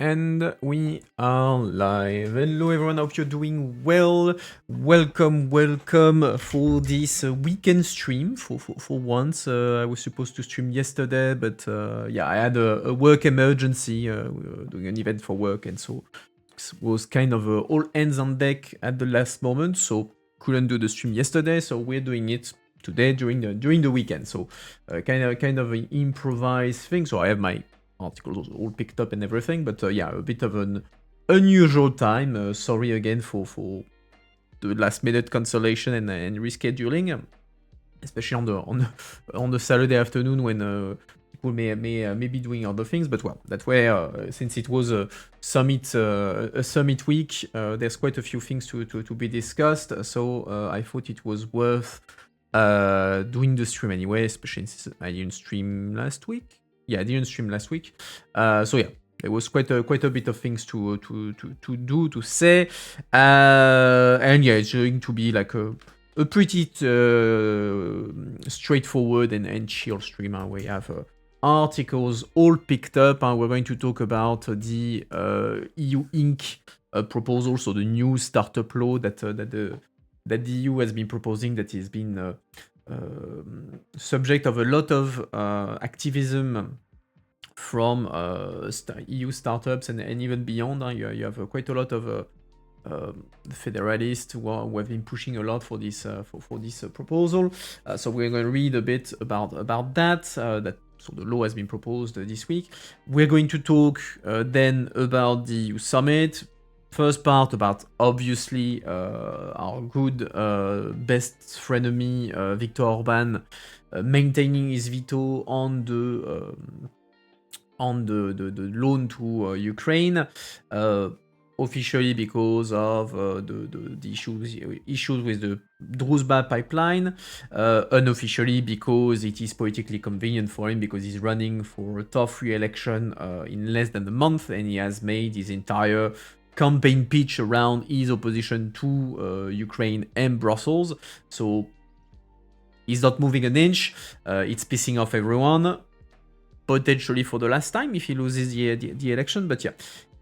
And we are live. Hello everyone, hope you're doing well. Welcome for this weekend stream. For once, I was supposed to stream yesterday, but yeah, I had a work emergency. We were doing an event for work, and so it was kind of all hands on deck at the last moment. So couldn't do the stream yesterday. So we're doing it today during the weekend. So kind of an improvised thing. So I have my articles all picked up and everything, but yeah, a bit of an unusual time. Sorry again for the last minute cancellation and rescheduling, especially on the Saturday afternoon when people may be doing other things. But well, that way, since it was a summit week, there's quite a few things to be discussed. So I thought it was worth doing the stream anyway, especially since I didn't stream last week. Yeah, I didn't stream last week. So yeah, there was quite a bit of things to say. And yeah, it's going to be like a pretty straightforward and chill stream. We have articles all picked up. We're going to talk about the EU Inc. Proposal, so the new startup law that the EU has been proposing, that has been subject of a lot of activism from EU startups and even beyond. You have quite a lot of federalists who have been pushing a lot for this proposal. So we're going to read a bit about that. So the law has been proposed this week. We're going to talk then about the EU summit. First part about, obviously, our good best frenemy Viktor Orban maintaining his veto on the loan to Ukraine, officially because of the issues with the Druzhba pipeline, unofficially because it is politically convenient for him because he's running for a tough re-election in less than a month, and he has made his entire campaign pitch around his opposition to Ukraine and Brussels. So he's not moving an inch. It's pissing off everyone, potentially for the last time if he loses the election. But yeah.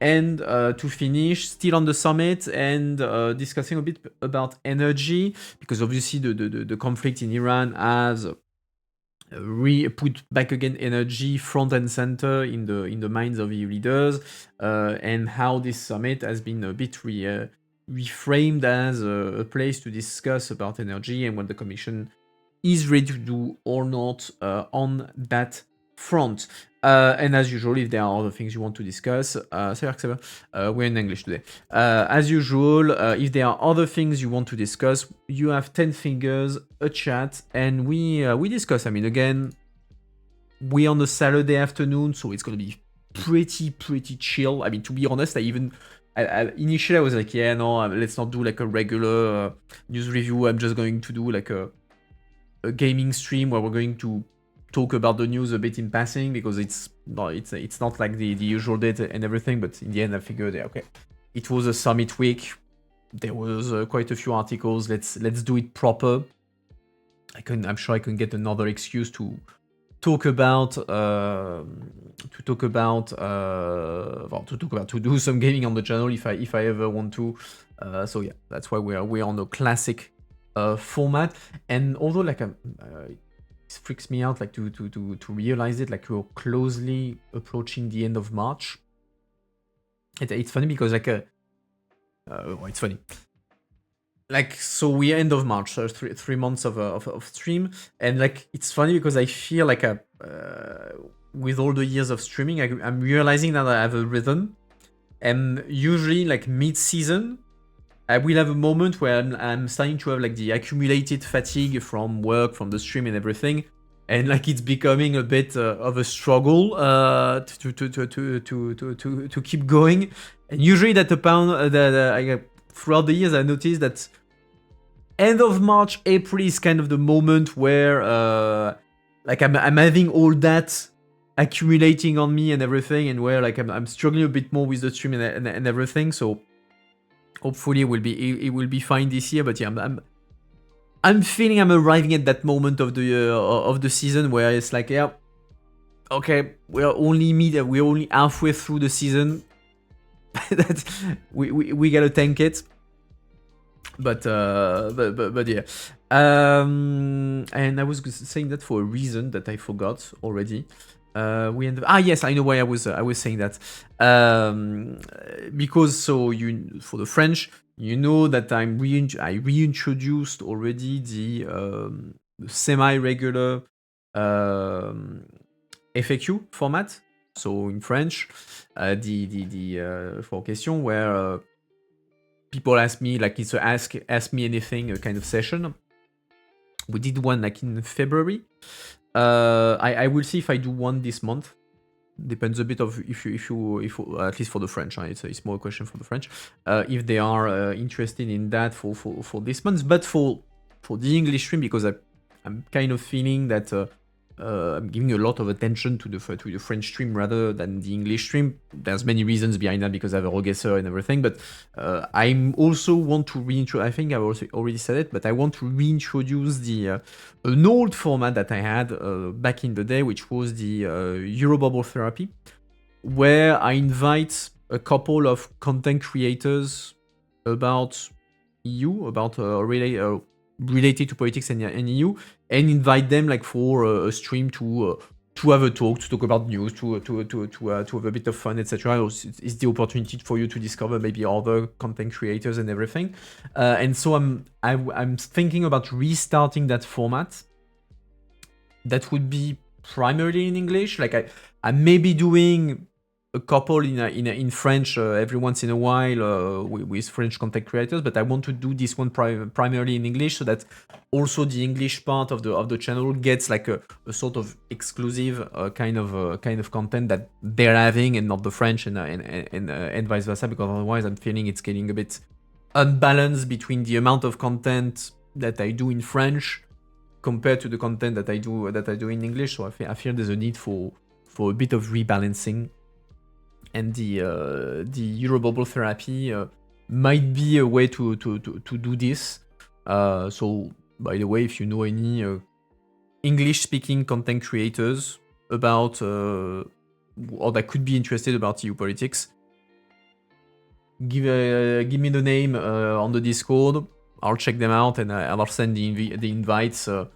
And to finish, still on the summit and discussing a bit about energy, because obviously the conflict in Iran has put back again energy front and center in the minds of EU leaders, and how this summit has been a bit reframed as a place to discuss about energy and what the Commission is ready to do or not on that front. And as usual, if there are other things you want to discuss, we're in English today. As usual, if there are other things you want to discuss, you have 10 fingers, a chat, and we discuss. I mean, again, we're on a Saturday afternoon, so it's gonna be pretty chill. I mean, to be honest, initially I was like, yeah, no, let's not do like a regular news review. I'm just going to do like a gaming stream where we're going to talk about the news a bit in passing, because it's not like the usual data and everything. But in the end, I figured, okay, it was a summit week. There was quite a few articles. Let's do it proper. I'm sure I can get another excuse to talk about to do some gaming on the channel if I ever want to. So yeah, that's why we're on the classic format. And although like it freaks me out, like to realize it, like we're closely approaching the end of March. It's funny because like it's funny. Like, so we end of March, so 3 months of stream, and like it's funny because I feel like with all the years of streaming, I'm realizing that I have a rhythm, and usually like mid-season, I will have a moment where I'm starting to have like the accumulated fatigue from work, from the stream and everything, and like it's becoming a bit of a struggle to keep going. And usually throughout the years, I noticed that end of March, April is kind of the moment where like I'm having all that accumulating on me and everything, and where like I'm struggling a bit more with the stream and everything. So hopefully it will be fine this year. But yeah, I'm feeling I'm arriving at that moment of the season where it's like, yeah, okay, we're only halfway through the season. that we gotta tank it. But yeah. And I was saying that for a reason that I forgot already. We end up, yes, I know why I was saying that. Because so for the French, you know that I reintroduced already the semi-regular FAQ format. So in French, the for question where people ask me, like it's a ask me anything kind of session. We did one like in February. I will see if I do one this month. Depends a bit of if you at least for the French, it's more a question for the French. If they are interested in that for this month, but for the English stream, because I'm kind of feeling that I'm giving a lot of attention to the French stream rather than the English stream. There's many reasons behind that because I have a Rogesser and everything, but I also want to reintroduce, I think I already said it, but I want to reintroduce an old format that I had back in the day, which was the Eurobubble therapy, where I invite a couple of content creators about EU, about related to politics and EU, and invite them like for a stream to have a talk, to talk about news, to have a bit of fun, etc. It's the opportunity for you to discover maybe other content creators and everything. And so I'm thinking about restarting that format. That would be primarily in English. Like I may be doing a couple in French every once in a while with French content creators, but I want to do this one primarily in English, so that also the English part of the channel gets like a sort of exclusive kind of content that they're having, and not the French, and vice versa. Because otherwise, I'm feeling it's getting a bit unbalanced between the amount of content that I do in French compared to the content that I do in English. So I feel there's a need for a bit of rebalancing. And the Eurobubble therapy might be a way to do this. So, by the way, if you know any English-speaking content creators about, or that could be interested about EU politics, give me the name on the Discord. I'll check them out, and I'll send the invites to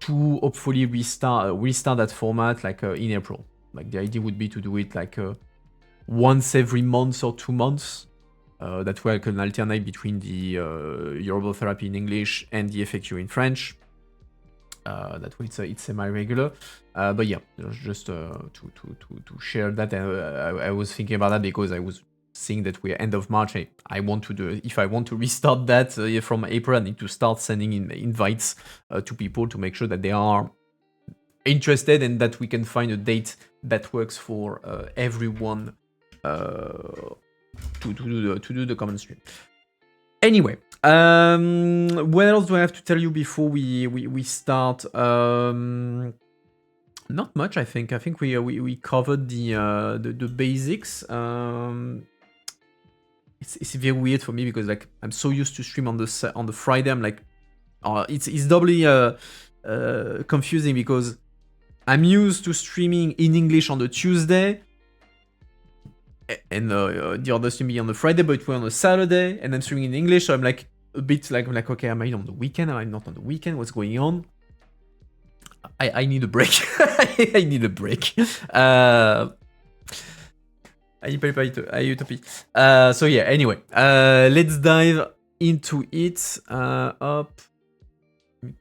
hopefully restart that format like in April. Like the idea would be to do it like once every month or 2 months. That way I can alternate between the Eurobubble therapy in English and the FAQ in French. That way it's semi-regular. But yeah, just to share that. I was thinking about that because I was seeing that we're end of March. I want to do, if I want to restart that from April, I need to start sending in invites to people to make sure that they are interested and that we can find a date that works for everyone to do the common stream. Anyway, what else do I have to tell you before we start? Not much, I think. I think we covered the basics. It's very weird for me because like I'm so used to stream on the Friday. I'm like, it's doubly confusing because I'm used to streaming in English on the Tuesday, and the other stream being on the Friday, but we're on a Saturday, and I'm streaming in English, so I'm like a bit like okay, am I on the weekend? Am I not on the weekend? What's going on? I need a break. I need a break. So yeah, anyway, let's dive into it.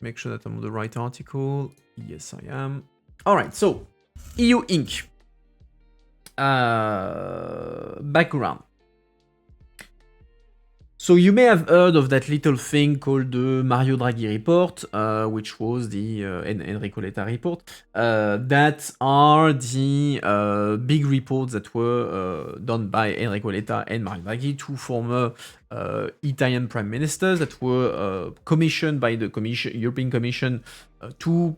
Make sure that I'm on the right article. Yes, I am. All right, so EU Inc. Background. So you may have heard of that little thing called the Mario Draghi report, which was the Enrico Letta report, that are the big reports that were done by Enrico Letta and Mario Draghi, two former Italian prime ministers that were commissioned by the European Commission to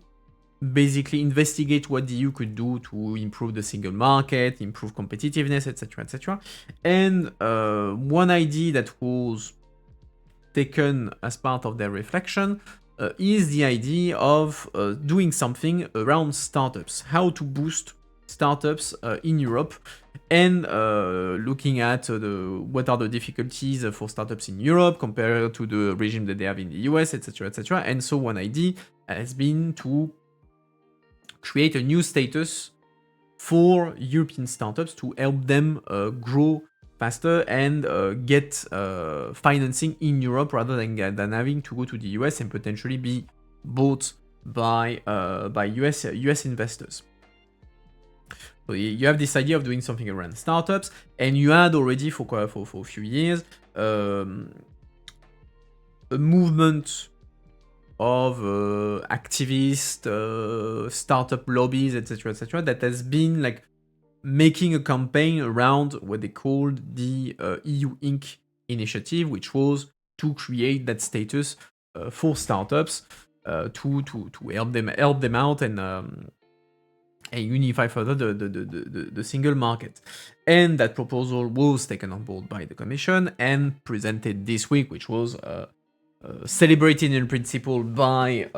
basically investigate what the EU could do to improve the single market, improve competitiveness, etc., etc. And one idea that was taken as part of their reflection is the idea of doing something around startups, how to boost startups in Europe, and looking at what are the difficulties for startups in Europe compared to the regime that they have in the US, etc., etc. And so one idea has been to create a new status for European startups to help them grow faster and get financing in Europe rather than having to go to the US and potentially be bought by US investors. So you have this idea of doing something around startups, and you had already for a few years a movement of activists, startup lobbies, etc., that has been like making a campaign around what they called the EU Inc. initiative, which was to create that status for startups to help them out and unify further the single market. And that proposal was taken on board by the Commission and presented this week, which was celebrated in principle by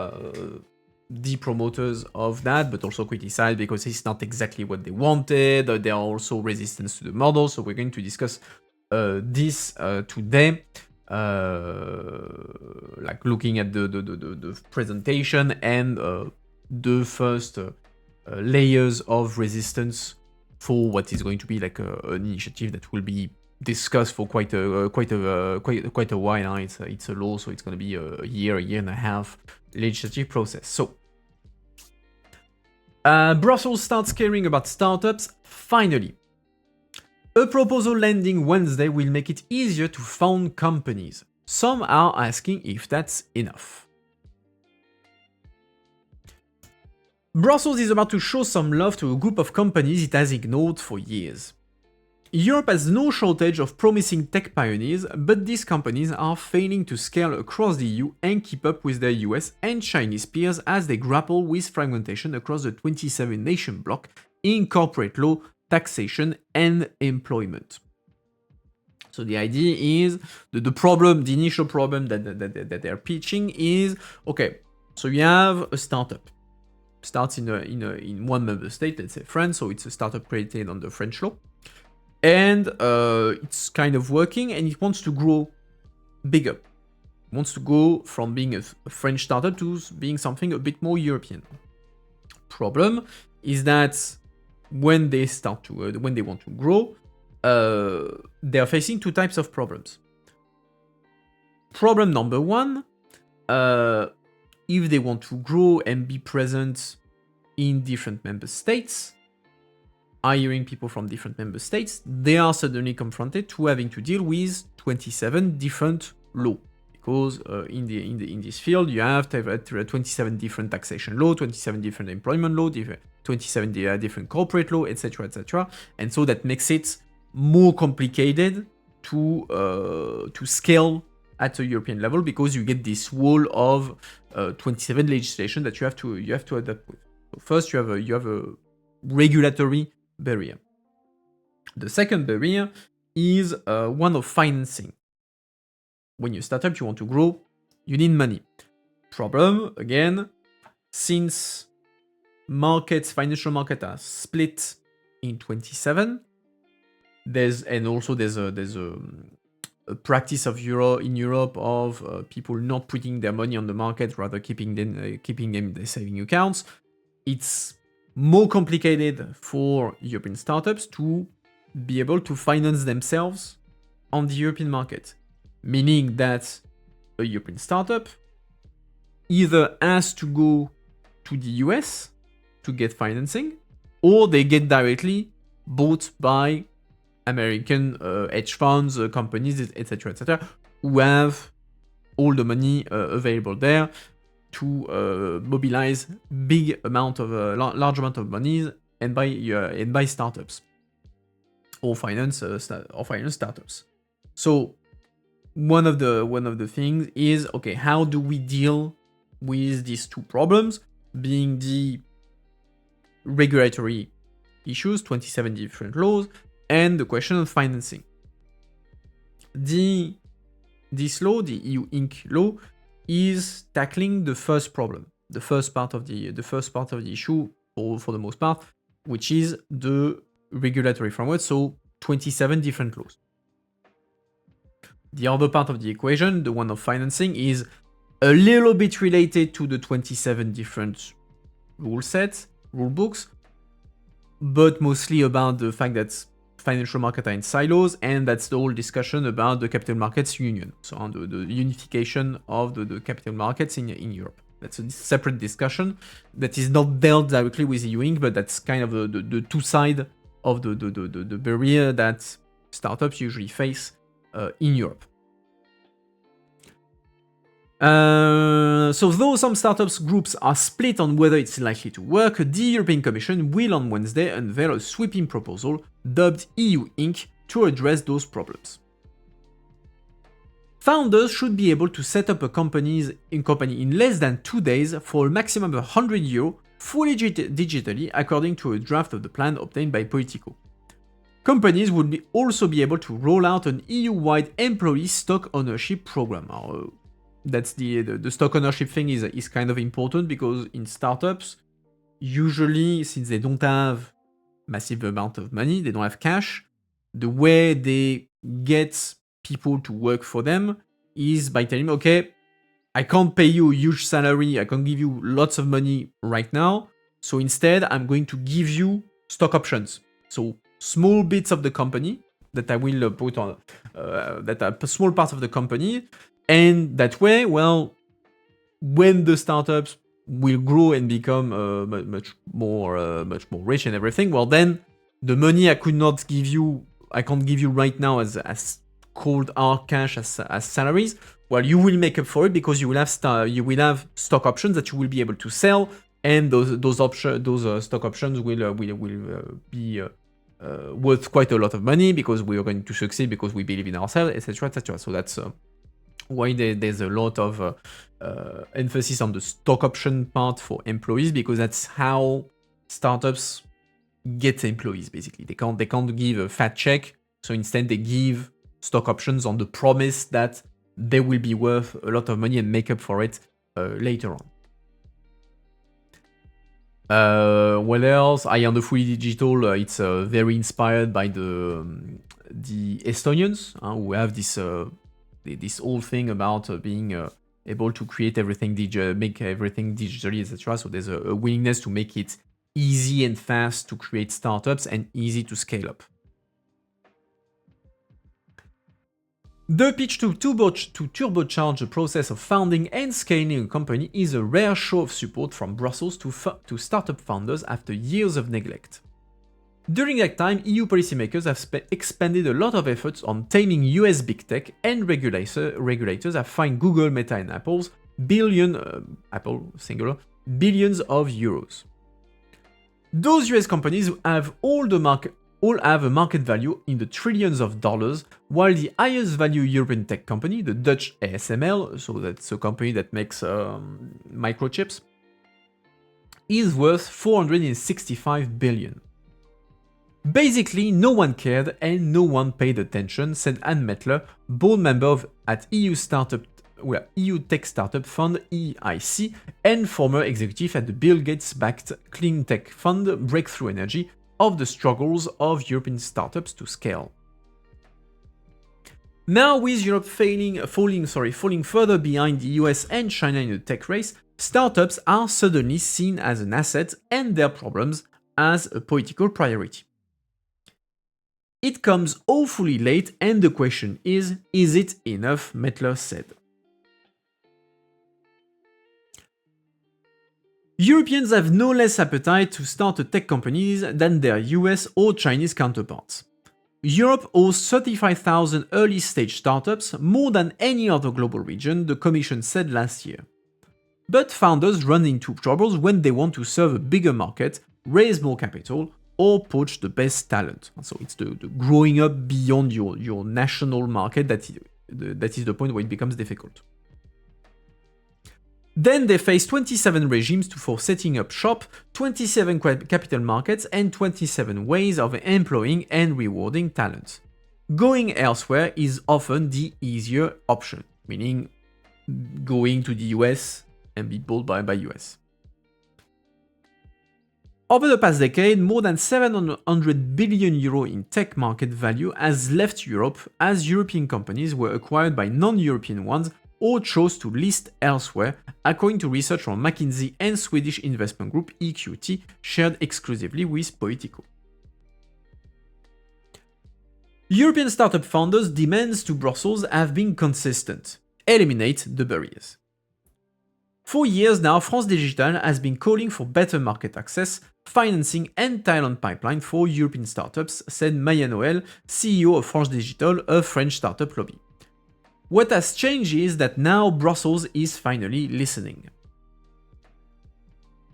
the promoters of that, but also criticized because it's not exactly what they wanted. There are also resistance to the model, so we're going to discuss this today. Like looking at the presentation and the first layers of resistance for what is going to be like an initiative that will be discussed for quite a while. It's a law, so it's going to be a year and a half legislative process. So Brussels starts caring about startups finally. A proposal landing Wednesday will make it easier to found companies. Some are asking if that's enough. Brussels is about to show some love to a group of companies it has ignored for years. Europe has no shortage of promising tech pioneers, but these companies are failing to scale across the EU and keep up with their US and Chinese peers as they grapple with fragmentation across the 27-nation bloc in corporate law, taxation, and employment. So the idea is, the initial problem that they're pitching is, okay, so you have a startup. Starts in one member state, let's say France, so it's a startup created under French law. And it's kind of working, and it wants to grow bigger. It wants to go from being a French startup to being something a bit more European. Problem is that when they want to grow, they are facing two types of problems. Problem number one, if they want to grow and be present in different member states, hiring people from different member states, they are suddenly confronted to having to deal with 27 different laws. Because in this field, you have to have 27 different taxation law, 27 different employment law, 27 different corporate law, etc., etc. And so that makes it more complicated to scale at a European level, because you get this wall of 27 legislation that you have to adapt with. So first, you have a regulatory barrier. The second barrier is one of financing. When you start up, you want to grow, you need money. Problem, again, since financial markets are split in 27, there's a practice in Europe of people not putting their money on the market, rather keeping them in their saving accounts. It's more complicated for European startups to be able to finance themselves on the European market. Meaning that a European startup either has to go to the US to get financing, or they get directly bought by American hedge funds, companies, etc., who have all the money available there to mobilize large amount of money and buy startups or finance startups. So one of the things is, okay, how do we deal with these two problems, being the regulatory issues, 27 different laws, and the question of financing. This law, the EU Inc. law, is tackling the first problem, the first part of the issue, for the most part, which is the regulatory framework, so 27 different laws. The other part of the equation, the one of financing, is a little bit related to the 27 different rule sets, rule books, but mostly about the fact that financial markets are in silos, and that's the whole discussion about the capital markets union, so on the unification of the capital markets in Europe. That's a separate discussion that is not dealt directly with EU Inc., but that's kind of the two sides of the barrier that startups usually face in Europe. So though some startups groups are split on whether it's likely to work, the European Commission will on Wednesday unveil a sweeping proposal dubbed EU Inc. to address those problems. Founders should be able to set up a company in less than 2 days for a maximum of €100, fully digitally, according to a draft of the plan obtained by Politico. Companies would also be able to roll out an EU-wide employee stock ownership program. That's the stock ownership thing is kind of important because in startups, usually since they don't have massive amount of money, they don't have cash, the way they get people to work for them is by telling them, okay, I can't pay you a huge salary, I can't give you lots of money right now, so instead I'm going to give you stock options. So small bits of the company that I will put on, that are small parts of the company, and that way, well, when the startups will grow and become much more rich and everything, well then the money I can't give you right now as cold hard cash as salaries. Well, you will make up for it because you will have stock options that you will be able to sell, and those stock options will be worth quite a lot of money because we are going to succeed because we believe in ourselves, etc., etc. So that's why there's a lot of emphasis on the stock option part for employees, because that's how startups get employees. Basically, they can't give a fat check, so instead they give stock options on the promise that they will be worth a lot of money and make up for it later on. What else? On the fully digital, it's very inspired by the Estonians who have this whole thing about being able to create everything make everything digitally, etc. So there's a willingness to make it easy and fast to create startups and easy to scale up. The pitch to turbocharge the process of founding and scaling a company is a rare show of support from Brussels to startup founders after years of neglect. During that time, EU policymakers have expended a lot of efforts on taming US big tech, and regulators have fined Google, Meta, and Apple billions of euros. Those US companies have all have a market value in the trillions of dollars, while the highest value European tech company, the Dutch ASML, so that's a company that makes microchips, is worth 465 billion. Basically, no one cared and no one paid attention, said Anne Mettler, board member at EU tech startup fund EIC and former executive at the Bill Gates-backed clean tech fund Breakthrough Energy, of the struggles of European startups to scale. Now, with Europe falling further behind the US and China in the tech race, startups are suddenly seen as an asset and their problems as a political priority. It comes awfully late, and the question is it enough? Mettler said. Europeans have no less appetite to start tech companies than their US or Chinese counterparts. Europe owes 35,000 early-stage startups, more than any other global region, the Commission said last year. But founders run into troubles when they want to serve a bigger market, raise more capital, or poach the best talent. So it's the growing up beyond your national market that is the point where it becomes difficult. Then they face 27 regimes for setting up shop, 27 capital markets, and 27 ways of employing and rewarding talent. Going elsewhere is often the easier option, meaning going to the US and be bought by US. Over the past decade, more than 700 billion euro in tech market value has left Europe as European companies were acquired by non-European ones or chose to list elsewhere, according to research from McKinsey and Swedish investment group EQT, shared exclusively with Politico. European startup founders' demands to Brussels have been consistent: eliminate the barriers. For years now, France Digital has been calling for better market access, financing and talent pipeline for European startups, said Maya Noël, CEO of France Digital, a French startup lobby. What has changed is that now Brussels is finally listening.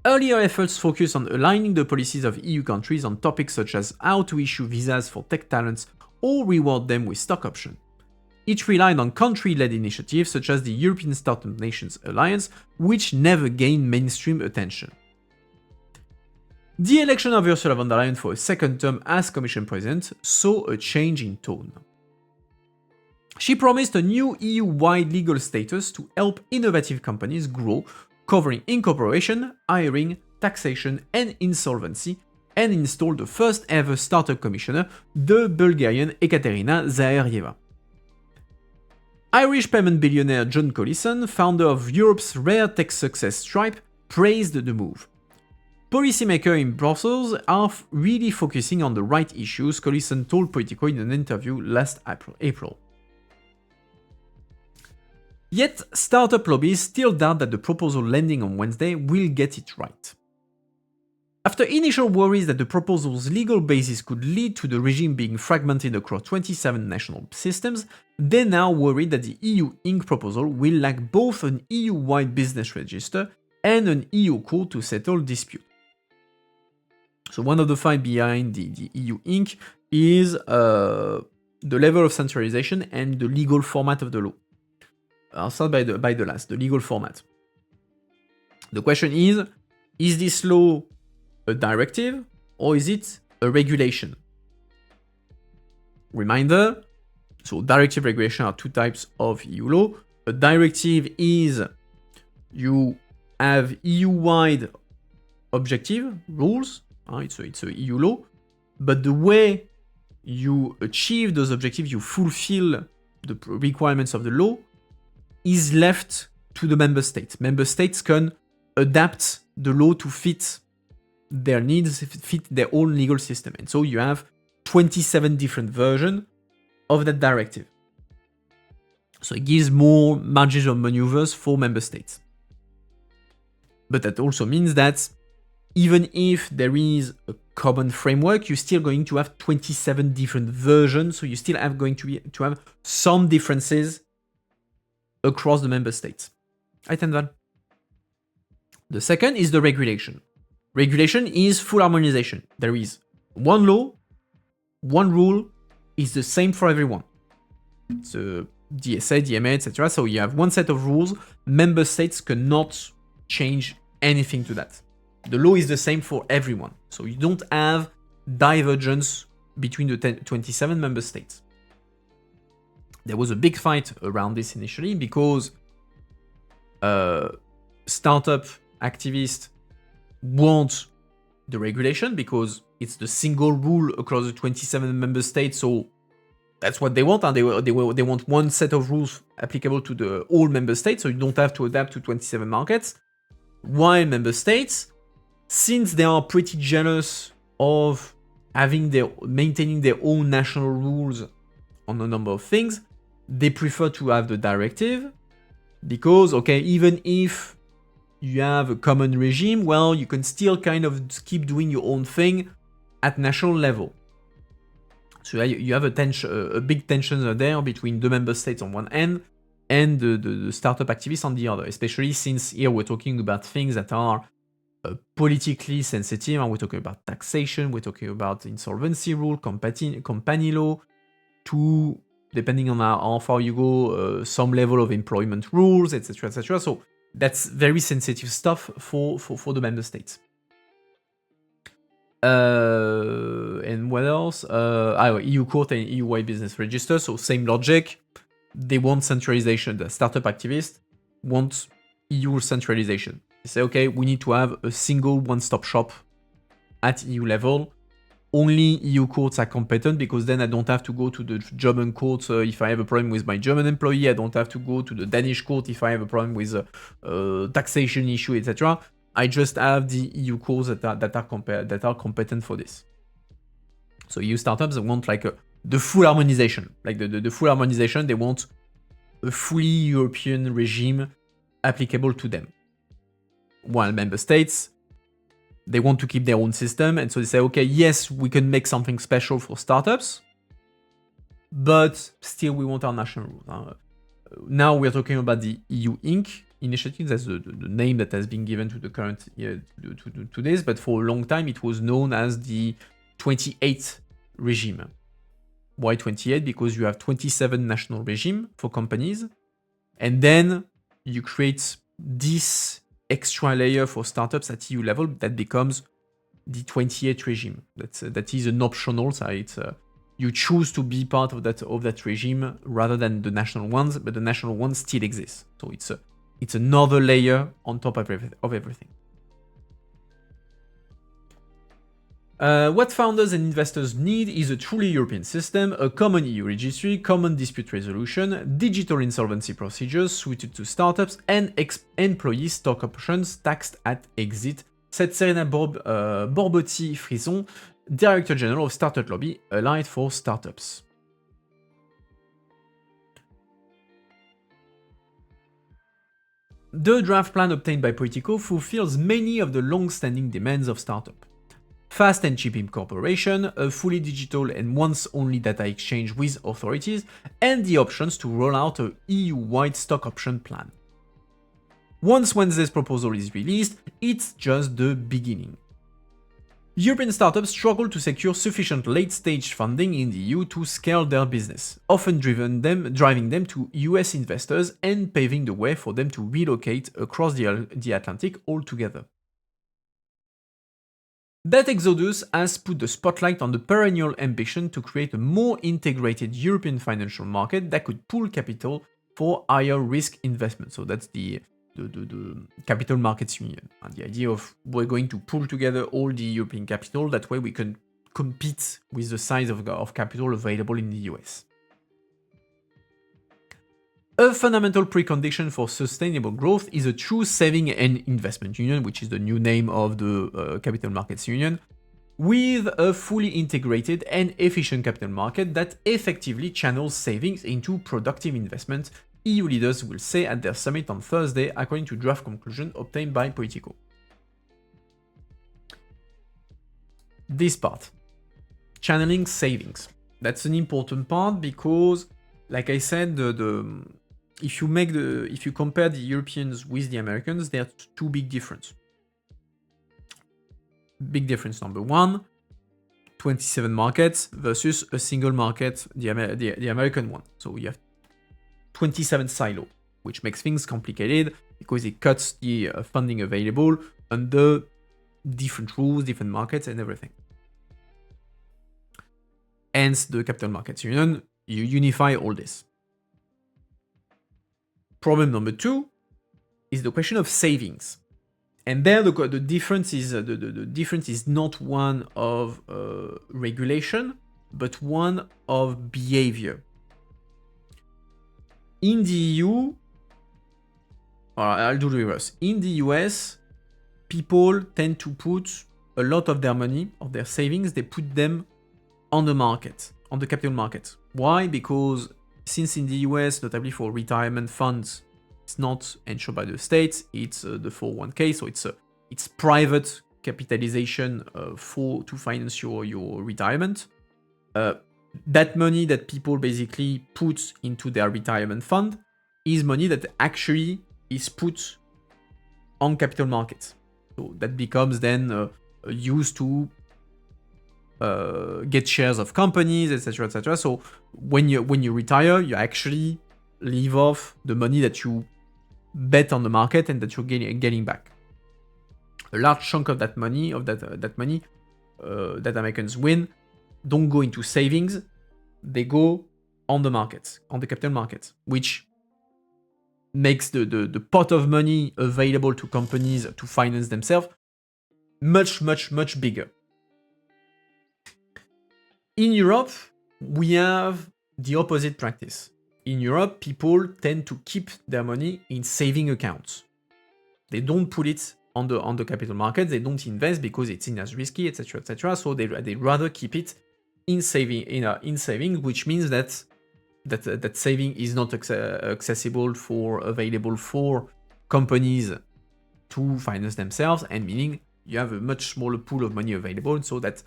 Earlier efforts focused on aligning the policies of EU countries on topics such as how to issue visas for tech talents or reward them with stock options. It relied on country-led initiatives such as the European Startup Nations Alliance, which never gained mainstream attention. The election of Ursula von der Leyen for a second term as Commission President saw a change in tone. She promised a new EU-wide legal status to help innovative companies grow, covering incorporation, hiring, taxation, and insolvency, and installed the first ever startup commissioner, the Bulgarian Ekaterina Zaharyeva. Irish payment billionaire John Collison, founder of Europe's rare tech success Stripe, praised the move. Policymakers in Brussels are really focusing on the right issues, Collison told Politico in an interview last April. Yet, startup lobbies still doubt that the proposal landing on Wednesday will get it right. After initial worries that the proposal's legal basis could lead to the regime being fragmented across 27 national systems, they now worry that the EU Inc. proposal will lack both an EU-wide business register and an EU court to settle dispute. So one of the fights behind the EU Inc. is the level of centralization and the legal format of the law. I'll start by the last, the legal format. The question is this law a directive or is it a regulation? Reminder, so directive regulation are two types of EU law. A directive is you have EU-wide objective rules, it's a EU law, but the way you achieve those objectives, you fulfill the requirements of the law, is left to the member states. Member states can adapt the law to fit their needs, fit their own legal system. And so you have 27 different versions of that directive. So it gives more margins of maneuvers for member states. But that also means that even if there is a common framework, you're still going to have 27 different versions, so you still have going to have some differences across the member states. Item 1. The second is the regulation. Regulation is full harmonization. There is one law, one rule, is the same for everyone. So DSA, DMA, etc. So you have one set of rules. Member states cannot change anything to that. The law is the same for everyone. So you don't have divergence between the 27 member states. There was a big fight around this initially because startup activists want the regulation because it's the single rule across the 27 member states. So that's what they want, and they want one set of rules applicable to all member states, so you don't have to adapt to 27 markets. While member states, since they are pretty jealous of maintaining their own national rules on a number of things, they prefer to have the directive because, okay, even if you have a common regime, well, you can still kind of keep doing your own thing at national level. So you have a big tension there between the member states on one end and the startup activists on the other, especially since here we're talking about things that are politically sensitive, and we're talking about taxation, we're talking about insolvency rule, company law, to, depending on how far you go, some level of employment rules, etc., etc. So that's very sensitive stuff for the member states. And what else? EU court and EU-wide business register, so same logic. They want centralization. The startup activists want EU centralization. They say, okay, we need to have a single one-stop shop at EU level. Only EU courts are competent, because then I don't have to go to the German court if I have a problem with my German employee. I don't have to go to the Danish court if I have a problem with a taxation issue, etc. I just have the EU courts that are competent for this. So EU startups want like the full harmonization, like the full harmonization. They want a fully European regime applicable to them. While member states, they want to keep their own system, and so they say, okay, yes, we can make something special for startups, but still we want our national rules. Now we're talking about the EU Inc. initiative. That's the name that has been given to the current to this, but for a long time it was known as the 28 regime. Why 28? Because you have 27 national regime for companies, and then you create this extra layer for startups at EU level that becomes the 28 regime. That is an optional, so it's you choose to be part of that regime rather than the national ones, but the national ones still exist. So it's another layer on top of everything. What founders and investors need is a truly European system, a common EU registry, common dispute resolution, digital insolvency procedures suited to startups, and employee stock options taxed at exit, said Serena Borbotti-Frison, Director General of Startup Lobby, Allied for Startups. The draft plan obtained by Politico fulfills many of the long-standing demands of startup. Fast and cheap incorporation, a fully digital and once-only data exchange with authorities, and the options to roll out a EU-wide stock option plan. Once Wednesday's proposal is released, it's just the beginning. European startups struggle to secure sufficient late-stage funding in the EU to scale their business, often driving them to US investors and paving the way for them to relocate across the Atlantic altogether. That exodus has put the spotlight on the perennial ambition to create a more integrated European financial market that could pool capital for higher risk investment. So that's the capital markets union. And the idea of we're going to pool together all the European capital, that way we can compete with the size of capital available in the US. A fundamental precondition for sustainable growth is a true saving and investment union, which is the new name of the capital markets union, with a fully integrated and efficient capital market that effectively channels savings into productive investment, EU leaders will say at their summit on Thursday, according to draft conclusion obtained by Politico. This part, channeling savings. That's an important part because, like I said, if you compare the Europeans with the Americans, there are two big differences. Big difference number one, 27 markets versus a single market, the American one. So you have 27 silos, which makes things complicated because it cuts the funding available under different rules, different markets, and everything. Hence, the Capital Markets Union, you unify all this. Problem number two is the question of savings. And there the difference is the difference is not one of regulation, but one of behavior. In the EU, I'll do the reverse. In the US, people tend to put a lot of their money, of their savings, they put them on the market, on the capital market. Why? Because since in the US, notably for retirement funds, it's not insured by the state, it's the 401k, so it's private capitalization to finance your retirement. That money that people basically put into their retirement fund is money that actually is put on capital markets. So that becomes then used to get shares of companies, etc., etc. So when you retire, you actually leave off the money that you bet on the market and that you're getting back. A large chunk of that money, that Americans win, don't go into savings, they go on the markets, on the capital markets, which makes the pot of money available to companies to finance themselves much, much, much bigger. In Europe, we have the opposite practice. In Europe, people tend to keep their money in saving accounts. They don't put it on the capital market. They don't invest because it's seen as risky, etc., etc. So they rather keep it in saving, which means that saving is not available for companies to finance themselves, and meaning you have a much smaller pool of money available, and so that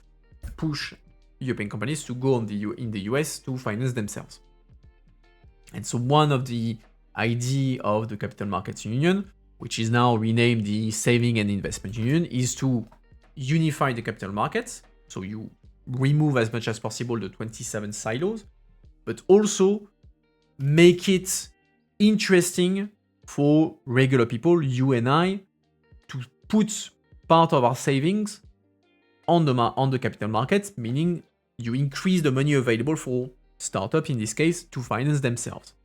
push European companies to go in the US to finance themselves. And so one of the idea of the Capital Markets Union, which is now renamed the Saving and Investment Union, is to unify the capital markets. So you remove as much as possible the 27 silos, but also make it interesting for regular people, you and I, to put part of our savings on the capital markets, meaning you increase the money available for startups, in this case, to finance themselves.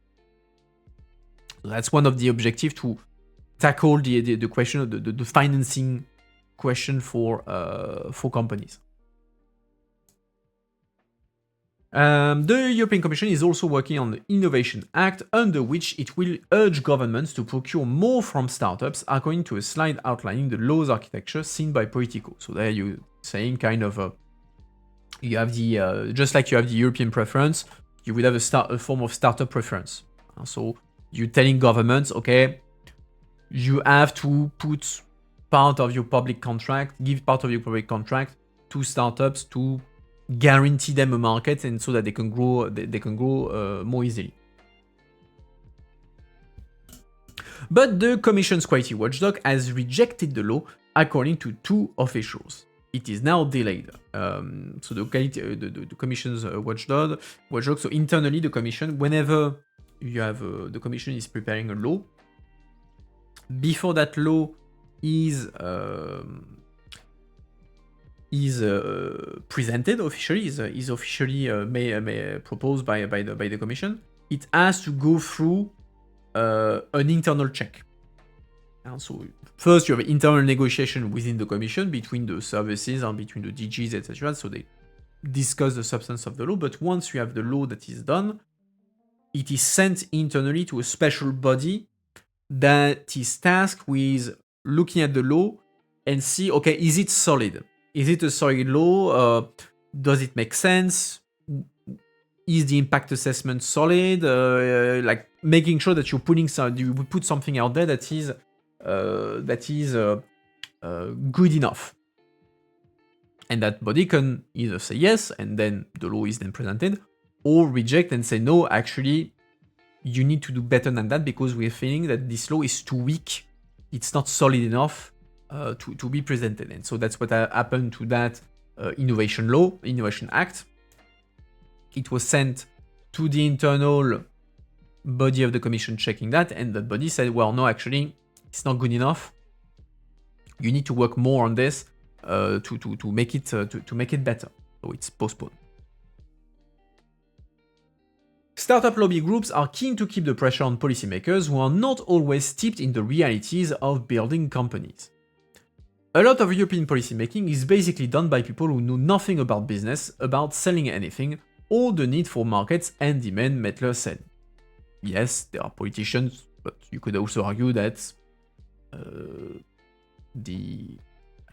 So that's one of the objectives, to tackle the question of the financing question for companies. The European Commission is also working on the Innovation Act, under which it will urge governments to procure more from startups, according to a slide outlining the law's architecture seen by Politico. So there you're saying kind of you have the just like you have the European preference, you will have a form of startup preference. So you're telling governments, okay, you have to put part of your public contract, give part of your public contract to startups to guarantee them a market, and so that they can grow more easily. But the Commission's quality watchdog has rejected the law, according to two officials. It is now delayed. So the Commission's watchdog. So internally, the Commission, whenever you have the Commission is preparing a law, before that law is presented officially, is officially proposed by the Commission, it has to go through an internal check. And so first you have internal negotiation within the Commission between the services and between the DGs, etc. So they discuss the substance of the law, but once you have the law that is done, it is sent internally to a special body that is tasked with looking at the law and see, okay, is it solid? Is it a solid law? Does it make sense? Is the impact assessment solid? Like making sure that you put something out there that is good enough. And that body can either say yes, and then the law is then presented, or reject and say, no, actually, you need to do better than that because we're feeling that this law is too weak. It's not solid enough to be presented. And so that's what happened to that Innovation Act. It was sent to the internal body of the Commission checking that, and that body said, well, no, actually, it's not good enough. You need to work more on this to make it better. So it's postponed. Startup lobby groups are keen to keep the pressure on policymakers who are not always steeped in the realities of building companies. A lot of European policymaking is basically done by people who know nothing about business, about selling anything, or the need for markets and demand, Mettler said. Yes, there are politicians, but you could also argue that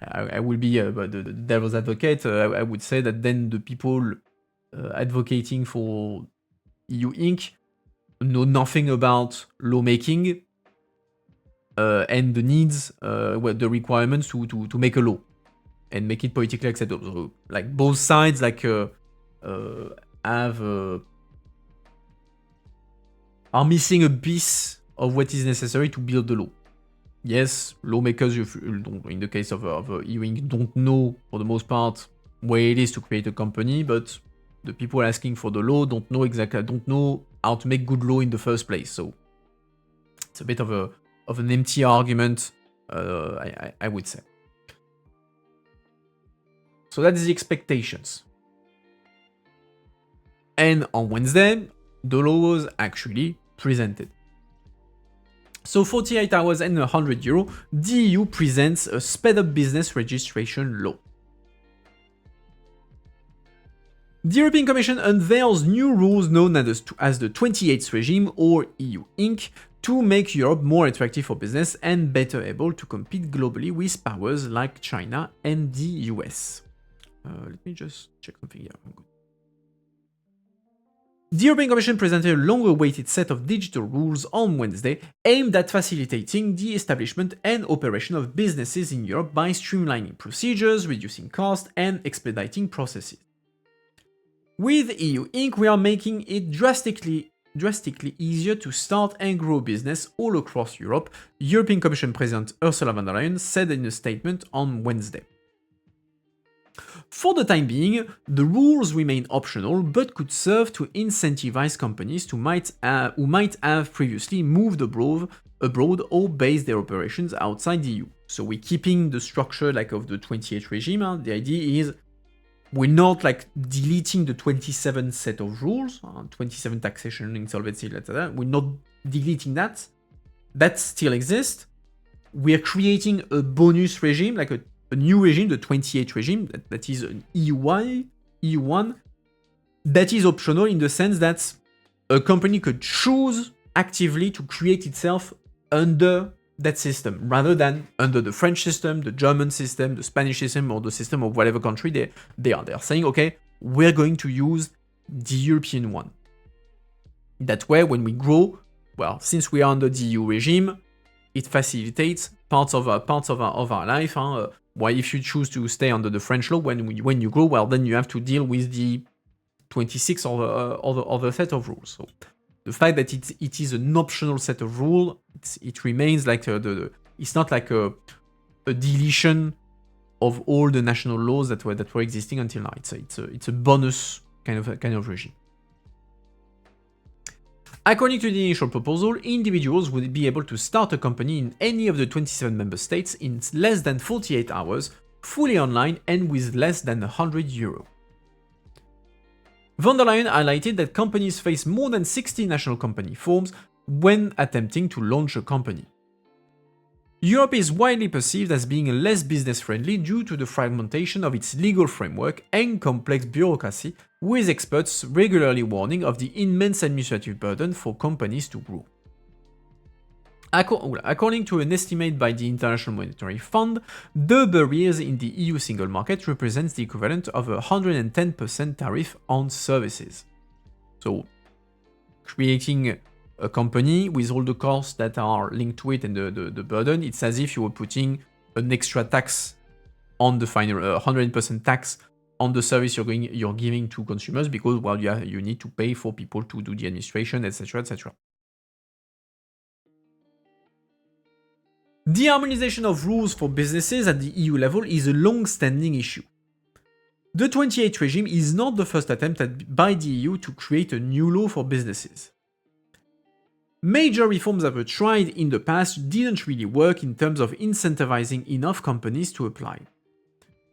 I will be the devil's advocate. I would say that then the people advocating for EU Inc. know nothing about lawmaking and the needs, the requirements to make a law and make it politically acceptable. So, like both sides, are missing a piece of what is necessary to build the law. Yes, lawmakers, in the case of EU Inc., don't know for the most part where it is to create a company, but the people asking for the law don't know how to make good law in the first place. So it's a bit of an empty argument, I would say. So that's the expectations. And on Wednesday, the law was actually presented. So 48 hours and €100, the EU presents a sped-up business registration law. The European Commission unveils new rules known as the 28th regime, or EU Inc., to make Europe more attractive for business and better able to compete globally with powers like China and the US. Let me just check something here. The European Commission presented a long-awaited set of digital rules on Wednesday aimed at facilitating the establishment and operation of businesses in Europe by streamlining procedures, reducing costs, and expediting processes. With EU Inc., we are making it drastically easier to start and grow business all across Europe, European Commission President Ursula von der Leyen said in a statement on Wednesday. For the time being, the rules remain optional but could serve to incentivize companies who might have previously moved abroad or based their operations outside the EU. So we're keeping the structure of the 28 regime. The idea is we're not deleting the 27 set of rules, 27 taxation, insolvency, etc. We're not deleting that. That still exists. We are creating a bonus regime, a new regime, the 28 regime, that is an EU1, that is optional in the sense that a company could choose actively to create itself under that system, rather than under the French system, the German system, the Spanish system, or the system of whatever country they are. They are saying, okay, we're going to use the European one. That way, when we grow, well, since we are under the EU regime, it facilitates parts of our life. Why, if you choose to stay under the French law, when you grow, well, then you have to deal with the 26 other set of rules. So the fact that it is an optional set of rules, it remains it's not like a deletion of all the national laws that were existing until now. It's a bonus kind of regime. According to the initial proposal, individuals would be able to start a company in any of the 27 member states in less than 48 hours, fully online and with less than €100. Von der Leyen highlighted that companies face more than 60 national company forms when attempting to launch a company. Europe is widely perceived as being less business-friendly due to the fragmentation of its legal framework and complex bureaucracy, with experts regularly warning of the immense administrative burden for companies to grow. According to an estimate by the International Monetary Fund, the barriers in the EU single market represents the equivalent of a 110% tariff on services. So, creating a company with all the costs that are linked to it and the burden, it's as if you were putting an extra tax on the final 100% tax on the service you're giving to consumers, because well you need to pay for people to do the administration, etc., etc. The harmonization of rules for businesses at the EU level is a long-standing issue. The 28 regime is not the first attempt by the EU to create a new law for businesses. Major reforms that were tried in the past didn't really work in terms of incentivizing enough companies to apply.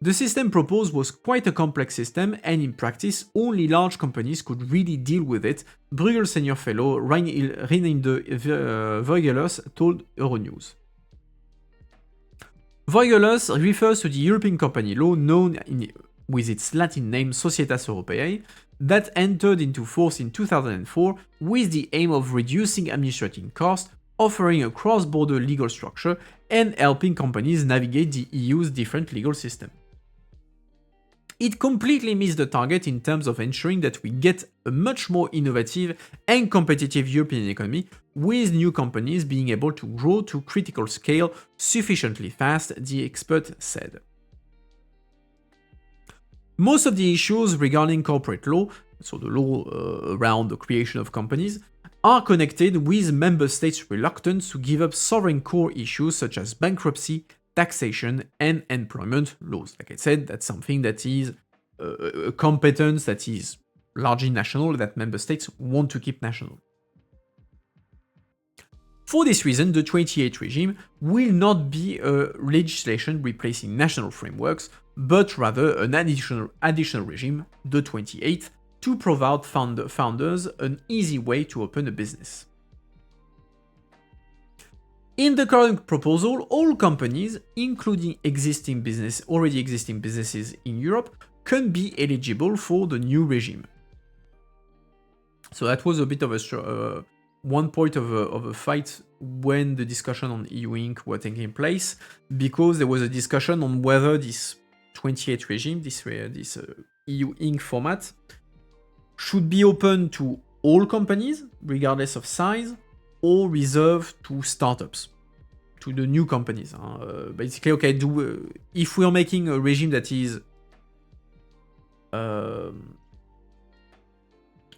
The system proposed was quite a complex system, and in practice, only large companies could really deal with it, Bruegel Senior Fellow Reinhilde Voigelers told Euronews. Voigelers refers to the European company law known with its Latin name Societas Europaeae, that entered into force in 2004 with the aim of reducing administrative costs, offering a cross-border legal structure, and helping companies navigate the EU's different legal systems. It completely missed the target in terms of ensuring that we get a much more innovative and competitive European economy, with new companies being able to grow to critical scale sufficiently fast, the expert said. Most of the issues regarding corporate law, so the law around the creation of companies, are connected with member states' reluctance to give up sovereign core issues such as bankruptcy, taxation, and employment laws. Like I said, that's something that is a competence that is largely national, that member states want to keep national. For this reason, the 28 regime will not be a legislation replacing national frameworks, but rather an additional regime, the 28th, to provide founders an easy way to open a business. In the current proposal, all companies, including already existing businesses in Europe, can be eligible for the new regime. So that was a bit of a one point of a fight when the discussion on EU Inc. were taking place, because there was a discussion on whether this 28 regime, this EU Inc. format, should be open to all companies, regardless of size, or reserved to startups, to the new companies. Basically, okay, if we are making a regime that is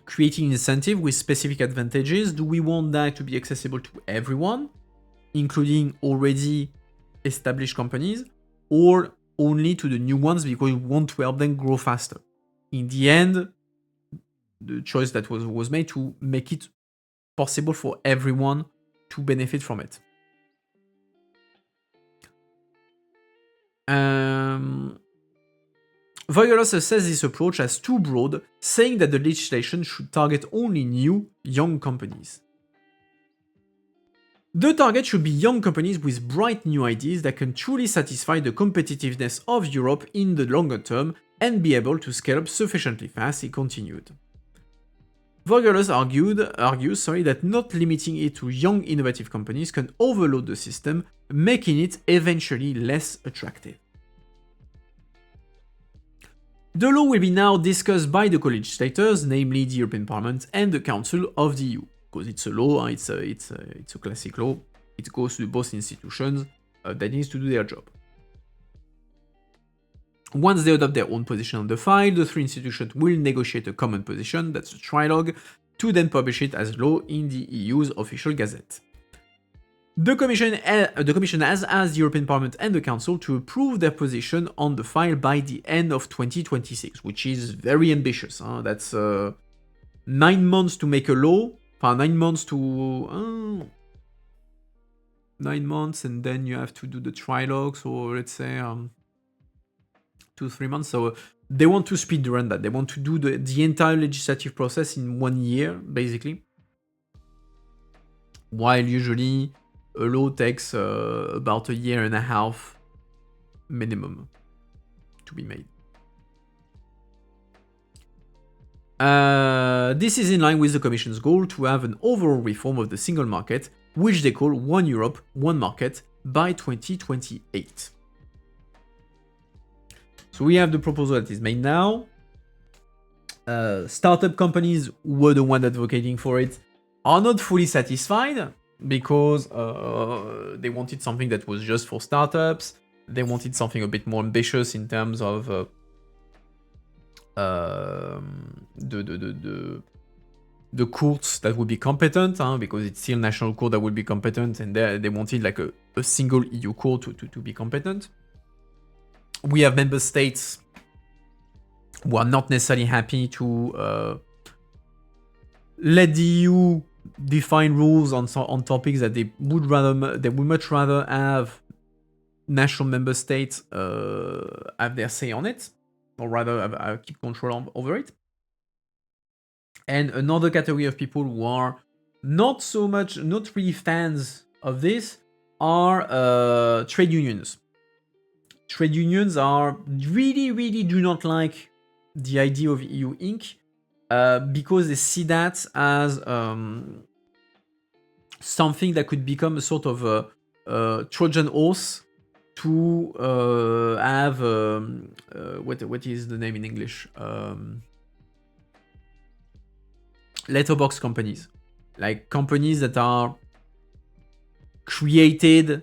creating incentive with specific advantages, do we want that to be accessible to everyone, including already established companies, or only to the new ones because we want to help them grow faster? In the end, the choice that was made to make it possible for everyone to benefit from it. Voyagers assess this approach as too broad, saying that the legislation should target only new, young companies. The target should be young companies with bright new ideas that can truly satisfy the competitiveness of Europe in the longer term and be able to scale up sufficiently fast, he continued. Voyagers argues that not limiting it to young innovative companies can overload the system, making it eventually less attractive. The law will be now discussed by the co-legislators, namely the European Parliament and the Council of the EU. Because it's a law, it's a classic law, it goes to both institutions that needs to do their job. Once they adopt their own position on the file, the three institutions will negotiate a common position, that's a trilogue, to then publish it as law in the EU's official gazette. The Commission has asked the European Parliament and the Council to approve their position on the file by the end of 2026, which is very ambitious. That's 9 months to make a law, 9 months to... 9 months, and then you have to do the trilogue, so let's say 2-3 months. So they want to speed run that. They want to do the entire legislative process in 1 year, basically. While usually a law takes about 1.5 years minimum to be made. This is in line with the Commission's goal to have an overall reform of the single market, which they call One Europe, One Market, by 2028. So we have the proposal that is made now. Startup companies who were the one advocating for it are not fully satisfied, because they wanted something that was just for startups. They wanted something a bit more ambitious in terms of the courts that would be competent, because it's still national court that would be competent, and they wanted like a single EU court to be competent. We have member states who are not necessarily happy to let the EU define rules on topics that they would much rather have national member states have their say on it, or rather keep control over it. And another category of people who are not really fans of this are trade unions. Trade unions really do not like the idea of EU Inc. Because they see that as something that could become a sort of a Trojan horse to have what is the name in English? Letterbox companies, like companies that are created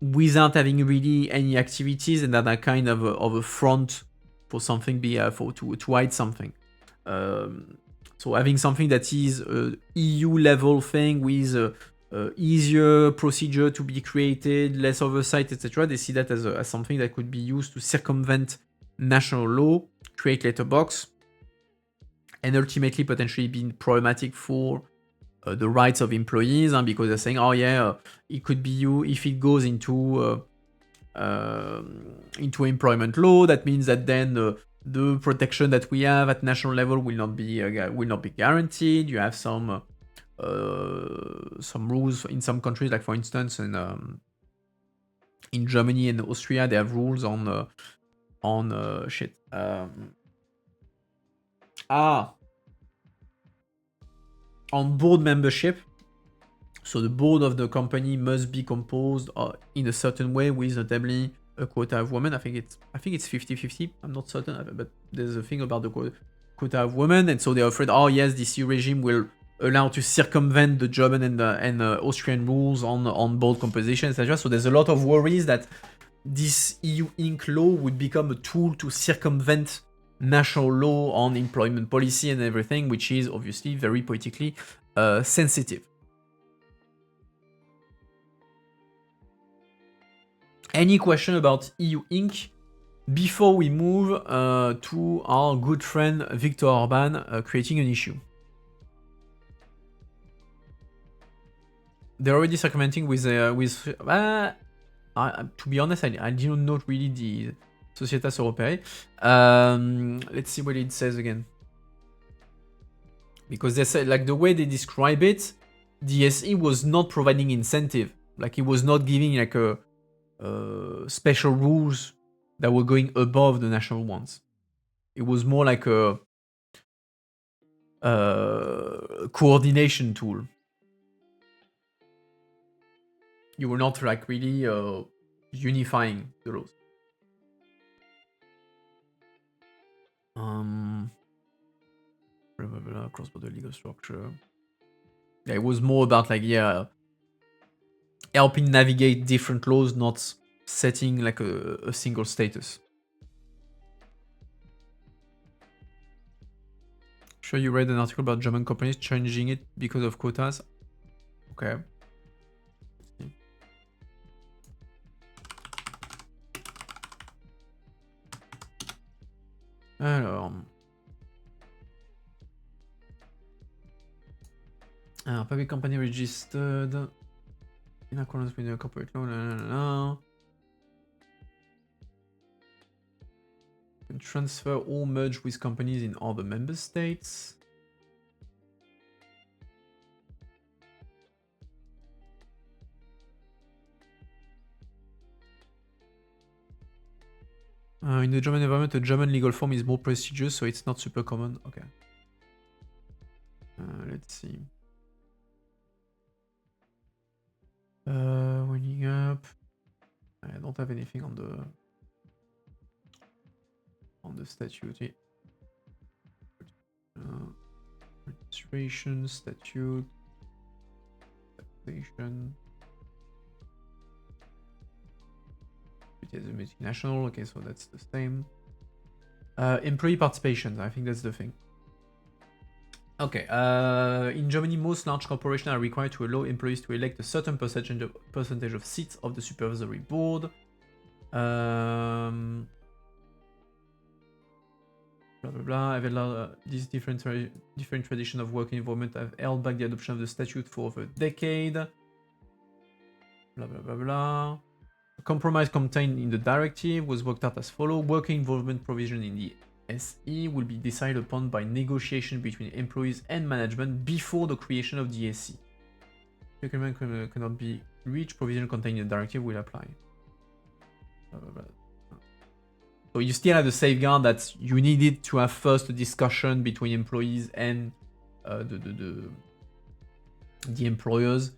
without having really any activities, and that are kind of a front for something, to hide something. So having something that is a EU level thing with easier procedure to be created, less oversight, etc. They see that as something that could be used to circumvent national law, create letterbox, and ultimately potentially being problematic for the rights of employees, because they're saying, oh yeah, it could be you if it goes into employment law. That means that then the protection that we have at national level will not be guaranteed. You have some rules in some countries, like for instance in Germany and Austria, they have rules on are on board membership. So the board of the company must be composed in a certain way with notably a quota of women. I think it's 50-50. I'm not certain, but there's a thing about the quota of women, and so they're afraid, oh yes, this EU regime will allow to circumvent the German and Austrian rules on board composition, etc. So there's a lot of worries that this EU Inc. law would become a tool to circumvent national law on employment policy and everything, which is obviously very politically sensitive. Any question about EU Inc. before we move to our good friend Viktor Orban creating an issue? They're already circumventing with to be honest, I didn't know really the Societas Europae. Let's see what it says again. Because they say, like, the way they describe it, the SE was not providing incentive. Like, it was not giving like a special rules that were going above the national ones. It was more like a coordination tool. You were not like really unifying the laws. Blah, blah, blah, cross-border legal structure. Yeah, it was more about like, yeah, helping navigate different laws, not setting like a single status. Sure, you read an article about German companies changing it because of quotas. Okay. Alors, public company registered in accordance with the corporate law. Can transfer or merge with companies in other member states. In the German environment, a German legal form is more prestigious, so it's not super common. Okay. Let's see. Winding up. I don't have anything on the statute. Registration, statute, taxation. It is a multinational. Okay, so that's the same. Employee participation. I think that's the thing. Okay. In Germany, most large corporations are required to allow employees to elect a certain percentage of seats of the supervisory board. Blah blah blah. These different tradition of working involvement have held back the adoption of the statute for over a decade. Blah blah blah blah. A compromise contained in the directive was worked out as follows: working involvement provision in the SE will be decided upon by negotiation between employees and management before the creation of the SE. If agreement cannot be reached, provision contained in the directive will apply. Blah blah blah. So you still have the safeguard that you needed to have first a discussion between employees and the employers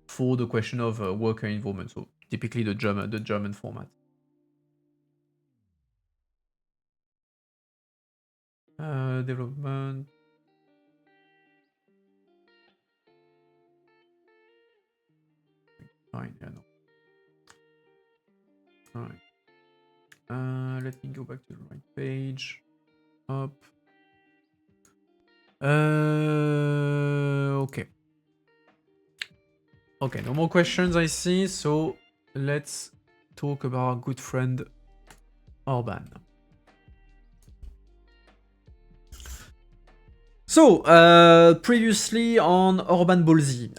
for the question of worker involvement. So typically the German format. Development. Fine, yeah, no. Alright. Let me go back to the right page. Up. Okay. Okay, no more questions I see, so let's talk about our good friend Orban. So, previously on Orban Bolzi,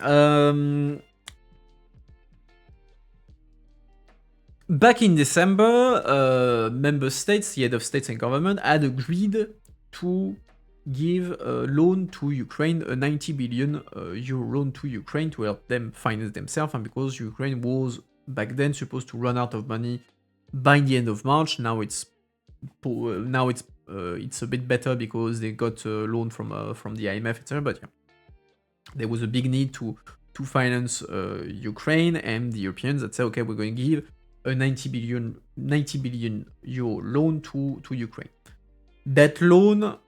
back in December, member states, the head of states and government, had agreed to give a loan to Ukraine, a 90 billion euro loan to Ukraine to help them finance themselves, and because Ukraine was back then supposed to run out of money by the end of March, now it's it's a bit better because they got a loan from the IMF, etc. But yeah, there was a big need to finance Ukraine, and the Europeans that say, okay, we're going to give a 90 billion euro loan to Ukraine. That loan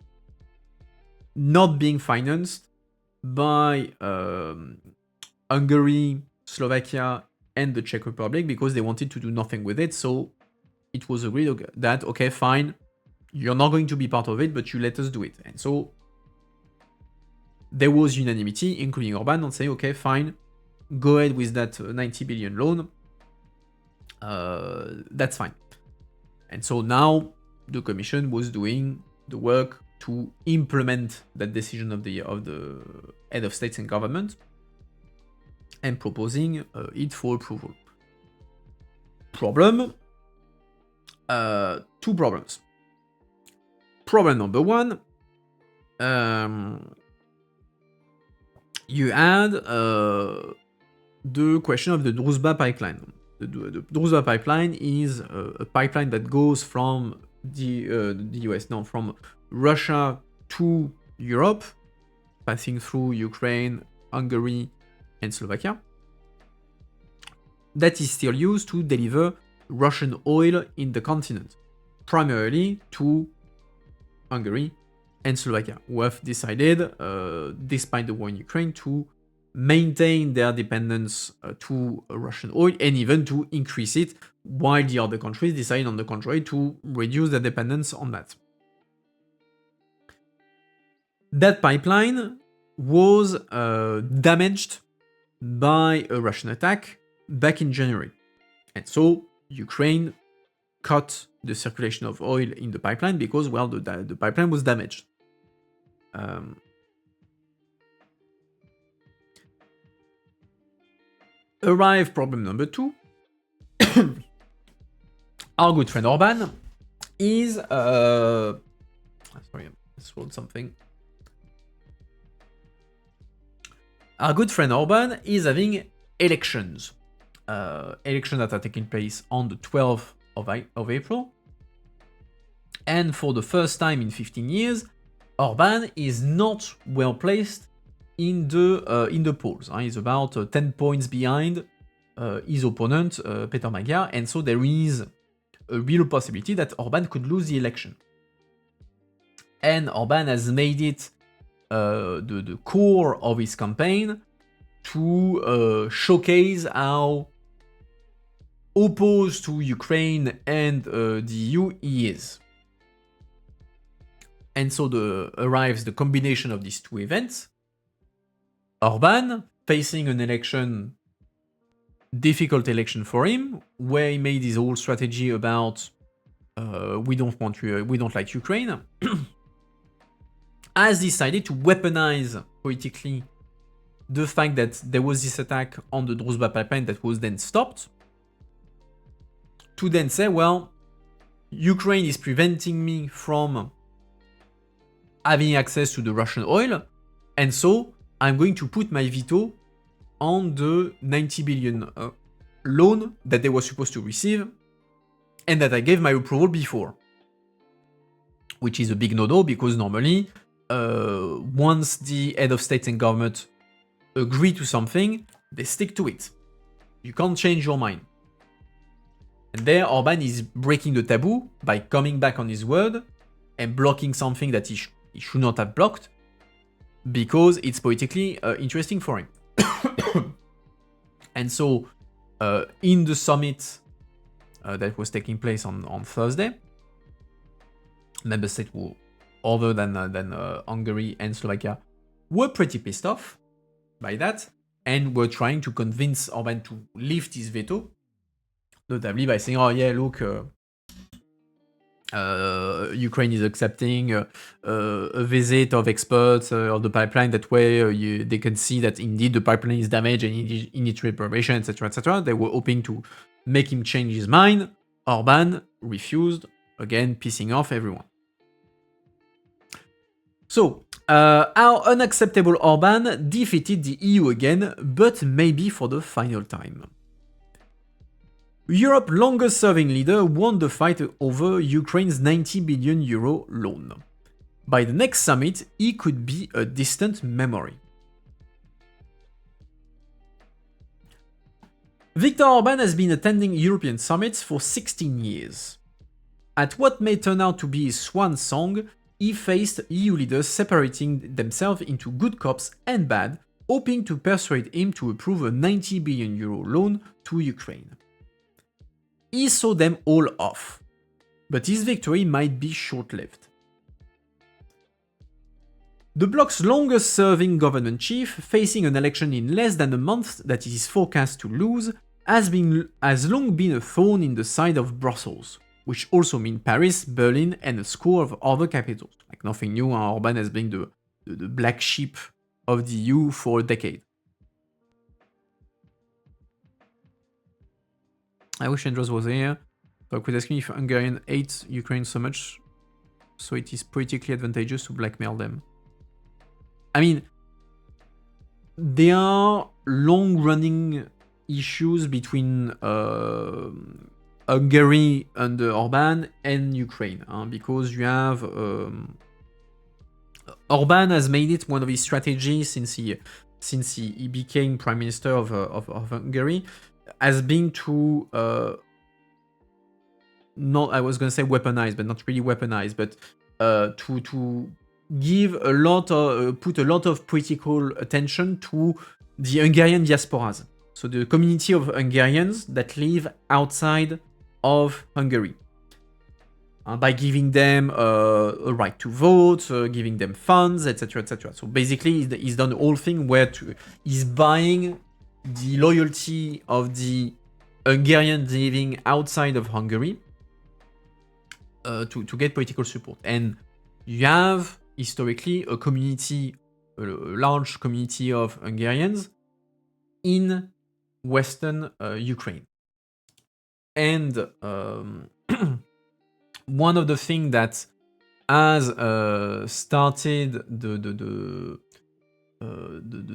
not being financed by Hungary, Slovakia, and the Czech Republic because they wanted to do nothing with it. So it was agreed that, okay, fine, you're not going to be part of it, but you let us do it. And so there was unanimity, including Orban, on saying, okay, fine, go ahead with that 90 billion loan. That's fine. And so now the Commission was doing the work to implement that decision of the head of states and government and proposing it for approval. Problem. Two problems. Problem number one, you had the question of the Druzhba pipeline. The Druzhba pipeline is a pipeline that goes from the US, no, from Russia to Europe, passing through Ukraine, Hungary, and Slovakia. That is still used to deliver Russian oil in the continent, primarily to Hungary and Slovakia, who have decided, despite the war in Ukraine, to maintain their dependence to Russian oil and even to increase it, while the other countries decide, on the contrary, to reduce their dependence on that. That pipeline was damaged by a Russian attack back in January. And so Ukraine cut the circulation of oil in the pipeline because, well, the pipeline was damaged. Arrive problem number two. Our good friend Orban is... sorry, I swallowed something. Our good friend Orban is having elections. Elections that are taking place on the 12th of April. And for the first time in 15 years, Orban is not well placed in the polls. He's about 10 points behind his opponent, Peter Magyar, and so there is a real possibility that Orban could lose the election. And Orban has made it the core of his campaign to showcase how opposed to Ukraine and the EU he is. And so arrives the combination of these two events. Orban facing an election, difficult election for him, where he made his whole strategy about we don't like Ukraine, has decided to weaponize politically the fact that there was this attack on the Druzhba pipeline that was then stopped, to then say, well, Ukraine is preventing me from having access to the Russian oil, and so I'm going to put my veto on the 90 billion loan that they were supposed to receive and that I gave my approval before. Which is a big no-no, because normally, once the head of state and government agree to something, they stick to it. You can't change your mind. And there, Orban is breaking the taboo by coming back on his word and blocking something that he should not have blocked, because it's politically interesting for him. And so, in the summit that was taking place on Thursday, member states who, other than Hungary and Slovakia, were pretty pissed off by that, and were trying to convince Orban to lift his veto, notably by saying, oh yeah, look, Ukraine is accepting a visit of experts of the pipeline. That way they can see that indeed the pipeline is damaged and it needs reparation, etc., etc. They were hoping to make him change his mind. Orban refused, again pissing off everyone. So, our unacceptable Orban defeated the EU again, but maybe for the final time. Europe's longest-serving leader won the fight over Ukraine's 90 billion euro loan. By the next summit, he could be a distant memory. Viktor Orban has been attending European summits for 16 years. At what may turn out to be his swan song, he faced EU leaders separating themselves into good cops and bad, hoping to persuade him to approve a 90 billion euro loan to Ukraine. He saw them all off, but his victory might be short-lived. The bloc's longest-serving government chief, facing an election in less than a month that he is forecast to lose, has long been a thorn in the side of Brussels, which also means Paris, Berlin, and a score of other capitals. Like nothing new, Orban has been the black sheep of the EU for a decade. I wish Andros was here, so I could ask him if Hungarians hate Ukraine so much, so it is politically advantageous to blackmail them. I mean, there are long-running issues between Hungary under Orban and Ukraine, because you have Orban has made it one of his strategies since he became prime minister of Hungary, has been to not, I was going to say weaponize, but not really weaponize, but to give a lot of put a lot of political attention to the Hungarian diasporas. So the community of Hungarians that live outside of Hungary. By giving them a right to vote, giving them funds, etc., etc. So basically, he's done the whole thing where he's buying the loyalty of the Hungarians living outside of Hungary to get political support. And you have, historically, a large community of Hungarians in Western Ukraine. And one of the things that has started the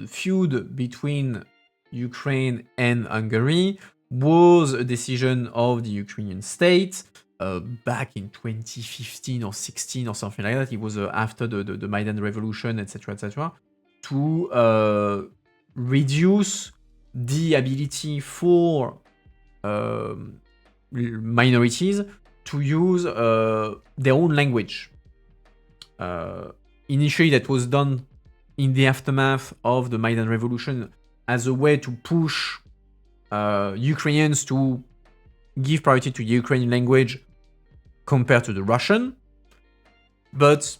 feud between Ukraine and Hungary was a decision of the Ukrainian state back in 2015 or 16 or something like that. It was after the Maidan revolution, etc., etc., to reduce the ability for minorities to use their own language. Initially, that was done in the aftermath of the Maidan revolution as a way to push Ukrainians to give priority to the Ukrainian language compared to the Russian. But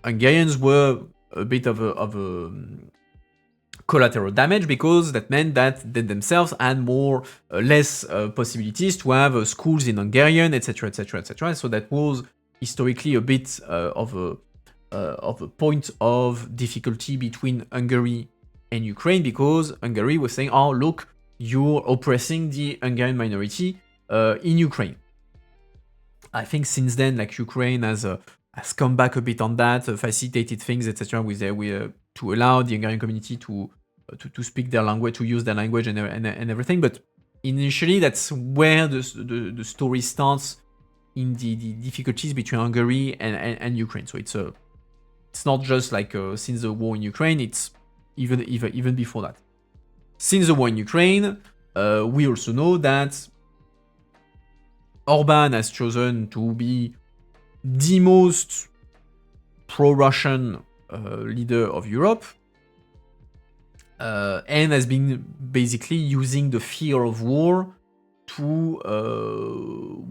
Hungarians were a bit of a collateral damage, because that meant that they themselves had less possibilities to have schools in Hungarian, etc., etc., etc. So that was historically a bit of a point of difficulty between Hungary and Ukraine, because Hungary was saying, "Oh, look, you're oppressing the Hungarian minority in Ukraine." I think since then, like, Ukraine has come back a bit on that, facilitated things, etc., to allow the Hungarian community to speak their language, to use their language and everything. But initially, that's where the story starts, in the difficulties between Hungary and Ukraine. So it's not just like since the war in Ukraine, it's even before that. Since the war in Ukraine, we also know that Orban has chosen to be the most pro-Russian leader of Europe, and has been basically using the fear of war to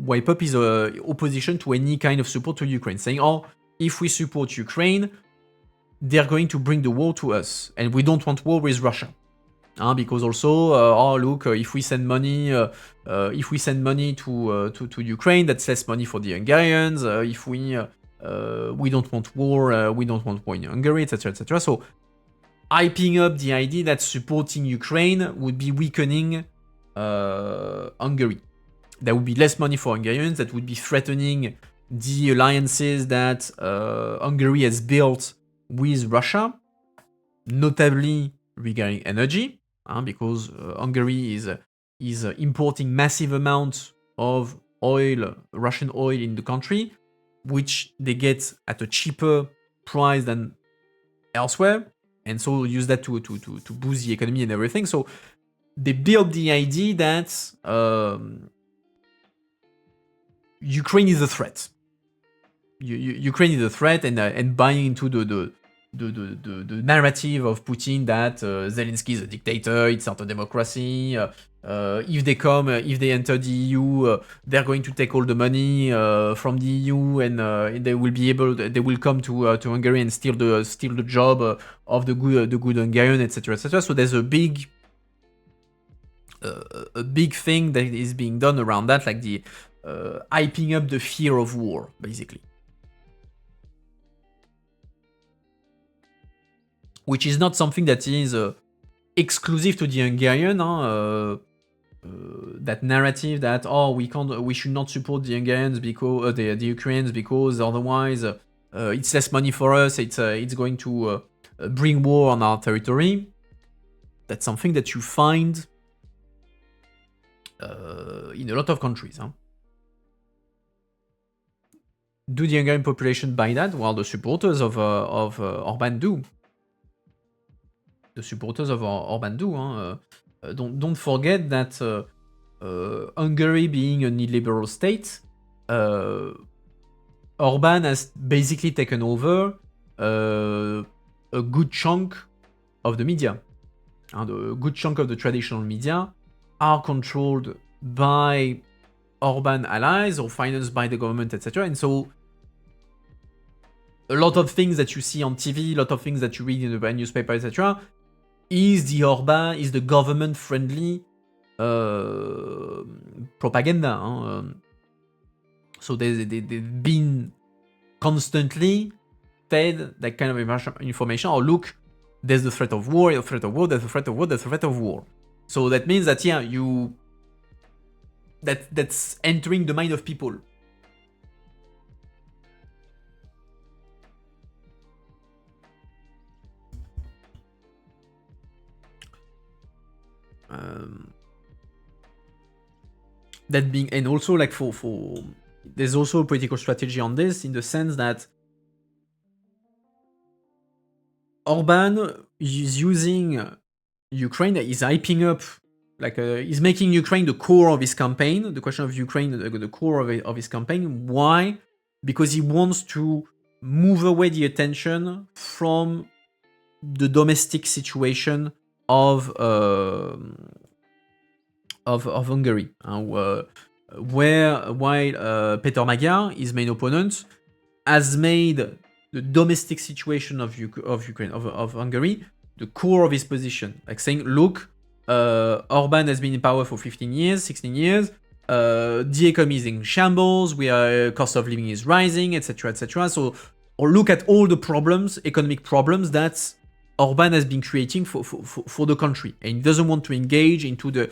wipe up his opposition to any kind of support to Ukraine, saying, "Oh, if we support Ukraine, they're going to bring the war to us, and we don't want war with Russia." Because also, oh look, if we send money to Ukraine, that's less money for the Hungarians. If we don't want war, we don't want war in Hungary, etc., etc. So, hyping up the idea that supporting Ukraine would be weakening Hungary. There would be less money for Hungarians. That would be threatening the alliances that Hungary has built with Russia, notably regarding energy, because Hungary is importing massive amounts of oil, Russian oil in the country, which they get at a cheaper price than elsewhere, and so use that to boost the economy and everything. So they build the idea that Ukraine is a threat. Ukraine is a threat, and buying into the narrative of Putin that Zelensky is a dictator, it's not a democracy. If they enter the EU, they're going to take all the money from the EU, and they will come to Hungary and steal the job of the good Hungarian, etc., etc. So there's a big thing that is being done around that, like the hyping up the fear of war, basically. Which is not something that is exclusive to the Hungarian. That narrative that we should not support the Hungarians because the Ukrainians, because otherwise it's less money for us. It's going to bring war on our territory. That's something that you find in a lot of countries. Do the Hungarian population buy that? Well, the supporters of Orban do. The supporters of Orban do. Don't forget that Hungary being a illiberal state, Orban has basically taken over a good chunk of the media. A good chunk of the traditional media are controlled by Orban allies or financed by the government, etc. And so a lot of things that you see on TV, a lot of things that you read in the newspaper, etc., is the government-friendly propaganda. So they've been constantly fed that kind of information. Oh, look, there's the threat of war, there's the threat of war, there's the threat of war, there's the threat of war. So that means that, yeah, that's entering the mind of people. That being, and also like for there's also a political strategy on this, in the sense that Orban is using Ukraine, is hyping up, like he's making Ukraine the core of his campaign, the question of Ukraine, the core of his campaign. Why? Because he wants to move away the attention from the domestic situation of Hungary, while Peter Magyar, his main opponent, has made the domestic situation of Ukraine, of Hungary, the core of his position. Like saying, look, Orban has been in power for 15 years, 16 years, the economy is in shambles, cost of living is rising, etc., etc. So, or look at all the problems, economic problems that Orban has been creating for the country, and he doesn't want to engage into the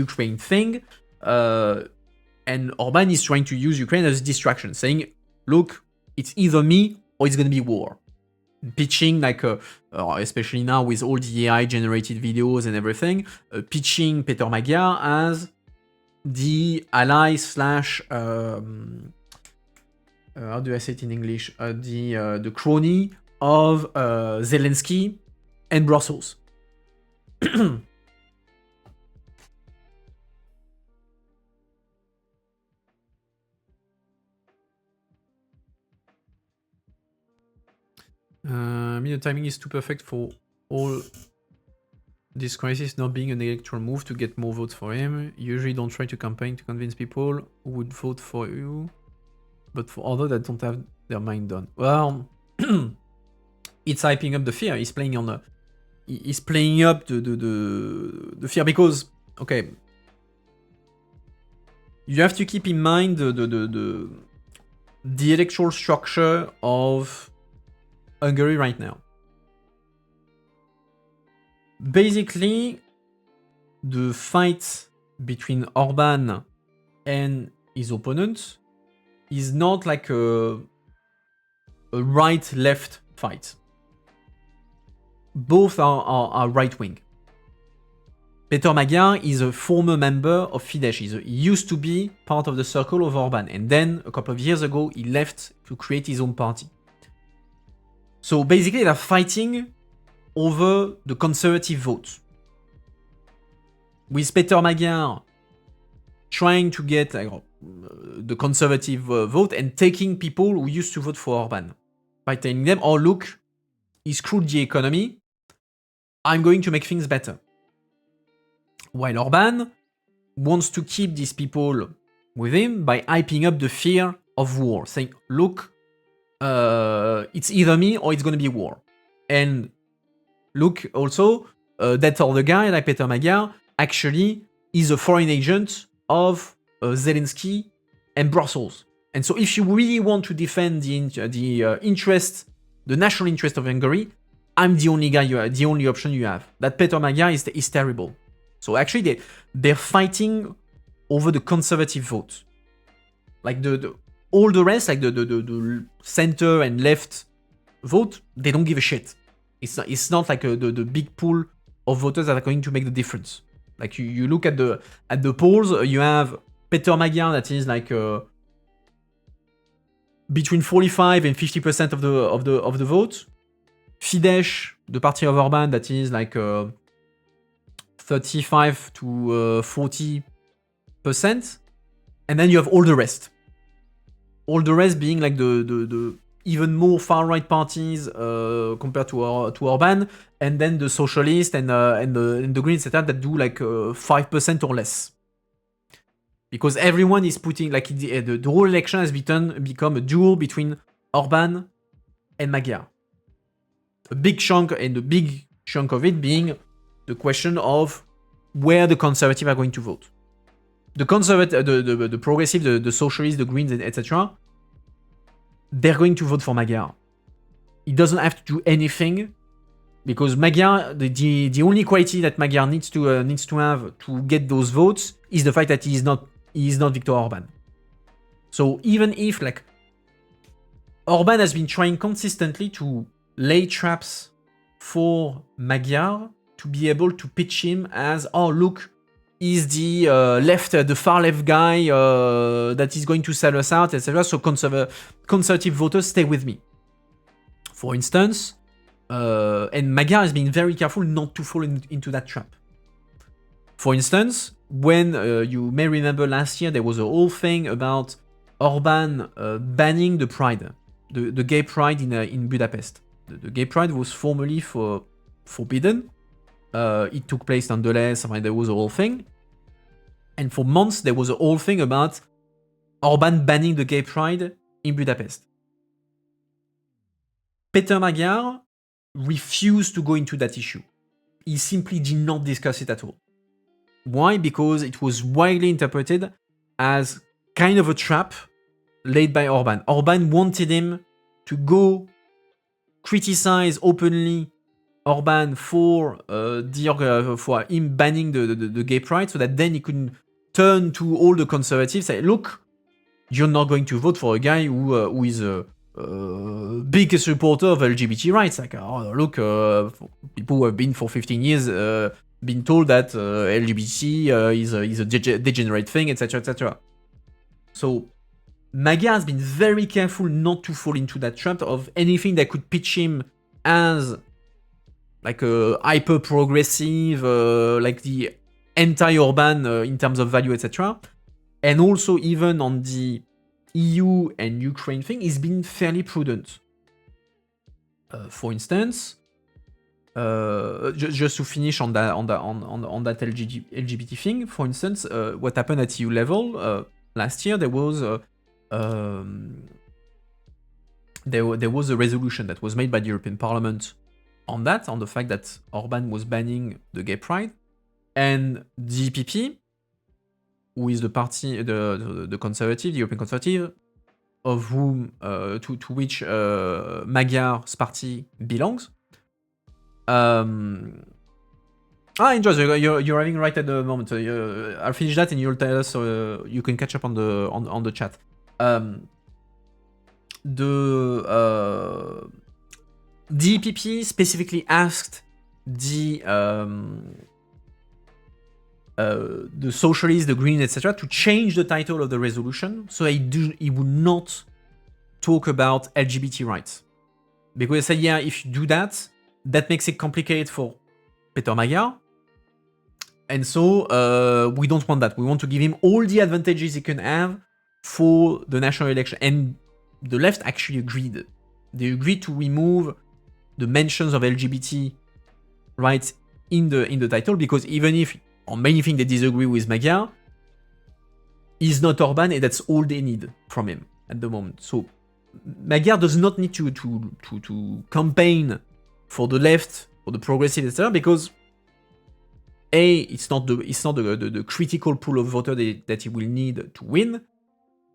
Ukraine thing. And Orban is trying to use Ukraine as a distraction, saying, look, it's either me or it's going to be war. Pitching, like, especially now with all the AI-generated videos and everything, pitching Peter Magyar as the ally slash, how do I say it in English? The crony of Zelensky and Brussels. I mean, the timing is too perfect for all this crisis not being an electoral move to get more votes for him. You usually don't try to campaign to convince people who would vote for you, but for others that don't have their mind done. Well, it's hyping up the fear. He's playing on he's playing up the fear, because, okay, you have to keep in mind the electoral structure of Hungary right now. Basically, the fight between Orban and his opponent is not like a right-left fight. Both are right-wing. Peter Magyar is a former member of Fidesz. He used to be part of the circle of Orban, and then a couple of years ago he left to create his own party. So basically they're fighting over the conservative vote. With Peter Magyar trying to get the conservative vote and taking people who used to vote for Orban by telling them, oh look, he screwed the economy, I'm going to make things better. While Orban wants to keep these people with him by hyping up the fear of war, saying, look, it's either me or it's going to be war. And look, also, that other guy, like Peter Magyar, actually is a foreign agent of Zelensky and Brussels. And so if you really want to defend the interest, the national interest of Hungary, I'm the only guy, the only option you have. That Peter Magyar is terrible. So actually, they're fighting over the conservative vote. Like all the rest, like the center and left vote, they don't give a shit. It's not like the big pool of voters that are going to make the difference. Like you look at the polls, you have Peter Magyar that is like between 45 and 50% of the vote. Fidesz, the party of Orban, that is like 35 to 40%. And then you have all the rest. All the rest being like the even more far-right parties compared to Orban, and then the socialists and the Greens, etc., that do like 5% or less. Because everyone is putting, like, the whole election has become a duel between Orban and Magyar. A big chunk of it being the question of where the conservatives are going to vote. The conservative, the progressive, the socialists, the Greens, etc., they're going to vote for Magyar. He doesn't have to do anything, because Magyar, the only quality that Magyar needs to have to get those votes is the fact that he is not Viktor Orban. So even if, like, Orban has been trying consistently to lay traps for Magyar to be able to pitch him as, oh look, he's the the far left guy that is going to sell us out, etc. So conservative voters, stay with me. For instance, and Magyar has been very careful not to fall into that trap. For instance, when you may remember last year, there was a whole thing about Orban banning the pride, the gay pride in Budapest. The gay pride was formerly forbidden. It took place nonetheless. I mean, there was a whole thing. And for months, there was a whole thing about Orban banning the gay pride in Budapest. Peter Magyar refused to go into that issue. He simply did not discuss it at all. Why? Because it was widely interpreted as kind of a trap laid by Orban. Orban wanted him to go criticize openly Orban for him banning the gay pride, so that then he could turn to all the conservatives and say, look, you're not going to vote for a guy who is a big supporter of LGBT rights. Like, oh, look, people who have been for 15 years been told that LGBT is a degenerate thing, etc., etc. So Magyar has been very careful not to fall into that trap of anything that could pitch him as like a hyper-progressive, like the anti-Orban in terms of value, etc. And also even on the EU and Ukraine thing, he's been fairly prudent. For instance, just to finish on that LGBT thing, for instance, what happened at EU level last year, there was a resolution that was made by the European Parliament on the fact that Orban was banning the gay pride, and the EPP, who is the party, the conservative, the European conservative, of whom to which Magyar's party belongs. Enjoy. You're having right at the moment. I'll finish that and you'll tell us. You can catch up on the chat. The EPP specifically asked the the socialists, the Greens, etc., to change the title of the resolution so he would not talk about LGBT rights. Because they say, yeah, if you do that, that makes it complicated for Peter Magyar. And so we don't want that. We want to give him all the advantages he can have for the national election. And the left actually agreed. They agreed to remove the mentions of LGBT rights in the title, because even if on many things they disagree with Magyar, he's not Orban, and that's all they need from him at the moment. So Magyar does not need to campaign for the left, for the progressive, etc., because it's not the critical pool of voters that he will need to win,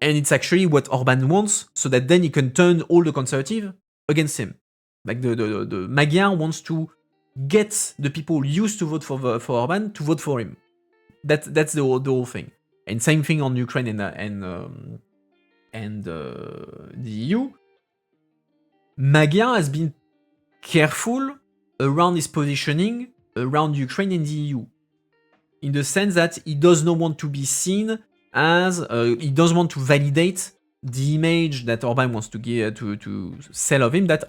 and it's actually what Orban wants, so that then he can turn all the conservative against him. Like the Magyar wants to get the people used to vote for Orban to vote for him. That's the whole thing. And same thing on Ukraine and the EU. Magyar has been careful around his positioning around Ukraine and the EU, in the sense that he does not want to be seen as he doesn't want to validate the image that Orban wants to give to sell of him, that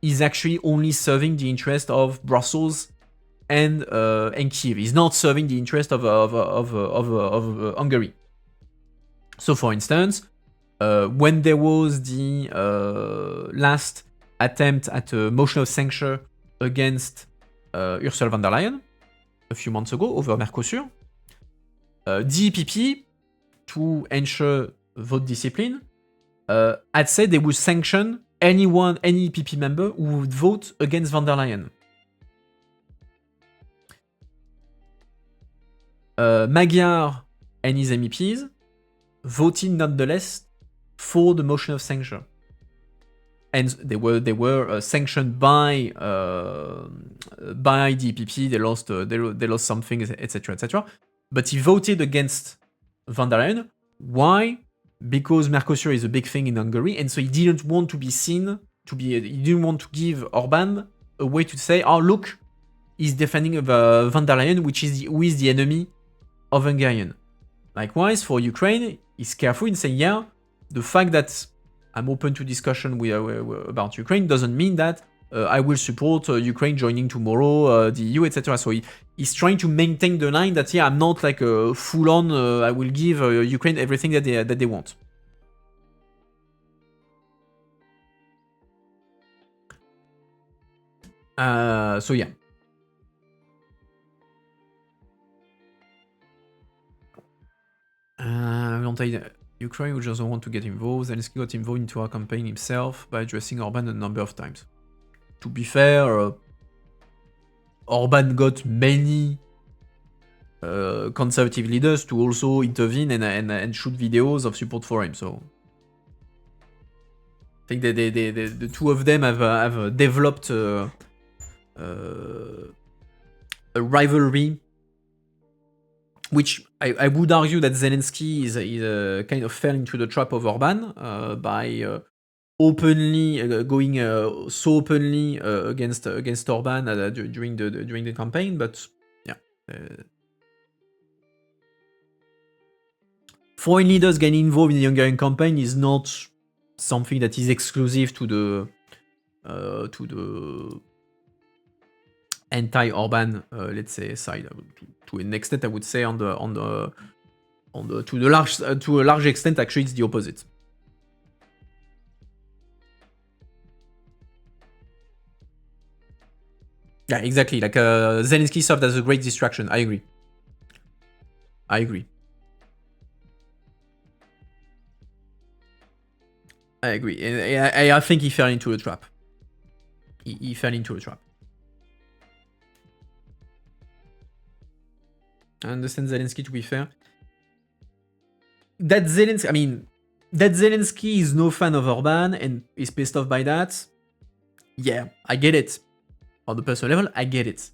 he's actually only serving the interest of Brussels and Kiev. He's not serving the interest of Hungary. So, for instance, when there was the last attempt at a motion of censure against Ursula von der Leyen a few months ago over Mercosur, DPP, to ensure vote discipline, had said they would sanction any EPP member who would vote against von der Leyen. Magyar and his MEPs voted nonetheless for the motion of censure, and they were sanctioned by DPP. They lost something, etc., etc. But he voted against von der Leyen. Why? Because Mercosur is a big thing in Hungary, and so he didn't want to be seen he didn't want to give Orban a way to say, oh look, he's defending von der Leyen, who is the enemy of Hungarian. Likewise, for Ukraine, he's careful in saying, yeah, the fact that I'm open to discussion about Ukraine doesn't mean that I will support Ukraine joining tomorrow the EU, etc. So he's trying to maintain the line that, yeah, I'm not like a full-on, I will give Ukraine everything that they want. So yeah. Ukraine, who doesn't want to get involved. Zelensky got involved into our campaign himself by addressing Orban a number of times. To be fair, Orban got many conservative leaders to also intervene and shoot videos of support for him. So I think the two of them have developed a rivalry, which I would argue that Zelensky is kind of fell into the trap of Orban by openly going so openly against Orban during the campaign. But yeah, foreign leaders getting involved in the Hungarian campaign is not something that is exclusive to the anti-Orban, let's say, side. To an extent, I would say to a large extent, actually, it's the opposite. Yeah, exactly. Like Zelensky served as a great distraction. I agree. And I think he fell into a trap. He fell into a trap. I understand Zelensky, to be fair. That Zelensky is no fan of Orban and is pissed off by that. Yeah, I get it. On the personal level, I get it.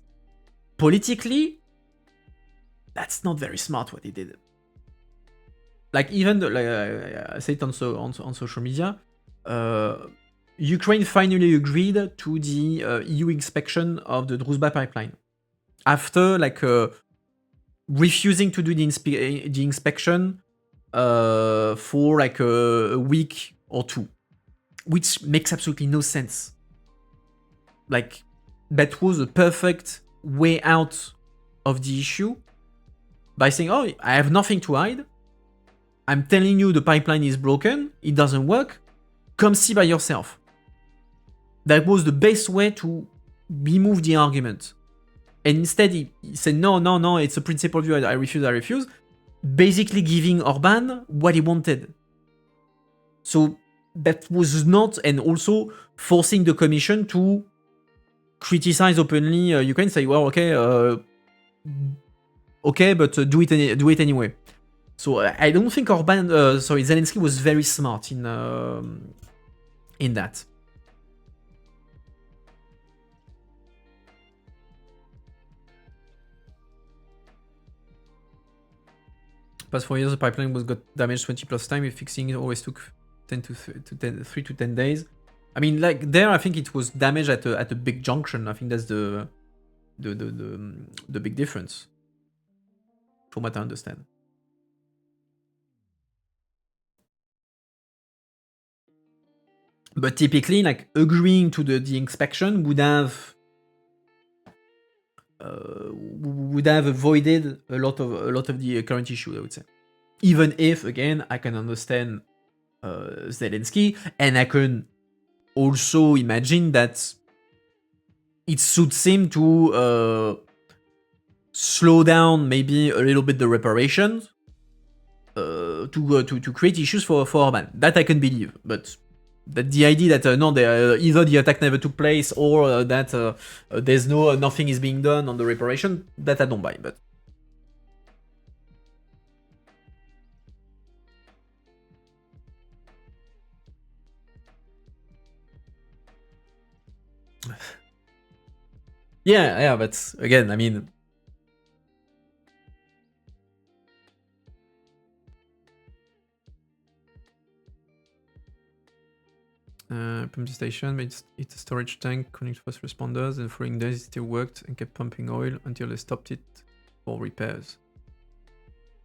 Politically, that's not very smart what he did. Like, even I say it on social media, Ukraine finally agreed to the EU inspection of the Druzhba pipeline after like refusing to do the inspection for like a week or two, which makes absolutely no sense. Like, that was a perfect way out of the issue by saying, oh, I have nothing to hide. I'm telling you the pipeline is broken. It doesn't work. Come see by yourself. That was the best way to remove the argument. And instead, he said, no, it's a principle view. I refuse. Basically giving Orban what he wanted. So that was not, and also forcing the commission to criticize openly Ukraine, say, well, okay, but do it anyway. So I don't think Zelensky was very smart in that. Past 4 years, the pipeline got damaged 20 plus times. Fixing it always took 3 to 10 days. I mean, like there, I think it was damaged at a big junction. I think that's the big difference, from what I understand. But typically, like agreeing to the inspection would have avoided a lot of the current issue, I would say. Even if, again, I can understand Zelensky, and I can also imagine that it suits him to slow down maybe a little bit the reparations to create issues for Orban. That I can believe, but that the idea that either the attack never took place or that there's nothing is being done on the reparation, that I don't buy. But yeah, but again, I mean. Pump station, but it's a storage tank, connect first responders, and following days it still worked and kept pumping oil until they stopped it for repairs.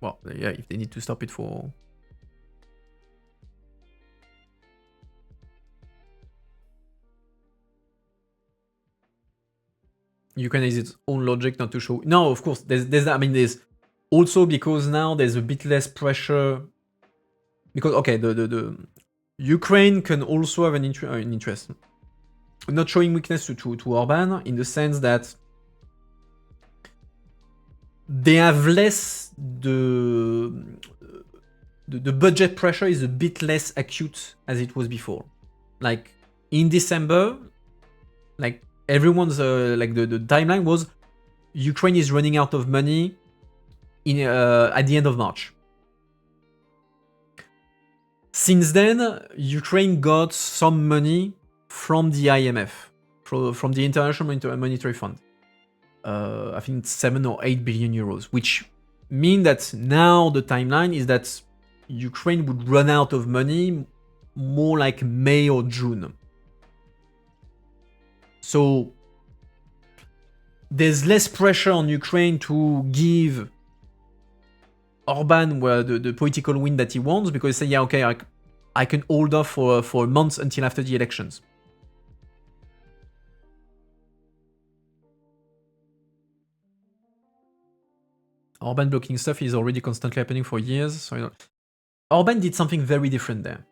Well, yeah, if they need to stop it for... Ukraine has its own logic not to show... No, of course, there's also because now there's a bit less pressure... Because, okay, the Ukraine can also have an interest. Not showing weakness to Orban in the sense that they have less the budget pressure is a bit less acute as it was before. Like in December, like everyone's like the timeline was Ukraine is running out of money at the end of March. Since then, Ukraine got some money from the IMF, from the International Monetary Fund. I think 7 or 8 billion euros, which mean that now the timeline is that Ukraine would run out of money more like May or June. So there's less pressure on Ukraine to give Orban the political win that he wants, because they say, yeah, okay, I can hold off for months until after the elections. Orban blocking stuff is already constantly happening for years. So Orban did something very different there.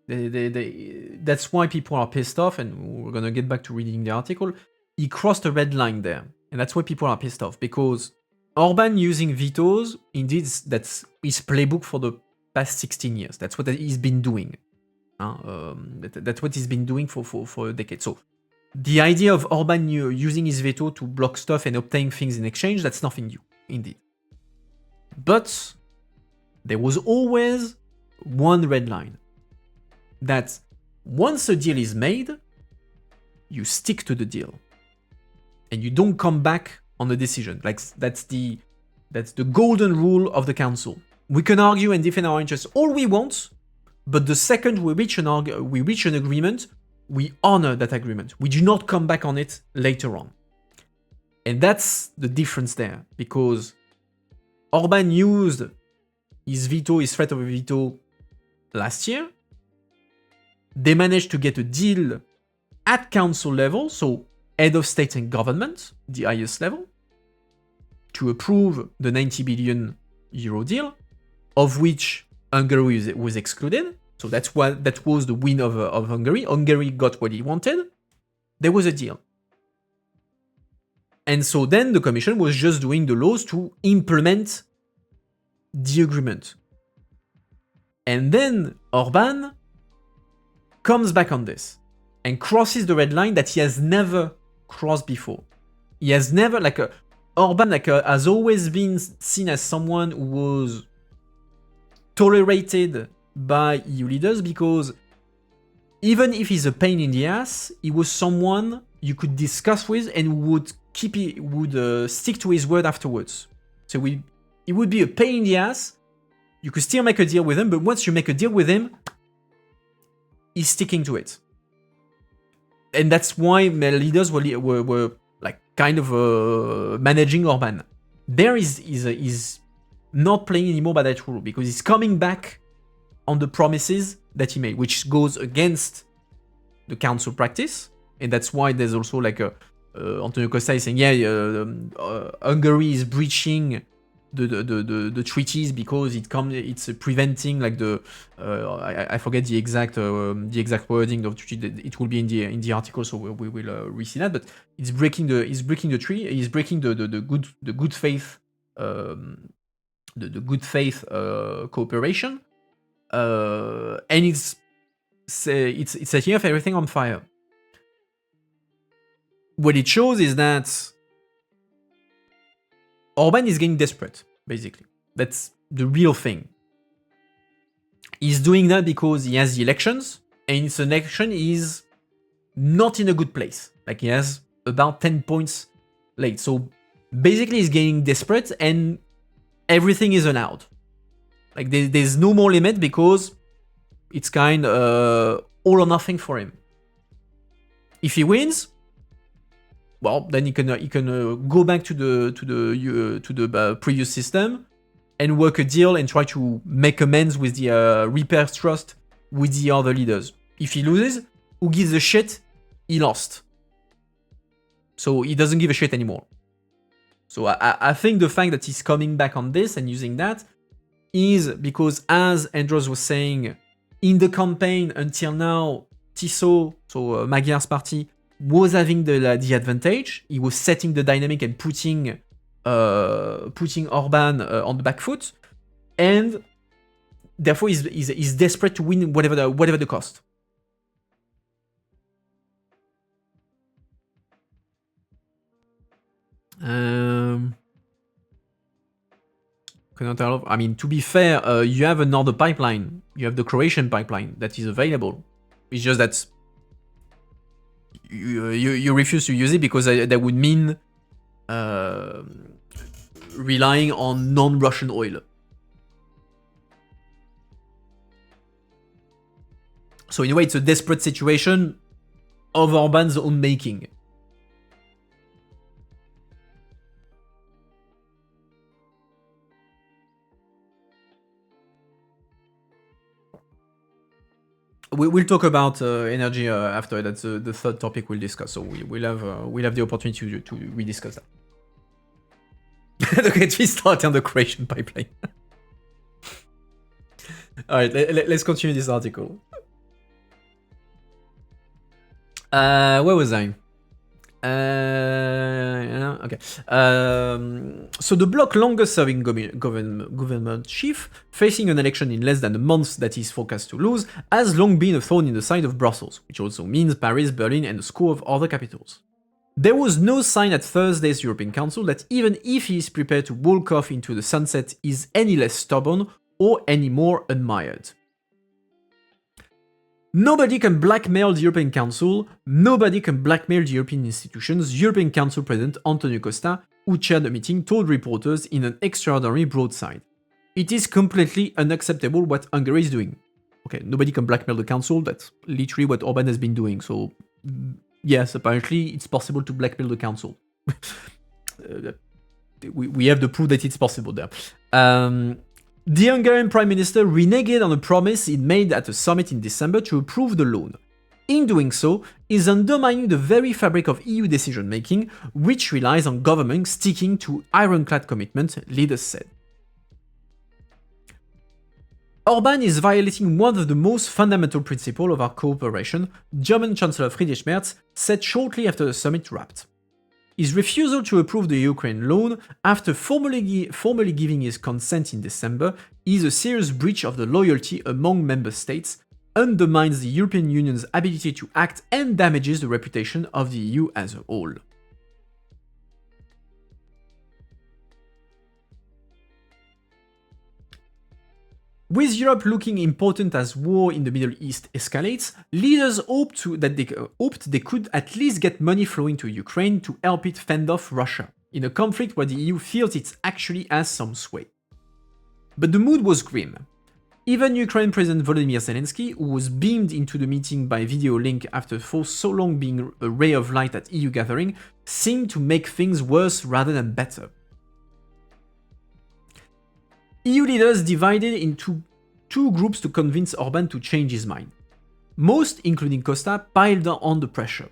That's why people are pissed off, and we're gonna get back to reading the article. He crossed a red line there, and that's why people are pissed off, because Orban using vetoes, indeed, that's his playbook for the past 16 years. That's what he's been doing. That's what he's been doing for a decade. So the idea of Orban using his veto to block stuff and obtain things in exchange, that's nothing new, indeed. But there was always one red line. That once a deal is made, you stick to the deal. And you don't come back on the decision. Like that's the golden rule of the council. We can argue and defend our interests all we want, but the second we reach an agreement, we honor that agreement. We do not come back on it later on. And that's the difference there, because Orban used his veto, his threat of a veto last year. They managed to get a deal at council level, so head of state and government, the highest level, to approve the 90 billion euro deal, of which Hungary was excluded. So that was the win of Hungary. Hungary got what it wanted. There was a deal. And so then the commission was just doing the laws to implement the agreement. And then Orban comes back on this and crosses the red line that he has never crossed before. He has never, Orban has always been seen as someone who was tolerated by EU leaders because even if he's a pain in the ass, he was someone you could discuss with and would stick to his word afterwards. So he would be a pain in the ass. You could still make a deal with him, but once you make a deal with him, he's sticking to it. And that's why leaders were like kind of managing Orban. There is not playing anymore by that rule because he's coming back on the promises that he made, which goes against the council practice. And that's why there's also Antonio Costa is saying, Hungary is breaching the treaties because it's preventing I forget the exact wording of the treaty. It will be in the article, so we will re-see that. But it's breaking the treaty. It's breaking the good faith cooperation, and it's setting off everything on fire. What it shows is that Orban is getting desperate, basically. That's the real thing. He's doing that because he has the elections, and his election is not in a good place. Like, he has about 10 points late. So, basically, he's getting desperate, and everything is allowed. Like, there's no more limit because it's kind of all or nothing for him. If he wins, well, then he can go back to the previous system and work a deal and try to make amends with the repair trust with the other leaders. If he loses, who gives a shit? He lost. So he doesn't give a shit anymore. So I think the fact that he's coming back on this and using that is because, as Andros was saying, in the campaign until now, Tiso, so Magyar's party, was having the advantage. He was setting the dynamic and putting Orban on the back foot, and therefore he's desperate to win whatever the cost. I mean, to be fair, you have another pipeline. You have the Croatian pipeline that is available. It's just that you refuse to use it because that would mean relying on non-Russian oil. So in a way, it's a desperate situation of Orban's own making. We'll talk about energy after. That's the third topic we'll discuss. So we'll have the opportunity to rediscuss that. Okay, we start on the Croatian pipeline. All right, let's continue this article. Where was I? Okay. So the bloc longest-serving government chief, facing an election in less than a month that is forecast to lose, has long been a thorn in the side of Brussels, which also means Paris, Berlin, and a score of other capitals. There was no sign at Thursday's European Council that even if he is prepared to walk off into the sunset, he is any less stubborn or any more admired. Nobody can blackmail the European Council, nobody can blackmail the European institutions, European Council President Antonio Costa, who chaired the meeting, told reporters in an extraordinary broadside. It is completely unacceptable what Hungary is doing. Okay, nobody can blackmail the Council, that's literally what Orban has been doing, so yes, apparently it's possible to blackmail the Council. we have the proof that it's possible there. The Hungarian Prime Minister reneged on a promise he made at a summit in December to approve the loan. In doing so, is undermining the very fabric of EU decision-making, which relies on governments sticking to ironclad commitment, leaders said. Orban is violating one of the most fundamental principles of our cooperation, German Chancellor Friedrich Merz said shortly after the summit wrapped. His refusal to approve the Ukraine loan after formally giving his consent in December is a serious breach of the loyalty among member states, undermines the European Union's ability to act and damages the reputation of the EU as a whole. With Europe looking important as war in the Middle East escalates, leaders hoped they could at least get money flowing to Ukraine to help it fend off Russia, in a conflict where the EU feels it actually has some sway. But the mood was grim. Even Ukraine President Volodymyr Zelensky, who was beamed into the meeting by video link after for so long being a ray of light at EU gathering, seemed to make things worse rather than better. EU leaders divided into two groups to convince Orban to change his mind. Most, including Costa, piled on the pressure.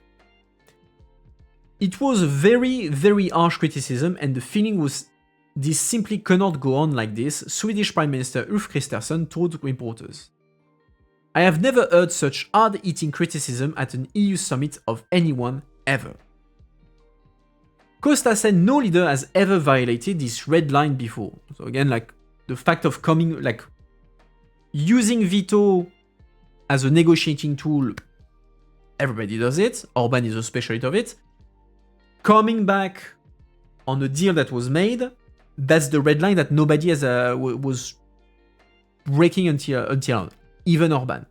It was a very, very harsh criticism, and the feeling was this simply cannot go on like this, Swedish Prime Minister Ulf Kristersson told reporters. I have never heard such hard-hitting criticism at an EU summit of anyone ever. Costa said no leader has ever violated this red line before. So again, like, the fact of coming, like, using veto as a negotiating tool, everybody does it. Orban is a specialist of it. Coming back on a deal that was made, that's the red line that nobody has was breaking until even Orban.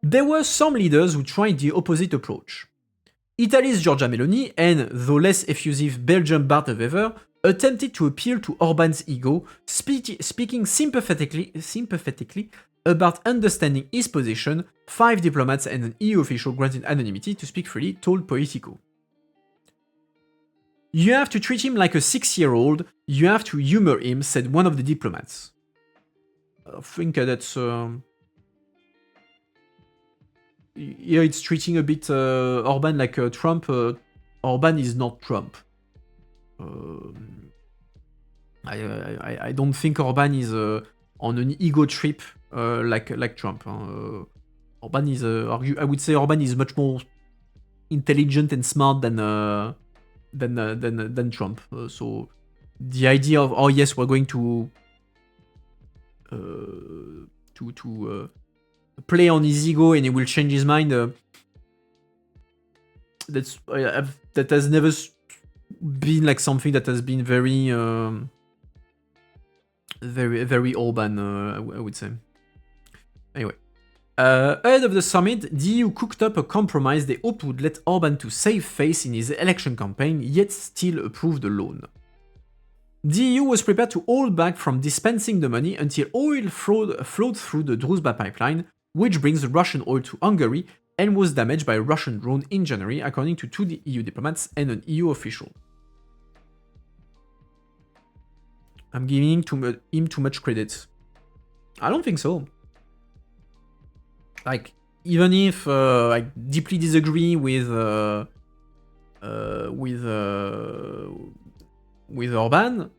There were some leaders who tried the opposite approach. Italy's Giorgia Meloni and, though less effusive, Belgium Bart de Wever attempted to appeal to Orban's ego, speaking sympathetically about understanding his position. 5 diplomats and an EU official granted anonymity to speak freely, told Politico. You have to treat him like a 6-year-old, you have to humor him, said one of the diplomats. I think that's... yeah, it's treating a bit Orban like Trump. Orban is not Trump. I don't think Orban is on an ego trip like Trump. Orban is, I would say Orban is much more intelligent and smart than Trump. So the idea of, oh yes, we're going to play on his ego and he will change his mind, that has never been like something that has been very Orban, I would say. Anyway, ahead of the summit, the EU cooked up a compromise they hoped would let Orban to save face in his election campaign, yet still approve the loan. The EU was prepared to hold back from dispensing the money until oil flowed through the Druzhba pipeline, which brings Russian oil to Hungary and was damaged by a Russian drone in January, according to 2 EU diplomats and an EU official. I'm giving him too much credit. I don't think so. Like, even if I deeply disagree with Orban,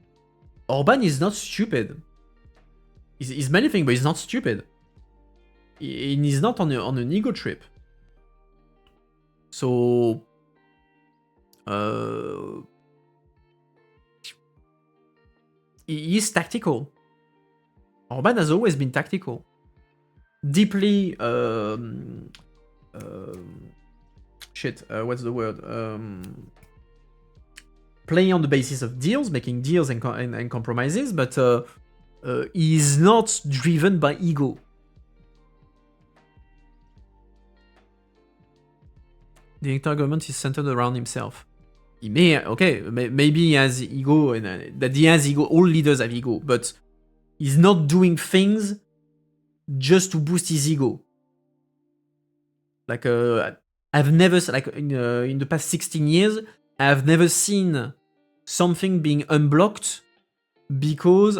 Orban is not stupid. He's many things, but he's not stupid. He's not on an ego trip. So, he is tactical. Orban has always been tactical. Deeply, what's the word? Playing on the basis of deals, making deals and compromises, but he is not driven by ego. The entire government is centered around himself. He may, okay, maybe he has ego, and that he has ego. All leaders have ego, but he's not doing things just to boost his ego. Like, I've never, like, in the past 16 years, I've never seen something being unblocked because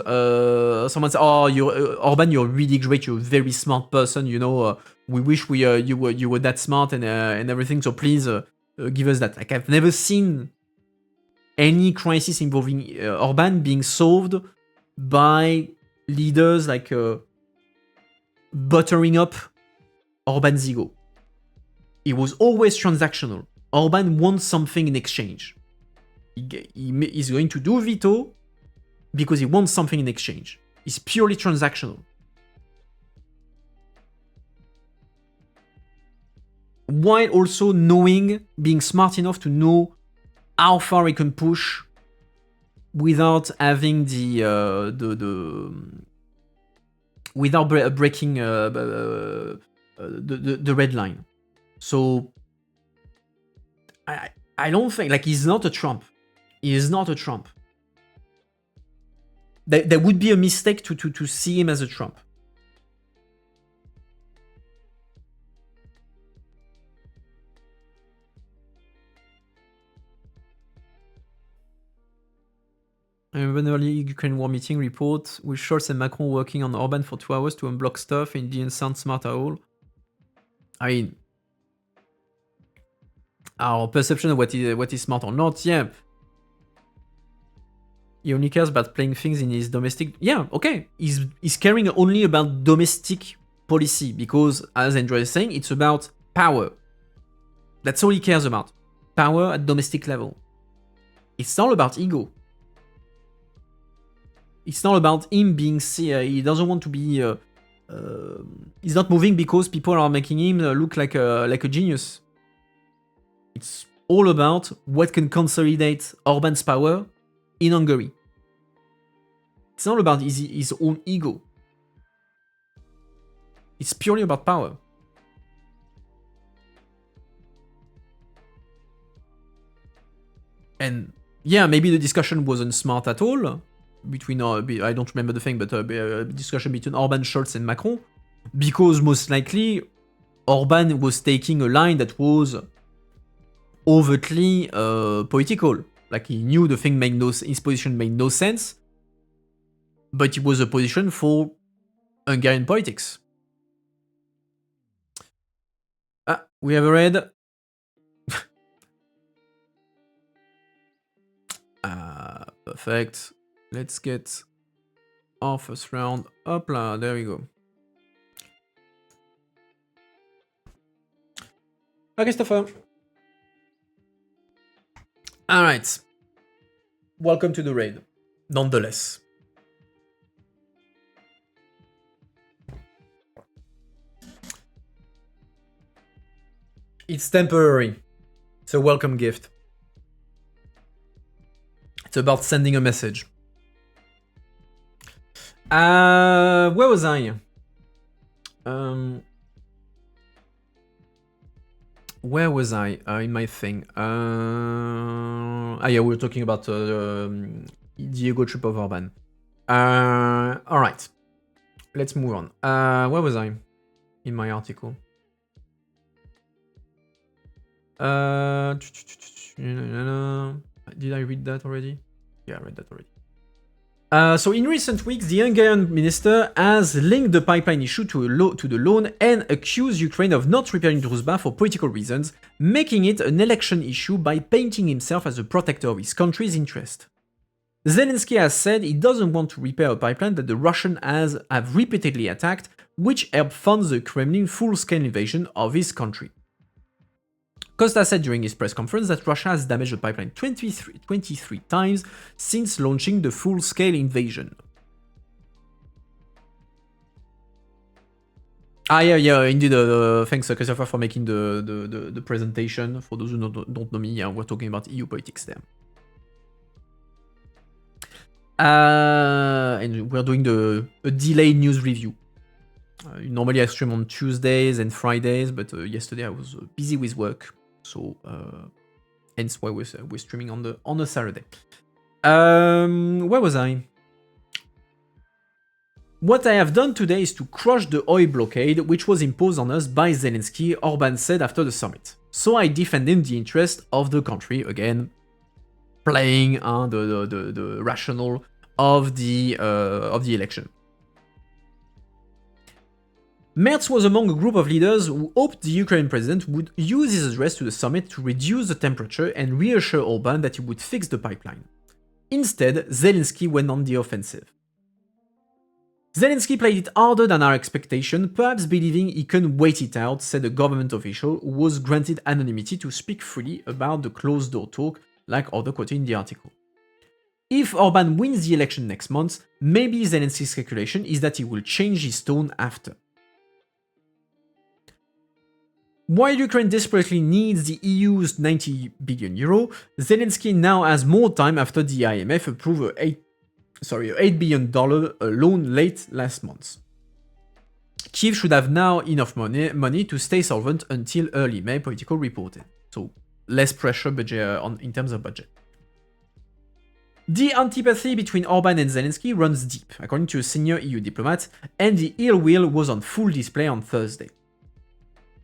someone said, "Oh, Orban, you're really great. You're a very smart person. You know, we wish you were that smart and everything. So please give us that." Like I've never seen any crisis involving Orban being solved by leaders like buttering up Orban's ego. It was always transactional. Orban wants something in exchange. He's going to do veto because he wants something in exchange. It's purely transactional. While also being smart enough to know how far he can push without having without breaking the red line. So I don't think, like, he's not a Trump. He is not a Trump. There would be a mistake to see him as a Trump. I remember an early Ukraine war meeting report with Scholz and Macron working on Orban for 2 hours to unblock stuff, and it didn't sound smart at all. I mean, our perception of what is smart or not, yeah. He only cares about playing things in his domestic... Yeah, okay. He's caring only about domestic policy because, as Andrew is saying, it's about power. That's all he cares about. Power at domestic level. It's all about ego. It's not about him being... he doesn't want to be... he's not moving because people are making him look like a genius. It's all about what can consolidate Orban's power in Hungary. It's not about his own ego. It's purely about power. And yeah, maybe the discussion wasn't smart at all between, I don't remember the thing, but a discussion between Orban, Scholz, and Macron, because most likely Orban was taking a line that was overtly political. Like, he knew the thing his position made no sense, but it was a position for Hungarian politics. We have a red. Perfect. Let's get our first round. Hopla, there we go. Okay, Christopher. Alright. Welcome to the raid, nonetheless. It's temporary. It's a welcome gift. It's about sending a message. Where was I? Where was I in my thing? Yeah, we were talking about the ego trip of Orban. All right, let's move on. Where was I in my article? Did I read that already? Yeah, I read that already. So in recent weeks, the Hungarian minister has linked the pipeline issue to the loan and accused Ukraine of not repairing Druzhba for political reasons, making it an election issue by painting himself as a protector of his country's interest. Zelensky has said he doesn't want to repair a pipeline that the Russians have repeatedly attacked, which helped fund the Kremlin's full-scale invasion of his country. Costa said during his press conference that Russia has damaged the pipeline 23 times since launching the full-scale invasion. Yeah, indeed. Thanks, Christopher, for making the presentation. For those who don't know me, yeah, we're talking about EU politics there. And we're doing a delayed news review. Normally I stream on Tuesdays and Fridays, but yesterday I was busy with work. So, hence why we're streaming on a Saturday. Where was I? What I have done today is to crush the oil blockade which was imposed on us by Zelensky, Orban said after the summit. So I defended the interest of the country, again, playing the rationale of the election. Merz was among a group of leaders who hoped the Ukrainian president would use his address to the summit to reduce the temperature and reassure Orban that he would fix the pipeline. Instead, Zelensky went on the offensive. Zelensky played it harder than our expectation, perhaps believing he can wait it out, said a government official who was granted anonymity to speak freely about the closed-door talk, like other quoted in the article. If Orban wins the election next month, maybe Zelensky's speculation is that he will change his tone after. While Ukraine desperately needs the EU's 90 billion euro, Zelensky now has more time after the IMF approved a $8 billion loan late last month. Kyiv should have now enough money to stay solvent until early May, Politico reported. So less pressure in terms of budget. The antipathy between Orban and Zelensky runs deep, according to a senior EU diplomat, and the ill will was on full display on Thursday.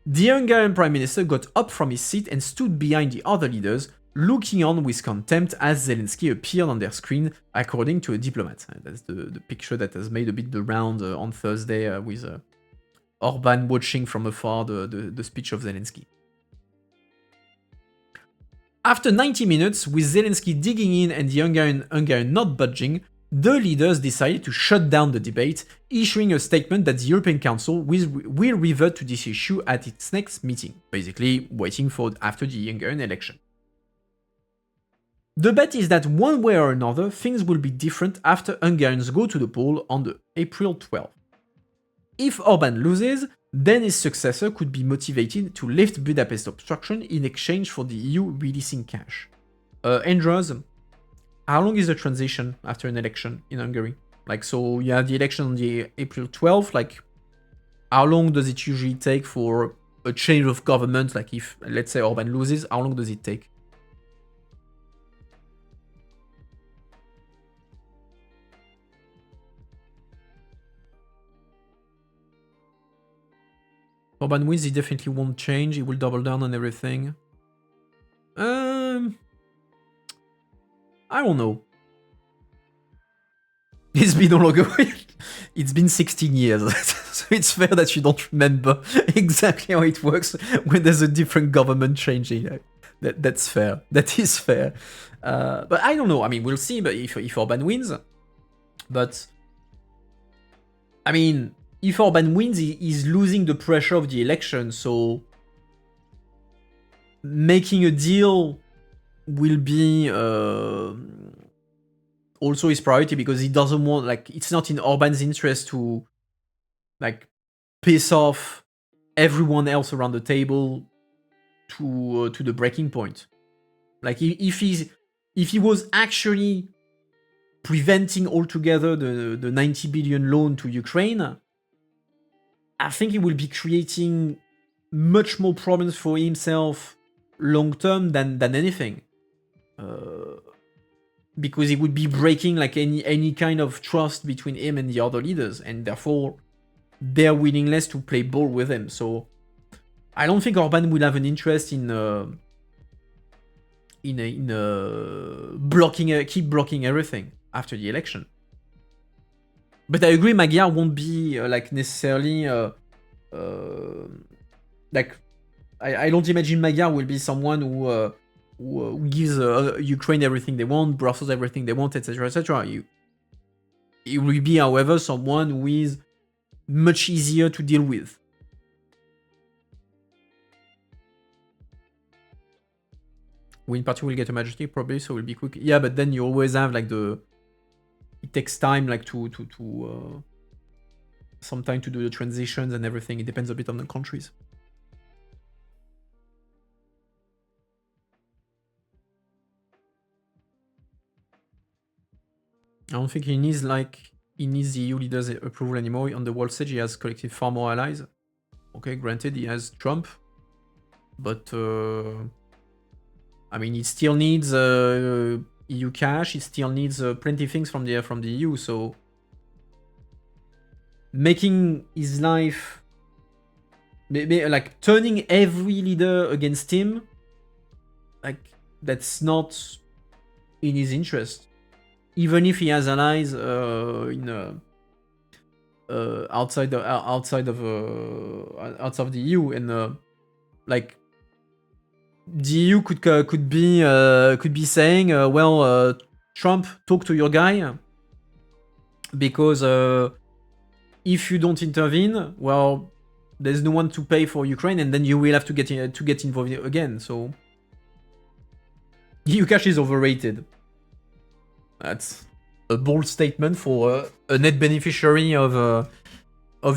The Hungarian Prime Minister got up from his seat and stood behind the other leaders, looking on with contempt as Zelensky appeared on their screen, according to a diplomat. That's the picture that has made a bit the round on Thursday with Orban watching from afar the speech of Zelensky. After 90 minutes, with Zelensky digging in and the Hungarian not budging, the leaders decided to shut down the debate, issuing a statement that the European Council will revert to this issue at its next meeting, basically waiting for after the Hungarian election. The bet is that one way or another, things will be different after Hungarians go to the poll on April 12th. If Orban loses, then his successor could be motivated to lift Budapest obstruction in exchange for the EU releasing cash. Andrews, how long is the transition after an election in Hungary? Like, so you have the election on the April 12th, like, how long does it usually take for a change of government? Like, if, let's say, Orban loses, how long does it take? Orban wins, he definitely won't change, he will double down on everything. I don't know. It's been all over. It's been 16 years, so it's fair that you don't remember exactly how it works when there's a different government changing. That's fair. That is fair. But I don't know. I mean, we'll see. But if Orban wins, but I mean, if Orban wins, he's losing the pressure of the election. So making a deal will be also his priority, because he doesn't want, like, it's not in Orban's interest to, like, piss off everyone else around the table to the breaking point. Like, if he was actually preventing altogether the 90 billion loan to Ukraine, I think he will be creating much more problems for himself long term than anything. Because he would be breaking, like, any kind of trust between him and the other leaders, and therefore their willingness to play ball with him. So I don't think Orban will have an interest in keep blocking everything after the election. But I agree, Magyar won't be like necessarily like, I don't imagine Magyar will be someone who gives Ukraine everything they want, Brussels everything they want, etc., etc. It will be, however, someone who is much easier to deal with. Win party will get a majority probably, so it will be quick. Yeah, but then you always have, like, it takes time, like, to some time to do the transitions and everything. It depends a bit on the countries. I don't think he needs the EU leaders' approval anymore. On the world stage, he has collected far more allies. Okay, granted, he has Trump, but I mean, he still needs EU cash. He still needs plenty of things from the EU. So making his life, like, turning every leader against him, like, that's not in his interest, even if he has allies outside of the EU, and like the EU could be saying, well, Trump, talk to your guy, because if you don't intervene, well, there's no one to pay for Ukraine, and then you will have to get involved again. So EU cash is overrated. That's a bold statement for a net beneficiary of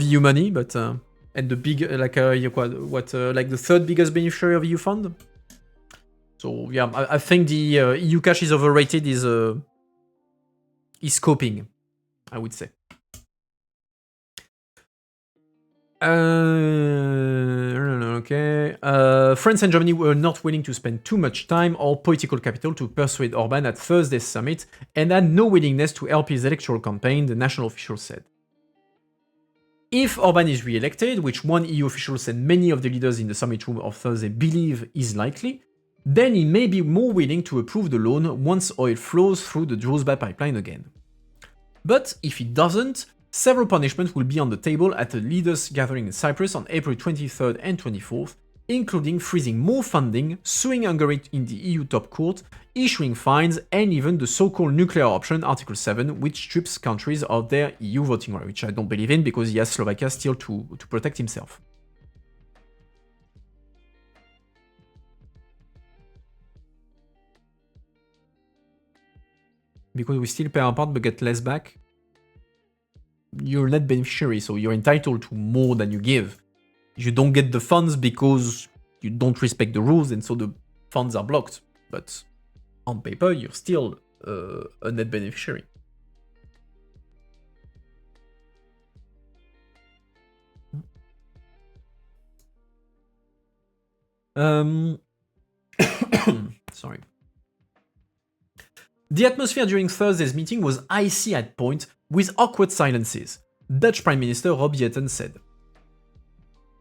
EU money, but and the big like the third biggest beneficiary of EU fund. So yeah, I think the EU cash is overrated. Is scoping, I would say. Okay. France and Germany were not willing to spend too much time or political capital to persuade Orban at Thursday's summit, and had no willingness to help his electoral campaign, the national official said. If Orban is re-elected, which one EU official said many of the leaders in the summit room of Thursday believe is likely, then he may be more willing to approve the loan once oil flows through the Druzhba pipeline again. But if he doesn't, several punishments will be on the table at the leaders' gathering in Cyprus on April 23rd and 24th, including freezing more funding, suing Hungary in the EU top court, issuing fines, and even the so-called nuclear option, Article 7, which strips countries of their EU voting right, which I don't believe in because he has Slovakia still to protect himself. Because we still pay our part but get less back. You're net beneficiary, so you're entitled to more than you give. You don't get the funds because you don't respect the rules, and so the funds are blocked. But on paper, you're still a net beneficiary. Sorry. The atmosphere during Thursday's meeting was icy at point, with awkward silences, Dutch Prime Minister Rob Jetten said.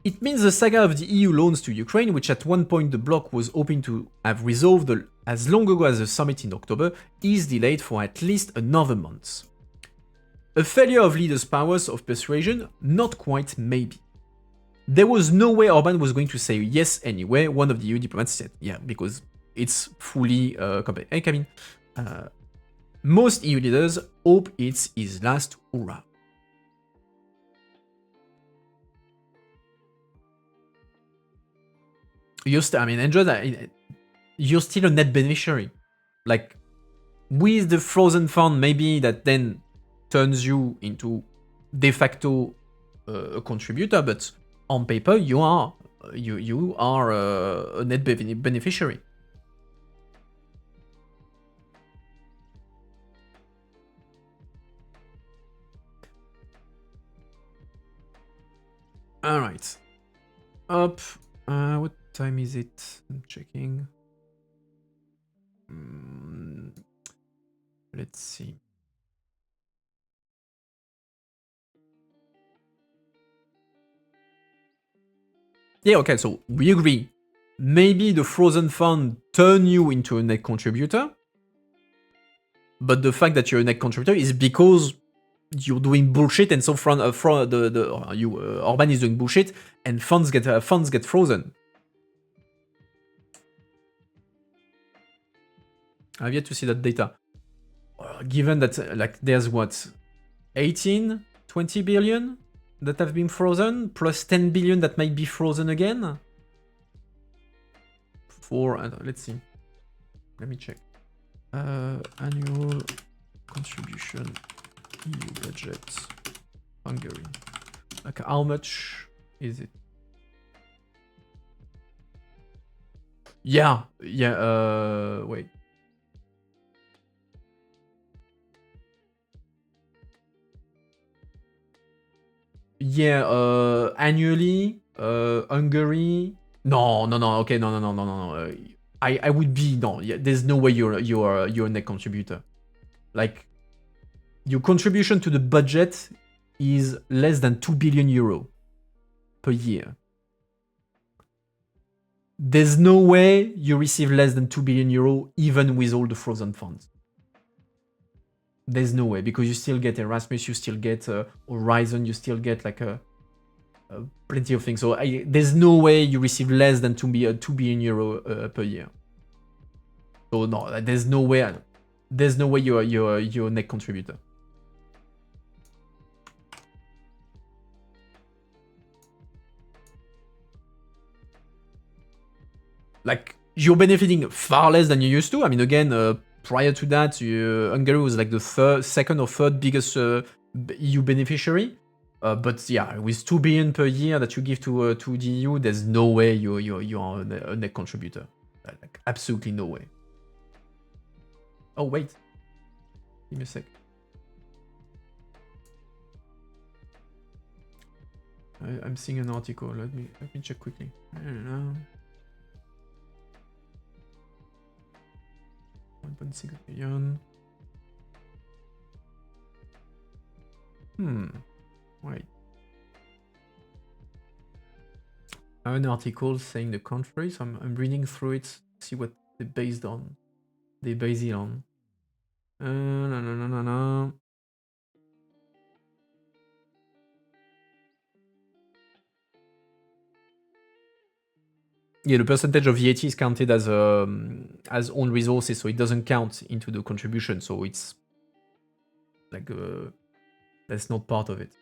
It means the saga of the EU loans to Ukraine, which at one point the bloc was hoping to have resolved as long ago as the summit in October, is delayed for at least another month. A failure of leaders' powers of persuasion? Not quite, maybe. There was no way Orban was going to say yes anyway, one of the EU diplomats said. Yeah, because it's fully complete. Hey, Kevin. Most EU leaders hope it's his last hurrah. You're still a net beneficiary. Like, with the frozen fund, maybe that then turns you into de facto a contributor, but on paper you are a net beneficiary. All right. Up. What time is it? I'm checking. Let's see. Yeah, okay, so we agree. Maybe the frozen fund turn you into a net contributor, but the fact that you're a net contributor is because you're doing bullshit, and so Orban is doing bullshit, and funds get frozen. I've yet to see that data. Given that like there's what 18, 20 billion that have been frozen, plus 10 billion that might be frozen again. Let's see. Let me check. Annual contribution EU budget Hungary. Like how much is it? Yeah. Wait. Yeah, annually, Hungary. No. Okay, no. I would be no. Yeah, there's no way you're a net contributor. Like, your contribution to the budget is less than 2 billion euro per year. there's no way you receive less than 2 billion euro even with all the frozen funds. There's no way, because you still get Erasmus, you still get Horizon, you still get like plenty of things. So there's no way you receive less than 2 billion euro per year. So no, there's no way. There's no way you're a net contributor. Like, you're benefiting far less than you used to. I mean, again, prior to that, Hungary was like the second or third biggest EU beneficiary. But yeah, with 2 billion per year that you give to the EU, there's no way you are a net contributor. Like, absolutely no way. Oh wait, give me a sec. I'm seeing an article. Let me check quickly. I don't know. 1.6 billion. Wait. I have an article saying the contrary, so I'm reading through it, see what they're based on. They base it on. No. Yeah, the percentage of VAT is counted as own resources, so it doesn't count into the contribution. So it's like that's not part of it.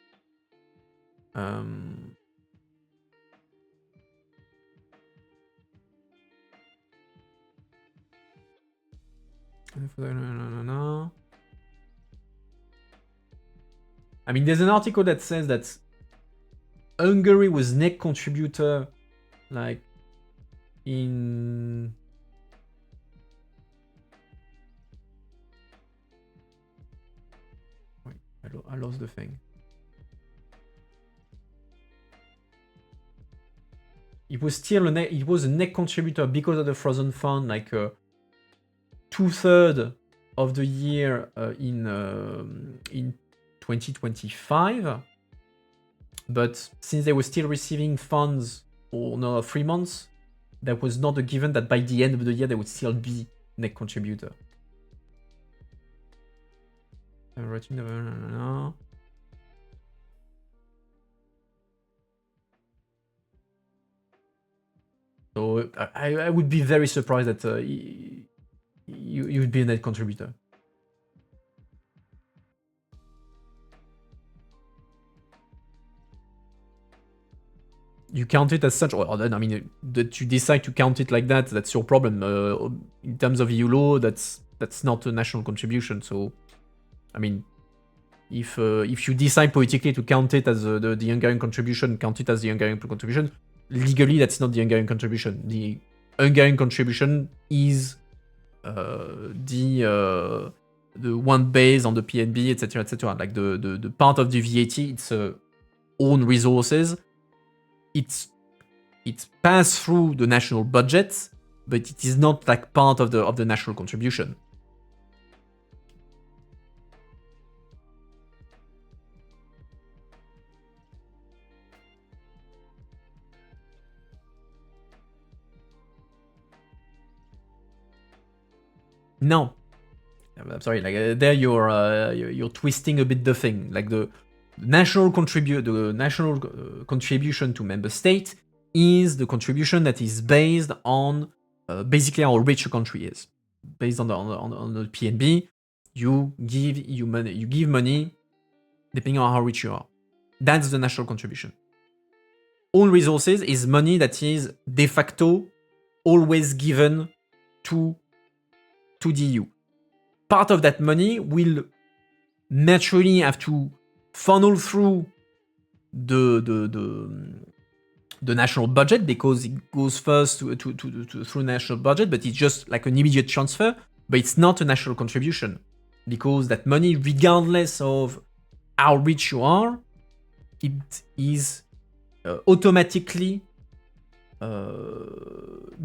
No. I mean, there's an article that says that Hungary was net contributor, like in. Wait, I lost the thing. It was still a net contributor because of the frozen fund, like 2/3 of the year in 2025. But since they were still receiving funds for another 3 months, that was not a given that by the end of the year they would still be net contributor. So I would be very surprised that you would be a net contributor. You count it as such, or then I mean that you decide to count it like that. That's your problem. In terms of EU law, that's not a national contribution. So, I mean, if you decide politically to count it as the Hungarian contribution, count it as the Hungarian contribution, legally that's not the Hungarian contribution. The Hungarian contribution is the one based on the PNB, etc., etc. Like the part of the VAT, it's own resources. It's passed through the national budget, but it is not like part of the national contribution. No, I'm sorry. Like there, you're twisting a bit the thing. Like the national contribution to member state is the contribution that is based on basically how rich a country is. Based on the PNB, you give money depending on how rich you are. That's the national contribution. Own resources is money that is de facto always given to the EU. Part of that money will naturally have to funnel through the national budget because it goes first through national budget, but it's just like an immediate transfer, but it's not a national contribution because that money, regardless of how rich you are, it is automatically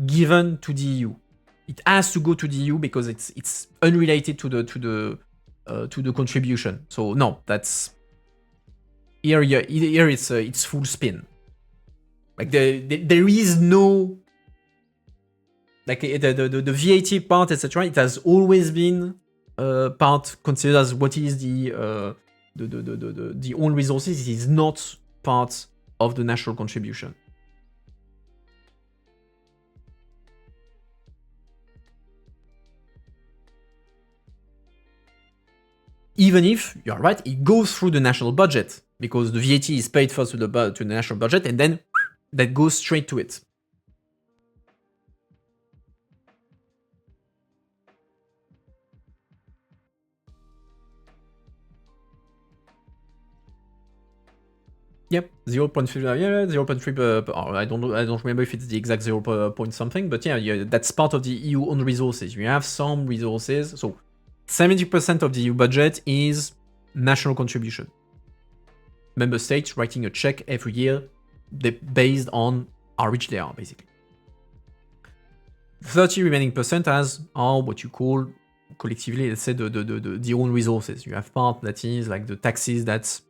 given to the EU. It has to go to the EU because it's unrelated to the contribution. So no, that's here it's full spin. Like there is no like the VAT part, etc. It has always been part considered as what is the own resources. It is not part of the national contribution. Even if, you're right, it goes through the national budget, because the VAT is paid first to the national budget, and then that goes straight to it. Yep, 0.3, yeah, 0.3, I don't know, I don't remember if it's the exact 0 point something, but yeah, that's part of the EU own resources. You have some resources, so 70% of the EU budget is national contribution. Member states writing a check every year based on how rich they are, basically. 30 remaining percent are what you call collectively, let's say, the own resources. You have part that is like the taxes that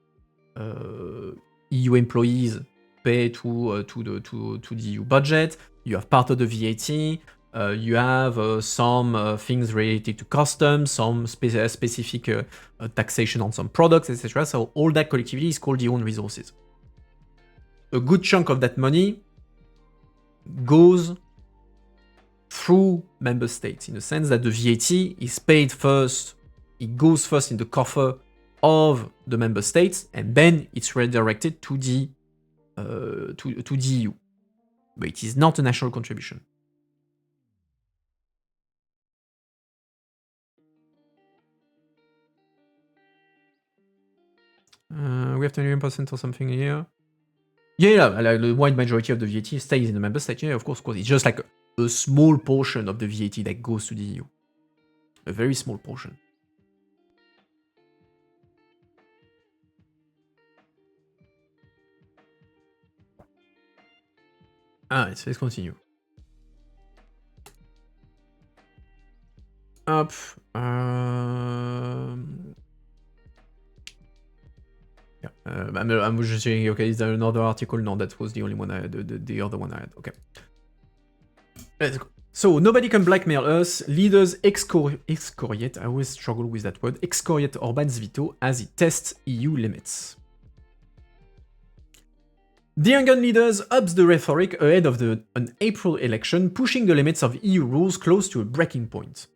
EU employees pay to the EU budget. You have part of the VAT. You have some things related to customs, some specific taxation on some products, etc. So all that collectively is called the own resources. A good chunk of that money goes through member states, in the sense that the VAT is paid first, it goes first in the coffer of the member states, and then it's redirected to the EU. But it is not a national contribution. We have 21% or something here. Yeah, like the wide majority of the VAT stays in the member state. Yeah, of course. It's just like a small portion of the VAT that goes to the EU. A very small portion. Let's continue. Up. I'm just saying, okay, is there another article? No, that was the only one I had, the other one I had. Okay. Let's go. So, nobody can blackmail us. Leaders excoriate, I always struggle with that word, excoriate Orban's veto as he tests EU limits. The Hungarian leaders ups the rhetoric ahead of an April election, pushing the limits of EU rules close to a breaking point.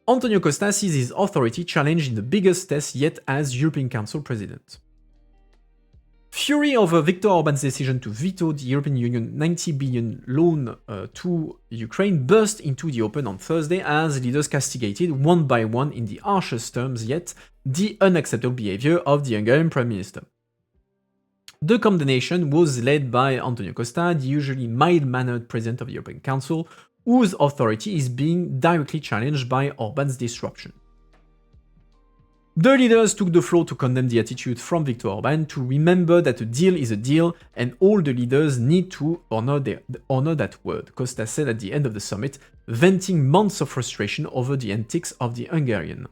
Antonio Costa sees his authority challenged in the biggest test yet as European Council president. Fury over Viktor Orban's decision to veto the European Union 90 billion loan to Ukraine burst into the open on Thursday as leaders castigated one by one in the harshest terms yet the unacceptable behavior of the Hungarian Prime Minister. The condemnation was led by Antonio Costa, the usually mild-mannered president of the European Council, whose authority is being directly challenged by Orban's disruption. The leaders took the floor to condemn the attitude from Viktor Orban, to remember that a deal is a deal and all the leaders need to honor that word, Costa said at the end of the summit, venting months of frustration over the antics of the Hungarian.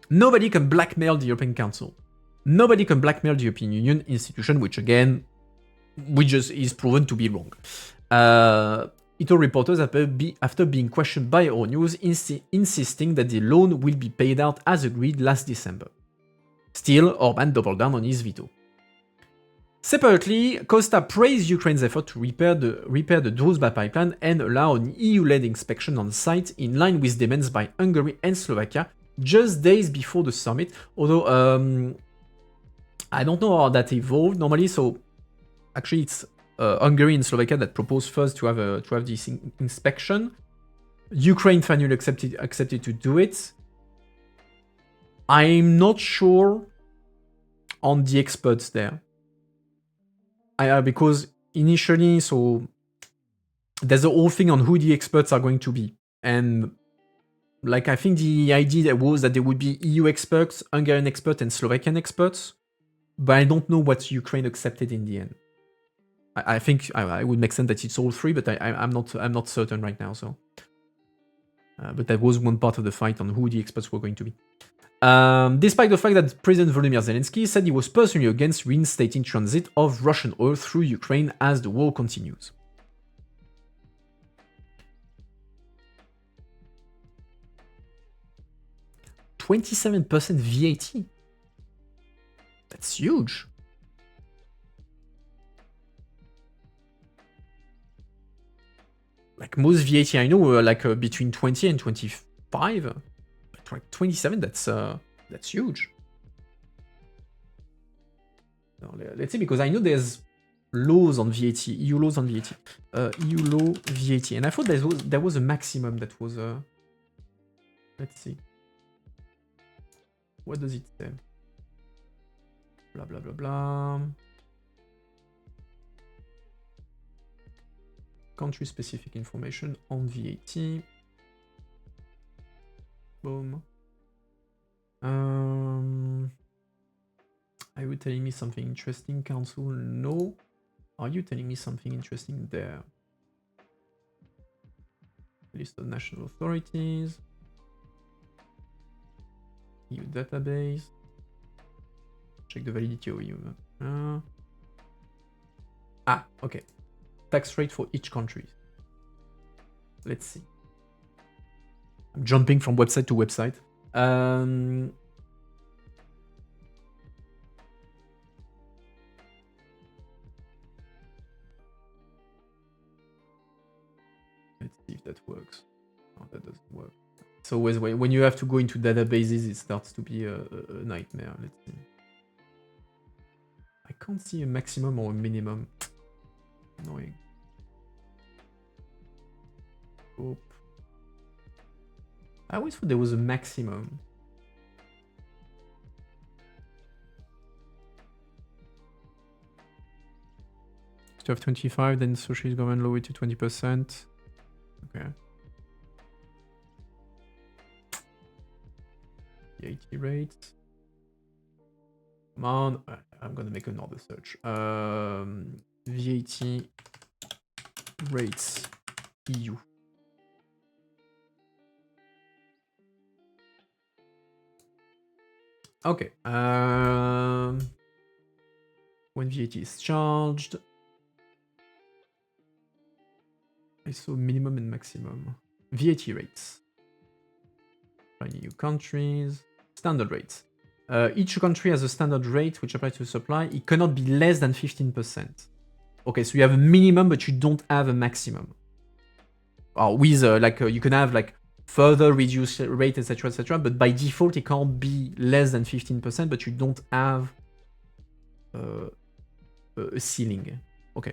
Nobody can blackmail the European Council. Nobody can blackmail the European Union institution, which again, is proven to be wrong. It told reporters after being questioned by Euronews, insisting that the loan will be paid out as agreed last December. Still, Orban doubled down on his veto. Separately, Costa praised Ukraine's effort to repair the Druzhba pipeline and allow an EU-led inspection on site in line with demands by Hungary and Slovakia just days before the summit, although I don't know how that evolved normally, so actually it's Hungary and Slovakia that proposed first to have this inspection. Ukraine finally accepted to do it. I'm not sure on the experts there. Because initially, so there's a whole thing on who the experts are going to be. And like I think the idea was that there would be EU experts, Hungarian experts, and Slovakian experts. But I don't know what Ukraine accepted in the end. I think it would make sense that it's all three, but I'm not certain right now. So, but that was one part of the fight on who the experts were going to be. Despite the fact that President Volodymyr Zelensky said he was personally against reinstating transit of Russian oil through Ukraine as the war continues. 27% VAT. That's huge. Like most VAT I know were like between 20 and 25. But like 27, that's huge. No, let's see, because I know there's laws on VAT, EU laws on VAT. EU law VAT. And I thought there was a maximum that was... let's see. What does it say? Blah, blah, blah, blah. Country-specific information on VAT. Boom. Are you telling me something interesting, Council? No. Are you telling me something interesting there? List of national authorities. EU database. Check the validity of EU. Okay. Tax rate for each country. Let's see. I'm jumping from website to website. Let's see if that works. No, that doesn't work. So when you have to go into databases, it starts to be a nightmare. Let's see. I can't see a maximum or a minimum. Annoying. Oop. I always thought there was a maximum. To have 25, then socialist government lower it to 20%. Okay. VAT rate. Come on, I'm gonna make another search. VAT rates EU. Okay. When VAT is charged, I saw minimum and maximum. VAT rates. EU countries. Standard rates. Each country has a standard rate which applies to supply. It cannot be less than 15%. Okay, so you have a minimum, but you don't have a maximum. Or with you can have like further reduced rate, etc., etc. But by default, it can't be less than 15%. But you don't have a ceiling. Okay,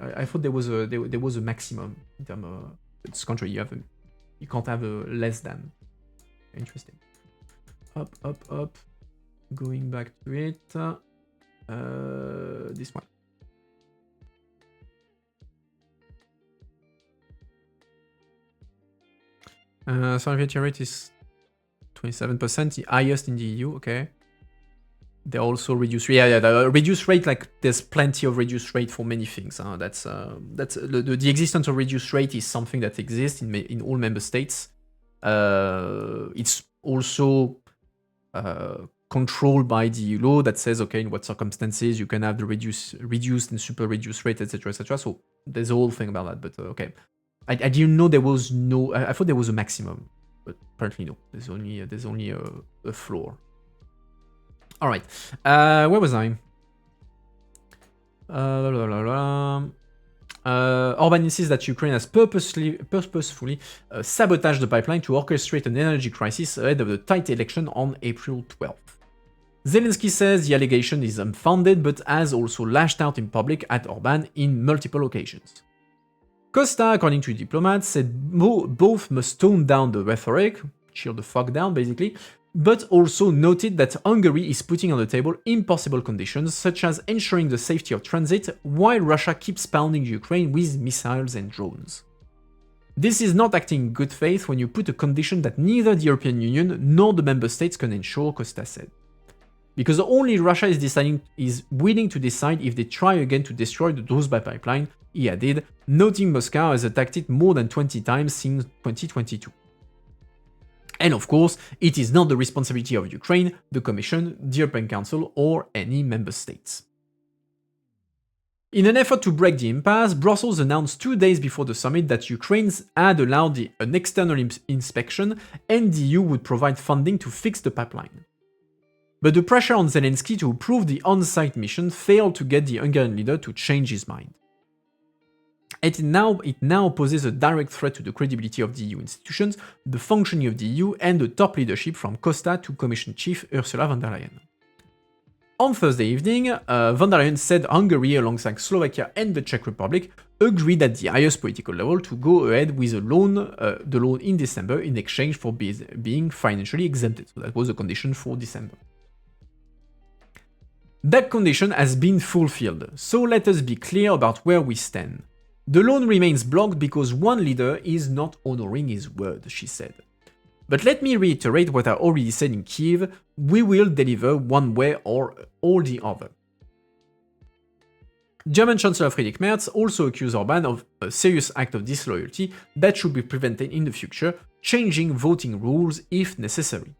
I thought there was a maximum in terms of this country. You can't have a less than. Interesting. Up, up, up. Going back to it. This one. Sorry, VAT rate is 27%, the highest in the EU. Okay. They also reduce. Yeah. The reduced rate, like there's plenty of reduced rate for many things. That's the existence of reduced rate is something that exists in all member states. It's also controlled by the EU law that says, okay, in what circumstances you can have the reduced and super reduced rate, etc., etc. So there's a whole thing about that. But okay, I didn't know there was no. I thought there was a maximum, but apparently no. There's only a floor. All right, where was I? Orban insists that Ukraine has purposefully sabotaged the pipeline to orchestrate an energy crisis ahead of the tight election on April 12th. Zelensky says the allegation is unfounded, but has also lashed out in public at Orban in multiple occasions. Costa, according to diplomats, said both must tone down the rhetoric, chill the fuck down basically, but also noted that Hungary is putting on the table impossible conditions, such as ensuring the safety of transit, while Russia keeps pounding Ukraine with missiles and drones. This is not acting in good faith when you put a condition that neither the European Union nor the member states can ensure, Costa said. Because only Russia is willing to decide if they try again to destroy the Druzhba pipeline, he added, noting Moscow has attacked it more than 20 times since 2022. And of course, it is not the responsibility of Ukraine, the Commission, the European Council, or any member states. In an effort to break the impasse, Brussels announced 2 days before the summit that Ukraine had allowed an external inspection and the EU would provide funding to fix the pipeline. But the pressure on Zelensky to approve the on-site mission failed to get the Hungarian leader to change his mind. It now poses a direct threat to the credibility of the EU institutions, the functioning of the EU, and the top leadership from Costa to Commission Chief Ursula von der Leyen. On Thursday evening, von der Leyen said Hungary, alongside Slovakia and the Czech Republic, agreed at the highest political level to go ahead with the loan in December in exchange for being financially exempted. So that was a condition for December. That condition has been fulfilled, so let us be clear about where we stand. The loan remains blocked because one leader is not honoring his word, she said. But let me reiterate what I already said in Kyiv, we will deliver one way or the other. German Chancellor Friedrich Merz also accused Orban of a serious act of disloyalty that should be prevented in the future, changing voting rules if necessary.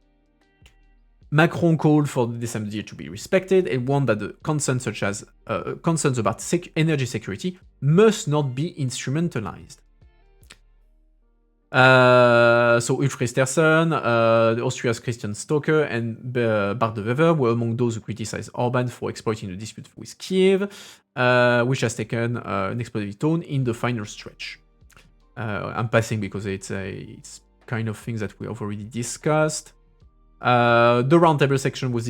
Macron called for the December deal to be respected and warned that the concerns such as concerns about energy security must not be instrumentalized. So Ulf Christensen, Austria's Christian Stoker, and Bart de Wever were among those who criticized Orban for exploiting the dispute with Kiev, which has taken an explosive tone in the final stretch. I'm passing because it's kind of things that we have already discussed. The roundtable section was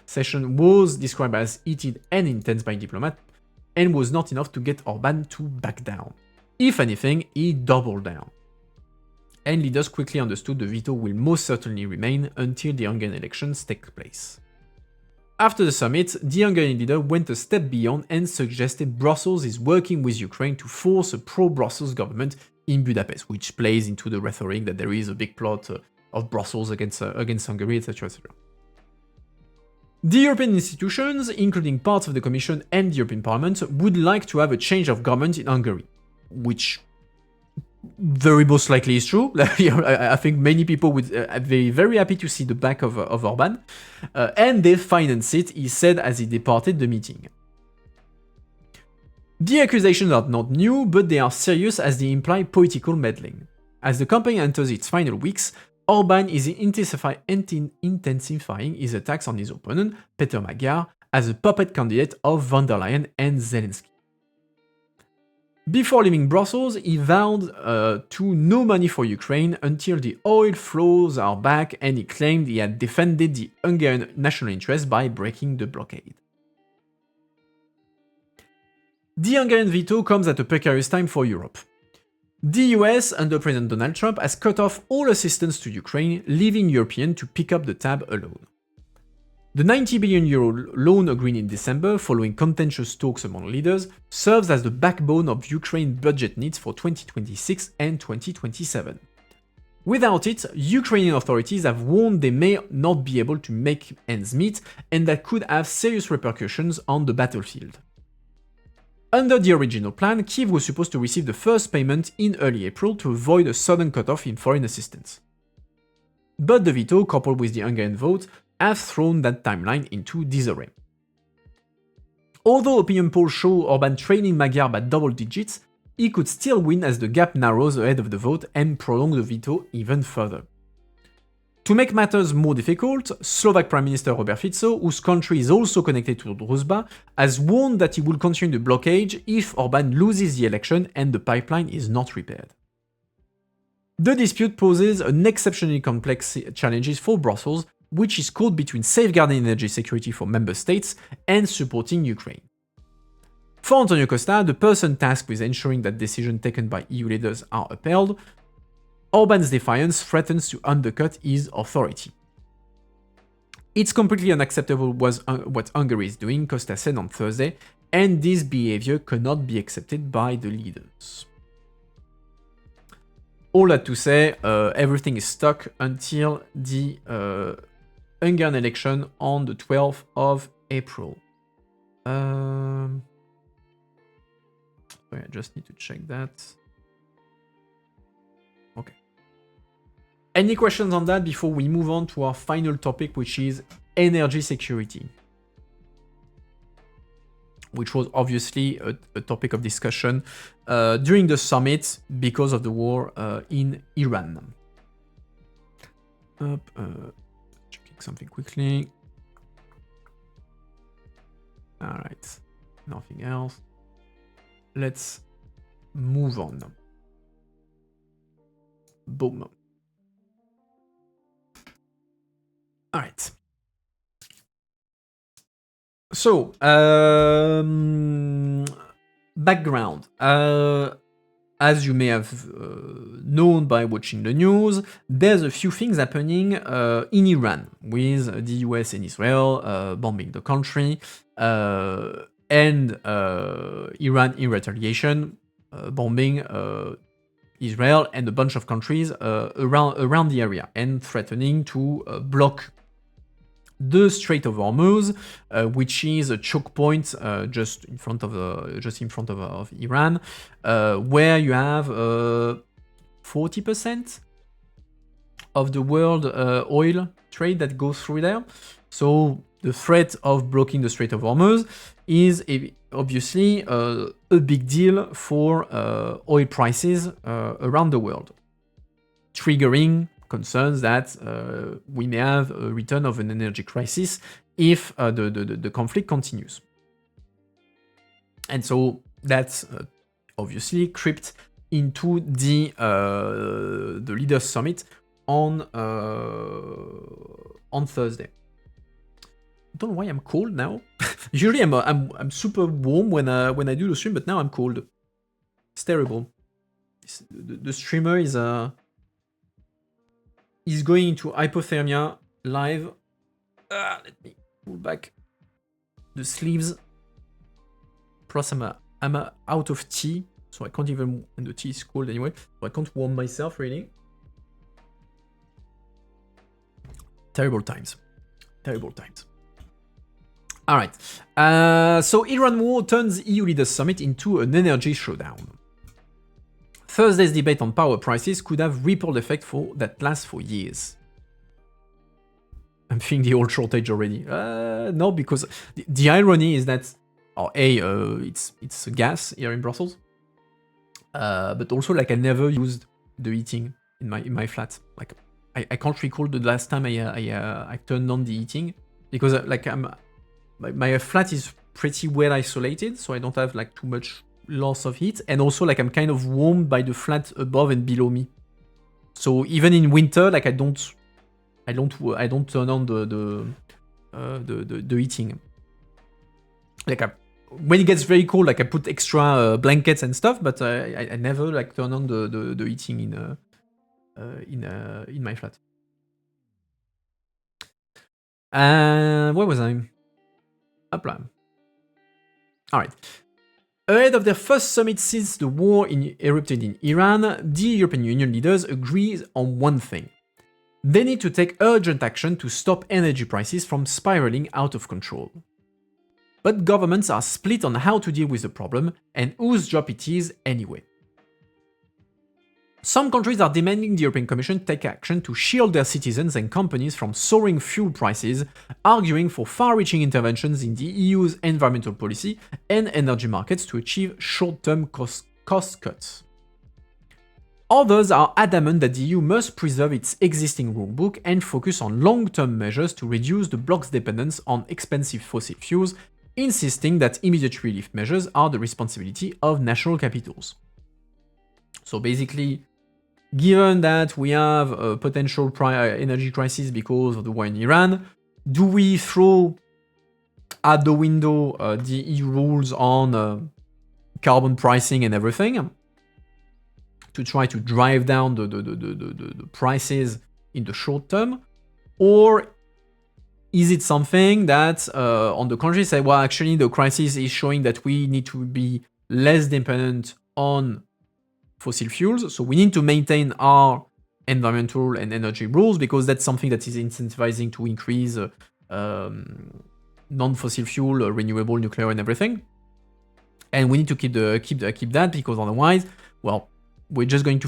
session was described as heated and intense by diplomats, and was not enough to get Orban to back down. If anything, he doubled down. And leaders quickly understood the veto will most certainly remain until the Hungarian elections take place. After the summit, the Hungarian leader went a step beyond and suggested Brussels is working with Ukraine to force a pro-Brussels government in Budapest, which plays into the rhetoric that there is a big plot of Brussels against Hungary, etc., etc. The European institutions, including parts of the Commission and the European Parliament, would like to have a change of government in Hungary, which very most likely is true. I think many people would be very happy to see the back of Orban, and they finance it, he said as he departed the meeting. The accusations are not new, but they are serious as they imply political meddling. As the campaign enters its final weeks, Orban is intensifying his attacks on his opponent, Peter Magyar, as a puppet candidate of von der Leyen and Zelensky. Before leaving Brussels, he vowed to no money for Ukraine until the oil flows are back, and he claimed he had defended the Hungarian national interest by breaking the blockade. The Hungarian veto comes at a precarious time for Europe. The US, under President Donald Trump, has cut off all assistance to Ukraine, leaving Europeans to pick up the tab alone. The €90 billion loan agreed in December, following contentious talks among leaders, serves as the backbone of Ukraine's budget needs for 2026 and 2027. Without it, Ukrainian authorities have warned they may not be able to make ends meet, and that could have serious repercussions on the battlefield. Under the original plan, Kyiv was supposed to receive the first payment in early April to avoid a sudden cutoff in foreign assistance. But the veto, coupled with the Hungarian vote, have thrown that timeline into disarray. Although opinion polls show Orban trailing Magyar by double digits, he could still win as the gap narrows ahead of the vote and prolong the veto even further. To make matters more difficult, Slovak Prime Minister Robert Fico, whose country is also connected to Druzhba, has warned that he will continue the blockade if Orban loses the election and the pipeline is not repaired. The dispute poses an exceptionally complex challenges for Brussels, which is caught between safeguarding energy security for member states and supporting Ukraine. For Antonio Costa, the person tasked with ensuring that decisions taken by EU leaders are upheld, Orban's defiance threatens to undercut his authority. It's completely unacceptable what Hungary is doing, Costa said on Thursday, and this behavior cannot be accepted by the leaders. All that to say, everything is stuck until the Hungarian election on the 12th of April. Sorry, I just need to check that. Okay. Any questions on that before we move on to our final topic, which is energy security? which was obviously a topic of discussion during the summit because of the war in Iran. Checking something quickly. All right, nothing else. Let's move on. Boom. All right. So, background. As you may have known by watching the news, there's a few things happening in Iran with the US and Israel bombing the country, and Iran in retaliation bombing Israel and a bunch of countries around the area and threatening to block the Strait of Hormuz, which is a choke point just in front of Iran, where you have 40% of the world oil trade that goes through there. So the threat of blocking the Strait of Hormuz is obviously a big deal for oil prices around the world, triggering concerns that we may have a return of an energy crisis if the conflict continues. And so that's obviously crept into the Leaders Summit on Thursday. I don't know why I'm cold now. Usually I'm super warm when I do the stream, but now I'm cold. It's terrible. The streamer is going into hypothermia live. Let me pull back the sleeves. Plus I'm out of tea, so I can't even, and the tea is cold anyway, so I can't warm myself really. Terrible times. Terrible times. All right. So Iran war turns EU Leaders Summit into an energy showdown. Thursday's debate on power prices could have ripple effect that lasts for years. I'm feeling the old shortage already. No, because the irony is that, it's gas here in Brussels, but also like I never used the heating in my flat. Like I can't recall the last time I turned on the heating, because my flat is pretty well isolated, so I don't have like too much loss of heat, and also like I'm kind of warmed by the flat above and below me. So even in winter, like I don't turn on the heating. Like when it gets very cold, like I put extra blankets and stuff, but I never like turn on the heating in my flat. Where was I? Apply. All right. Ahead of their first summit since the war erupted in Iran, the European Union leaders agreed on one thing. They need to take urgent action to stop energy prices from spiraling out of control. But governments are split on how to deal with the problem and whose job it is anyway. Some countries are demanding the European Commission take action to shield their citizens and companies from soaring fuel prices, arguing for far-reaching interventions in the EU's environmental policy and energy markets to achieve short-term cost cuts. Others are adamant that the EU must preserve its existing rulebook and focus on long-term measures to reduce the bloc's dependence on expensive fossil fuels, insisting that immediate relief measures are the responsibility of national capitals. So basically, given that we have a potential energy crisis because of the war in Iran, do we throw at the window the EU rules on carbon pricing and everything to try to drive down the prices in the short term? Or is it something that on the contrary say, well, actually the crisis is showing that we need to be less dependent on fossil fuels, so we need to maintain our environmental and energy rules because that's something that is incentivizing to increase non-fossil fuel, renewable, nuclear, and everything. And we need to keep that because otherwise, well, we're just going to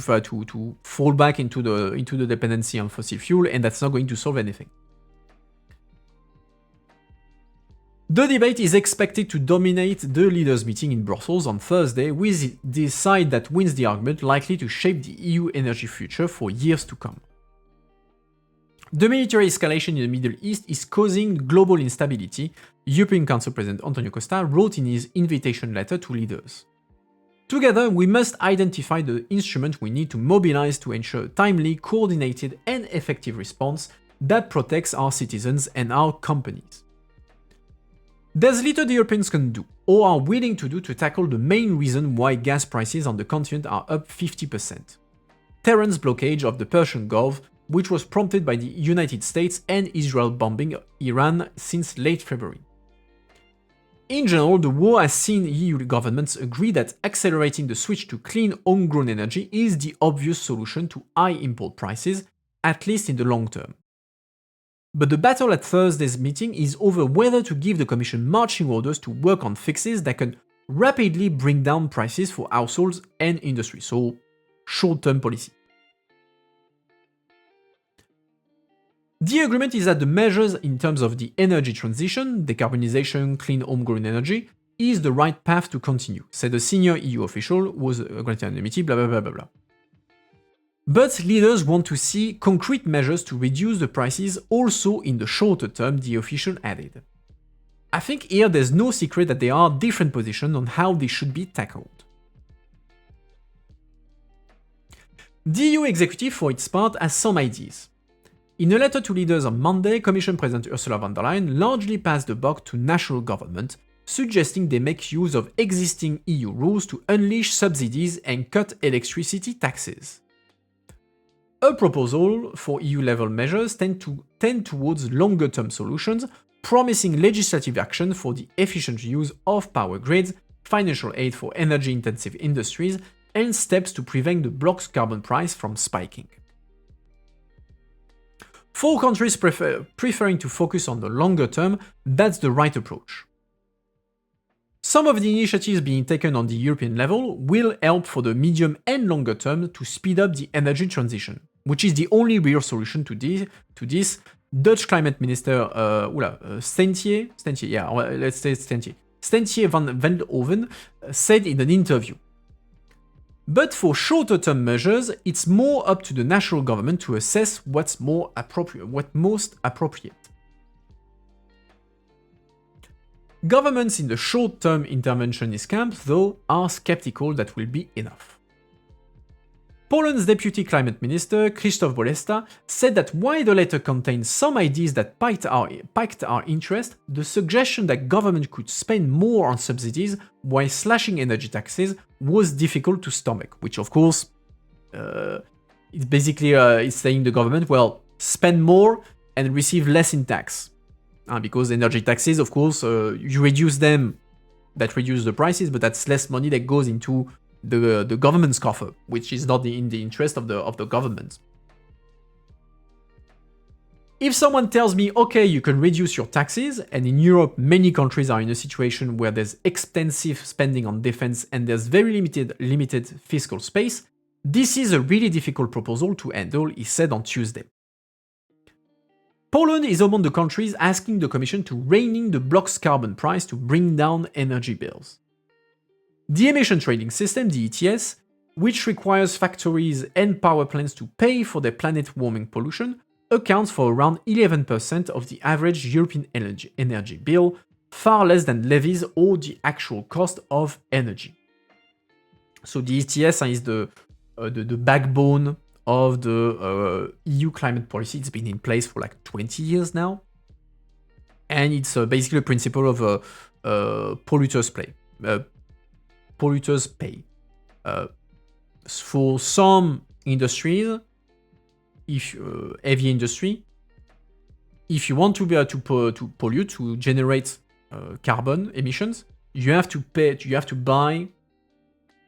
fall back into the dependency on fossil fuel, and that's not going to solve anything. The debate is expected to dominate the leaders' meeting in Brussels on Thursday, with the side that wins the argument likely to shape the EU energy future for years to come. The military escalation in the Middle East is causing global instability, European Council President Antonio Costa wrote in his invitation letter to leaders. Together, we must identify the instrument we need to mobilize to ensure a timely, coordinated, and effective response that protects our citizens and our companies. There's little the Europeans can do, or are willing to do, to tackle the main reason why gas prices on the continent are up 50%. Tehran's blockade of the Persian Gulf, which was prompted by the United States and Israel bombing Iran since late February. In general, the war has seen EU governments agree that accelerating the switch to clean homegrown energy is the obvious solution to high import prices, at least in the long term. But the battle at Thursday's meeting is over whether to give the Commission marching orders to work on fixes that can rapidly bring down prices for households and industry, so short-term policy. The agreement is that the measures in terms of the energy transition, decarbonization, clean homegrown energy, is the right path to continue, said a senior EU official who was granted anonymity, blah blah blah blah blah. But leaders want to see concrete measures to reduce the prices also in the shorter term, the official added. I think here there's no secret that there are different positions on how they should be tackled. The EU executive, for its part, has some ideas. In a letter to leaders on Monday, Commission President Ursula von der Leyen largely passed the buck to national government, suggesting they make use of existing EU rules to unleash subsidies and cut electricity taxes. A proposal for EU-level measures tend towards longer-term solutions, promising legislative action for the efficient use of power grids, financial aid for energy-intensive industries, and steps to prevent the bloc's carbon price from spiking. For countries preferring to focus on the longer term, that's the right approach. Some of the initiatives being taken on the European level will help for the medium and longer term to speed up the energy transition, which is the only real solution to this. Dutch Climate Minister Stentje van Veldhoven said in an interview. But for shorter-term measures, it's more up to the national government to assess what's most appropriate. Governments in the short-term interventionist camp, though, are skeptical that will be enough. Poland's Deputy Climate Minister, Krzysztof Bolesta, said that while the letter contains some ideas that piqued our interest, the suggestion that government could spend more on subsidies while slashing energy taxes was difficult to stomach, which of course, it's basically it's saying the government, well, spend more and receive less in tax. Because energy taxes, of course, you reduce them, that reduce the prices, but that's less money that goes into the government's coffer, which is not in the interest of the government. If someone tells me, okay, you can reduce your taxes, and in Europe many countries are in a situation where there's extensive spending on defense and there's very limited fiscal space, this is a really difficult proposal to handle, he said on Tuesday. Poland is among the countries asking the Commission to rein in the bloc's carbon price to bring down energy bills. The emission trading system, the ETS, which requires factories and power plants to pay for their planet-warming pollution, accounts for around 11% of the average European energy bill, far less than levies or the actual cost of energy. So the ETS is the backbone of the EU climate policy. It's been in place for like 20 years now. And it's basically a principle of polluters pay. For some industries, heavy industry, if you want to be able to pollute, to generate carbon emissions, you have to buy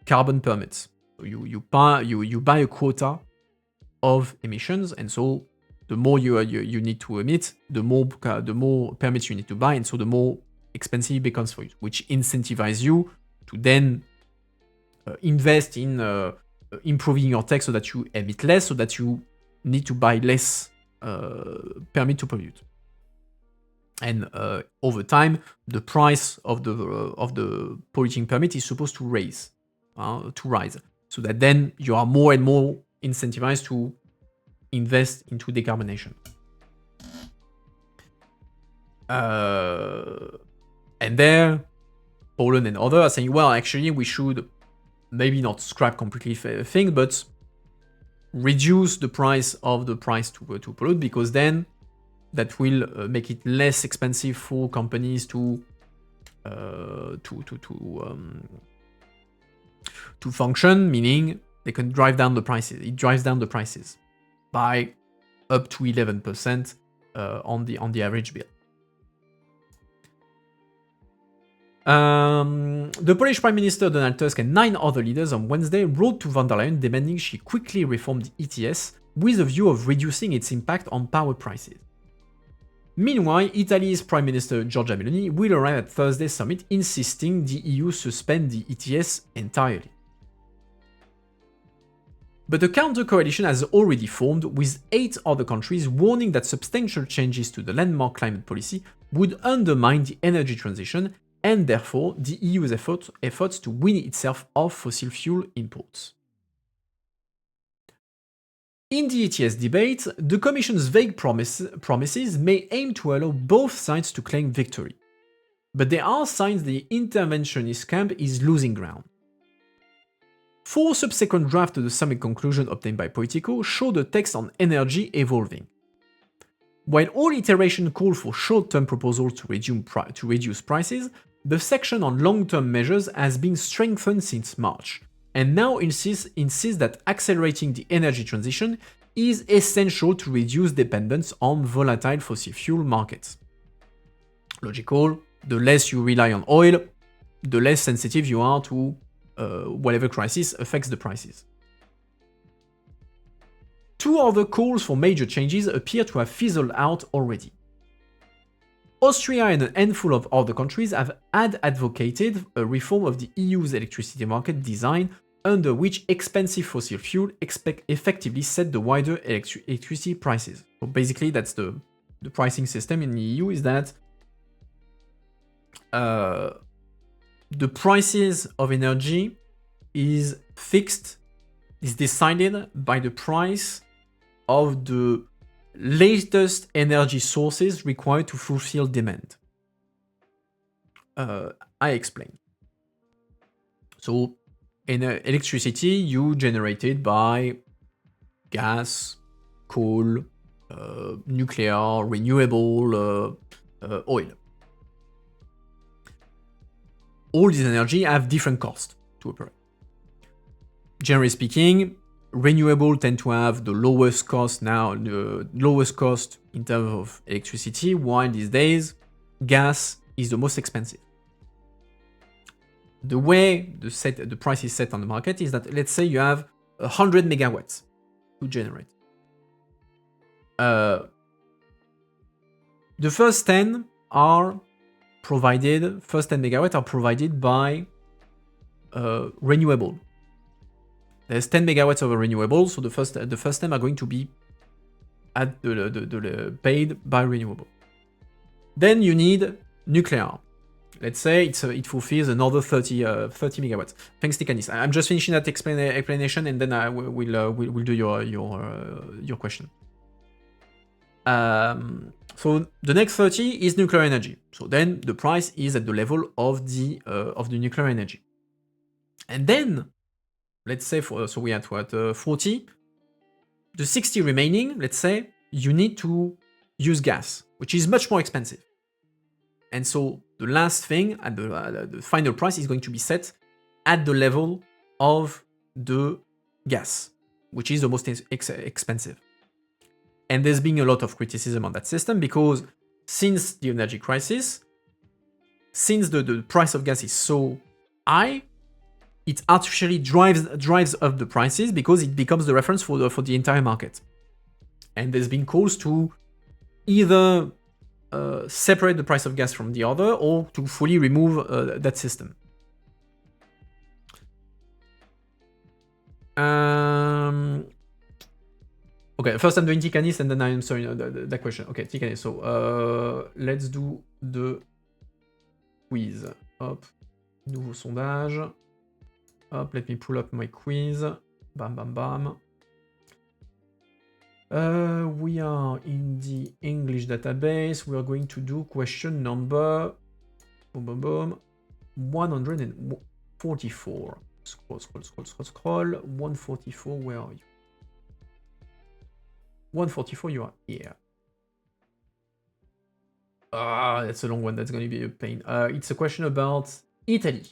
carbon permits. So you buy a quota of emissions, and so the more you need to emit, the more permits you need to buy, and so the more expensive it becomes for you, which incentivizes you to then invest in improving your tech so that you emit less, so that you need to buy less permit to pollute. And over time, the price of the polluting permit is supposed to rise, so that then you are more and more incentivized to invest into decarbonation. And there, Poland and others are saying, well, actually, we should maybe not scrap completely thing, but reduce the price to pollute, because then that will make it less expensive for companies to function, meaning they can drive down the prices. It drives down the prices by up to 11% on the average bill. The Polish Prime Minister Donald Tusk and 9 other leaders on Wednesday wrote to von der Leyen demanding she quickly reform the ETS with a view of reducing its impact on power prices. Meanwhile, Italy's Prime Minister Giorgia Meloni will arrive at Thursday's summit, insisting the EU suspend the ETS entirely. But a counter-coalition has already formed, with 8 other countries warning that substantial changes to the landmark climate policy would undermine the energy transition and therefore the EU's efforts to wean itself off fossil fuel imports. In the ETS debate, the Commission's vague promises may aim to allow both sides to claim victory. But there are signs the interventionist camp is losing ground. 4 subsequent drafts to the summit conclusion obtained by Politico show the text on energy evolving. While all iterations call for short-term proposals to reduce prices, the section on long-term measures has been strengthened since March, and now insists that accelerating the energy transition is essential to reduce dependence on volatile fossil fuel markets. Logical, the less you rely on oil, the less sensitive you are to whatever crisis affects the prices. 2 other calls for major changes appear to have fizzled out already. Austria and a handful of other countries had advocated a reform of the EU's electricity market design, under which expensive fossil fuel effectively set the wider electricity prices. So basically, that's the pricing system in the EU, is that the prices of energy is decided by the price of the latest energy sources required to fulfill demand. I explain. So, in electricity, you generate it by gas, coal, nuclear, renewable, oil. All these energy have different costs to operate. Generally speaking, renewable tend to have the lowest cost in terms of electricity, while these days, gas is the most expensive. The way the price is set on the market is that, let's say you have 100 megawatts to generate. The first 10 megawatts are provided by renewable. There's 10 megawatts of a renewable, so the first 10 are going to be paid by renewable. Then you need nuclear. Let's say it fulfills another 30 megawatts. Thanks, Tikanis. I'm just finishing that explanation, and then we'll do your question. So the next 30 is nuclear energy. So then the price is at the level of the nuclear energy. And then, let's say so we are at 40. The 60 remaining, let's say, you need to use gas, which is much more expensive. And so the last thing, at the final price, is going to be set at the level of the gas, which is the most expensive. And there's been a lot of criticism on that system because since the energy crisis, since the price of gas is so high, it artificially drives up the prices because it becomes the reference for the entire market. And there's been calls to either separate the price of gas from the other or to fully remove that system. Okay, first I'm doing Tikanis and then I'm answering that question. Okay, Tikanis. So, let's do the quiz. Hop, nouveau sondage. Hop, let me pull up my quiz. Bam, bam, bam. We are in the English database. We are going to do question number boom, boom, boom, 144. Scroll, scroll, scroll, scroll, scroll. 144, where are you? 144, you are here. Ah, that's a long one. That's going to be a pain. It's a question about Italy.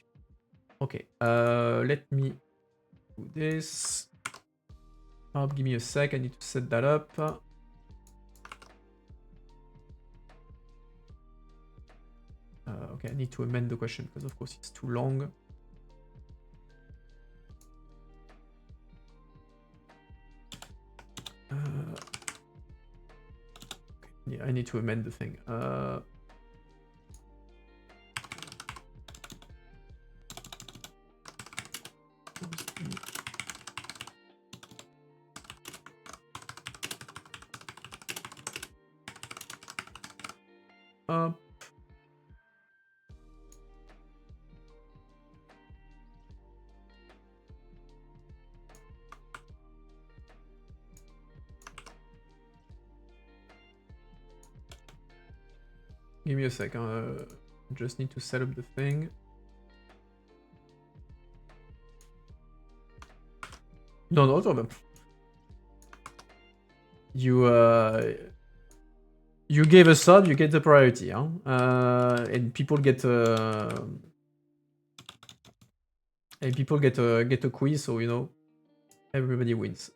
Okay, let me do this. Give me a sec. I need to set that up. Okay, I need to amend the question because, of course, it's too long. Yeah, I need to amend the thing. Give me a sec. Just need to set up the thing. No problem. You gave a sub, you get the priority, huh? And people get a quiz, so you know everybody wins.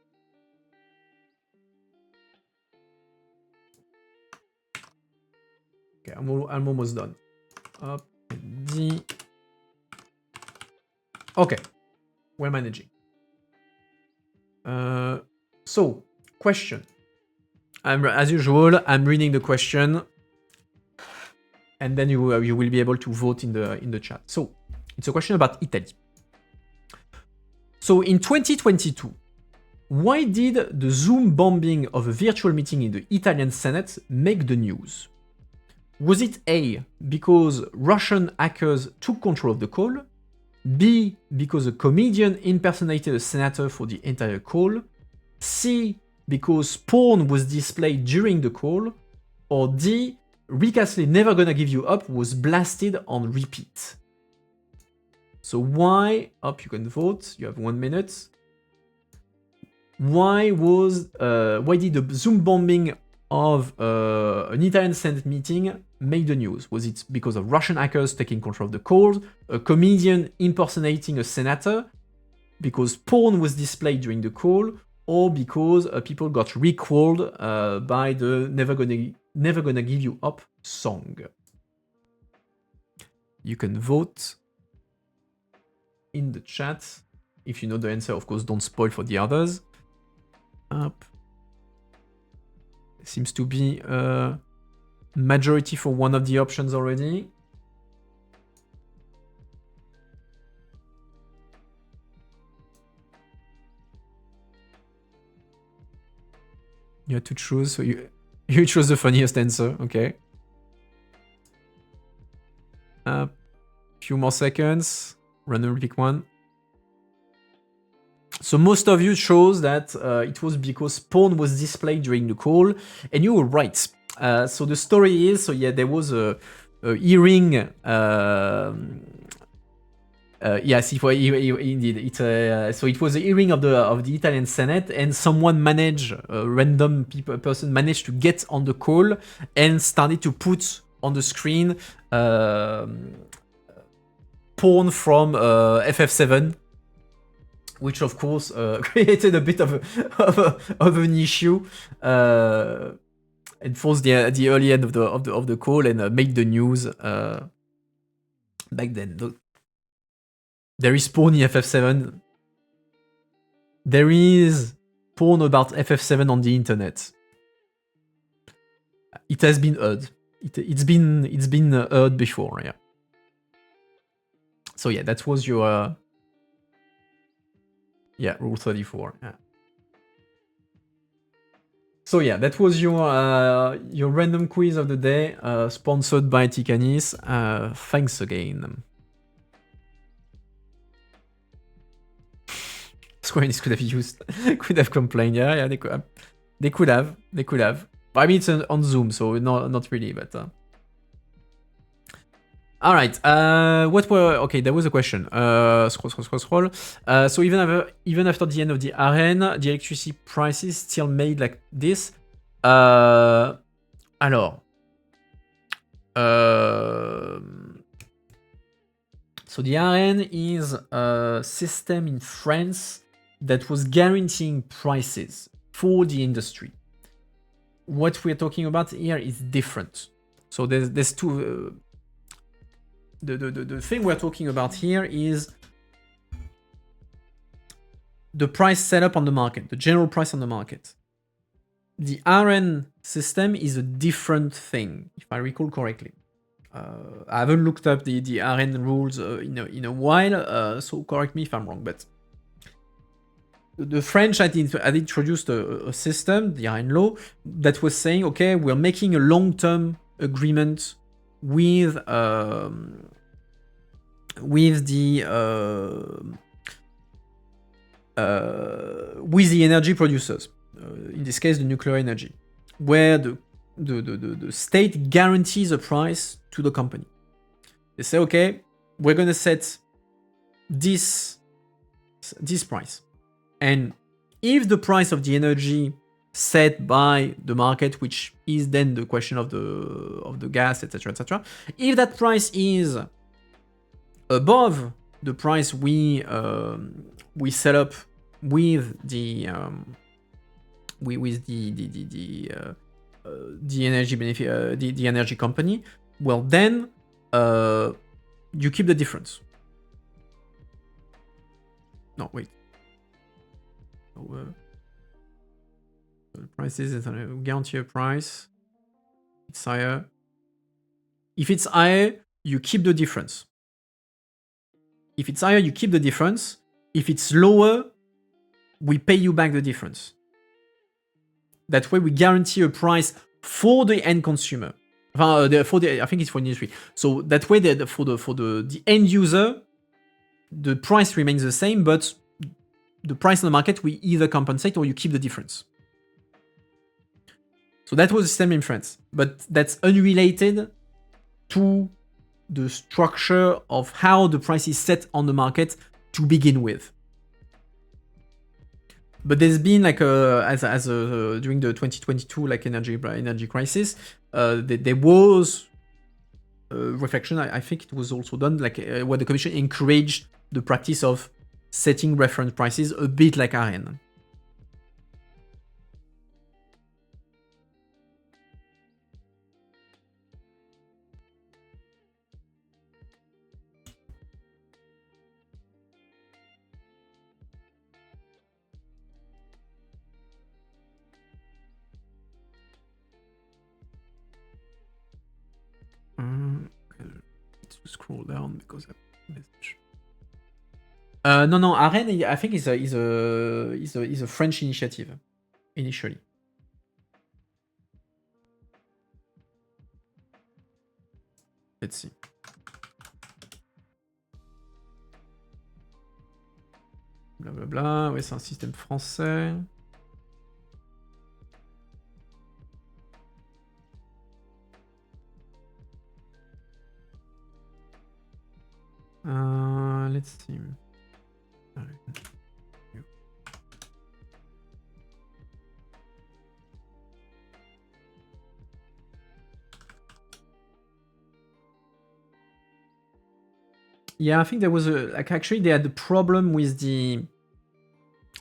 Okay, I'm almost done. Up D. Okay, we're managing. So question. As usual, I'm reading the question, and then you will be able to vote in the chat. So it's a question about Italy. So in 2022, why did the Zoom bombing of a virtual meeting in the Italian Senate make the news? Was it A, because Russian hackers took control of the call? B, because a comedian impersonated a senator for the entire call? C, because porn was displayed during the call? Or D, Rick Astley Never Gonna Give You Up was blasted on repeat? So why, up you can vote, you have 1 minute. Why did the Zoom bombing of an Italian Senate meeting make the news? Was it because of Russian hackers taking control of the calls, a comedian impersonating a senator, because porn was displayed during the call, or because people got recalled by the Never Gonna Give You Up song? You can vote in the chat. If you know the answer, of course, don't spoil for the others. Up. Seems to be a majority for one of the options already. You had to choose, so you chose the funniest answer, okay. Few more seconds, randomly pick one. So most of you chose that it was because porn was displayed during the call, and you were right. So the story is, so yeah, there was a hearing. Yes, indeed. So it was a hearing of the Italian Senate, and someone managed, a random person managed to get on the call and started to put on the screen porn from FF7. Which of course created a bit of an issue and forced the early end of the call and made the news back then. There is porn in FF7. There is porn about FF7 on the internet. It has been heard. It's been heard before, yeah. So yeah, that was your. Yeah, Rule 34. Yeah. So yeah, that was your random quiz of the day, sponsored by Tikanis. Thanks again. Square Enix could have complained. Yeah, they could have. They could have. I mean, it's on Zoom, so not really, but. All right. What were there was a question. Scroll. So even after the end of the arène, the electricity prices still made like this. Alors. So the arène is a system in France that was guaranteeing prices for the industry. What we're talking about here is different. So there's two. The thing we're talking about here is the price set up on the market, the general price on the market. The RN system is a different thing, if I recall correctly. I haven't looked up the RN rules in a while, so correct me if I'm wrong, but the French had introduced a system, the RN law, that was saying, okay, we're making a long-term agreement with the energy producers, in this case the nuclear energy, where the state guarantees a price to the company. They say, okay, we're gonna set this price, and if the price of the energy set by the market, which is then the question of the gas, etc., if that price is above the price we set up with the energy benefit, the energy company, well then you keep the difference. No, wait. So, the price is guarantee a price. It's higher. If it's higher, you keep the difference. If it's higher, you keep the difference. If it's lower, we pay you back the difference. That way, we guarantee a price for the end consumer. I think it's for industry. So that way, for the end user, the price remains the same, but the price on the market, we either compensate or you keep the difference. So that was the system in France, but that's unrelated to the structure of how the price is set on the market to begin with. But there's been like during the 2022 like energy crisis, there was reflection. I think it was also done like where the Commission encouraged the practice of setting reference prices a bit like AREN. Let's scroll down because I have a message. No, AREN, I think is a French initiative initially. Let's see. Blablabla, ouais, c'est un système français. Let's see. Yeah, I think there was actually they had a problem with the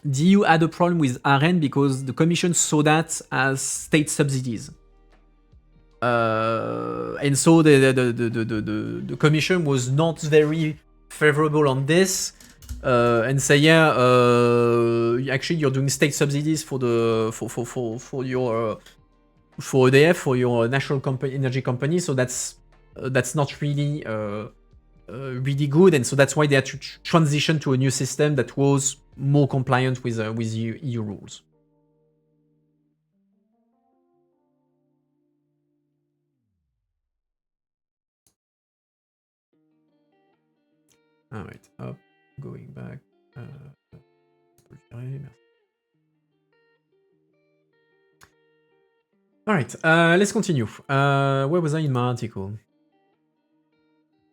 EU had a problem with AREN because the Commission saw that as state subsidies. And so the Commission was not very favorable on this, and say, yeah, actually you're doing state subsidies for your for EDF, for your national energy company, so that's not really really good, and so that's why they had to transition to a new system that was more compliant with EU rules. All right, up, going back. All right, let's continue. Where was I in my article?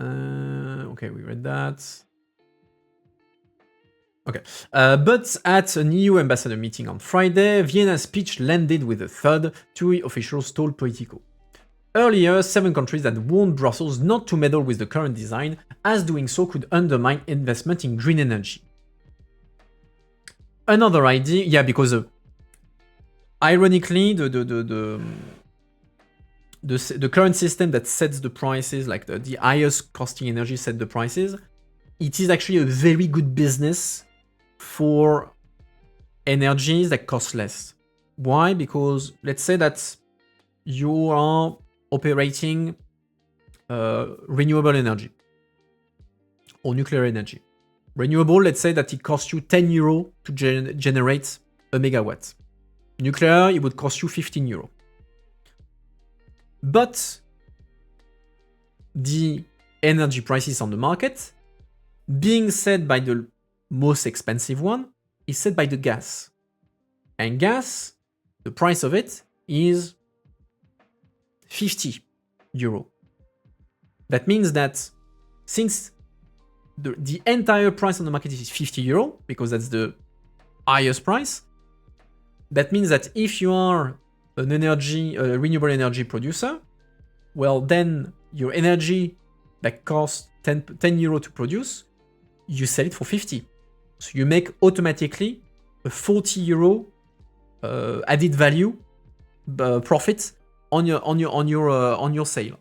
Okay, we read that. Okay, but at an EU ambassador meeting on Friday, Vienna's speech landed with a thud. TUI officials told Politico. Earlier, 7 countries had warned Brussels not to meddle with the current design, as doing so could undermine investment in green energy. Another idea, yeah, because ironically, the current system that sets the prices, like the highest costing energy set the prices, it is actually a very good business for energies that cost less. Why? Because let's say that you are operating renewable energy or nuclear energy. Renewable, let's say that it costs you 10 euro to generate a megawatt. Nuclear, it would cost you 15 euro. But the energy prices on the market, being set by the most expensive one, is set by the gas. And gas, the price of it is 50 euro. That means that since the entire price on the market is 50 euro, because that's the highest price, that means that if you are an renewable energy producer, well, then your energy that costs 10 euro to produce, you sell it for 50. So you make automatically a 40 euro added value profit on your sale.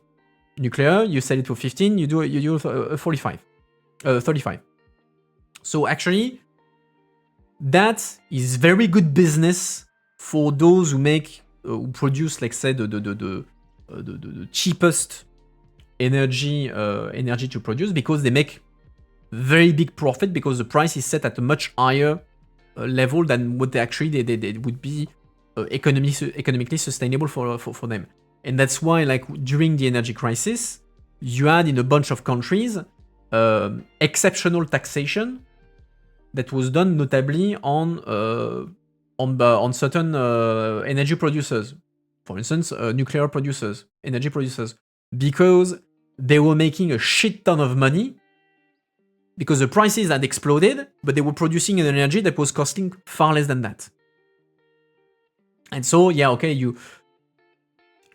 Nuclear, you sell it for 15, you do 45, 35. So actually, that is very good business for those who make who produce, like say, the cheapest energy to produce, because they make very big profit because the price is set at a much higher level than what they would be economically sustainable for them. And that's why, like during the energy crisis, you had in a bunch of countries exceptional taxation that was done notably on certain energy producers, for instance, nuclear producers, energy producers, because they were making a shit ton of money because the prices had exploded, but they were producing an energy that was costing far less than that. And so, yeah, okay,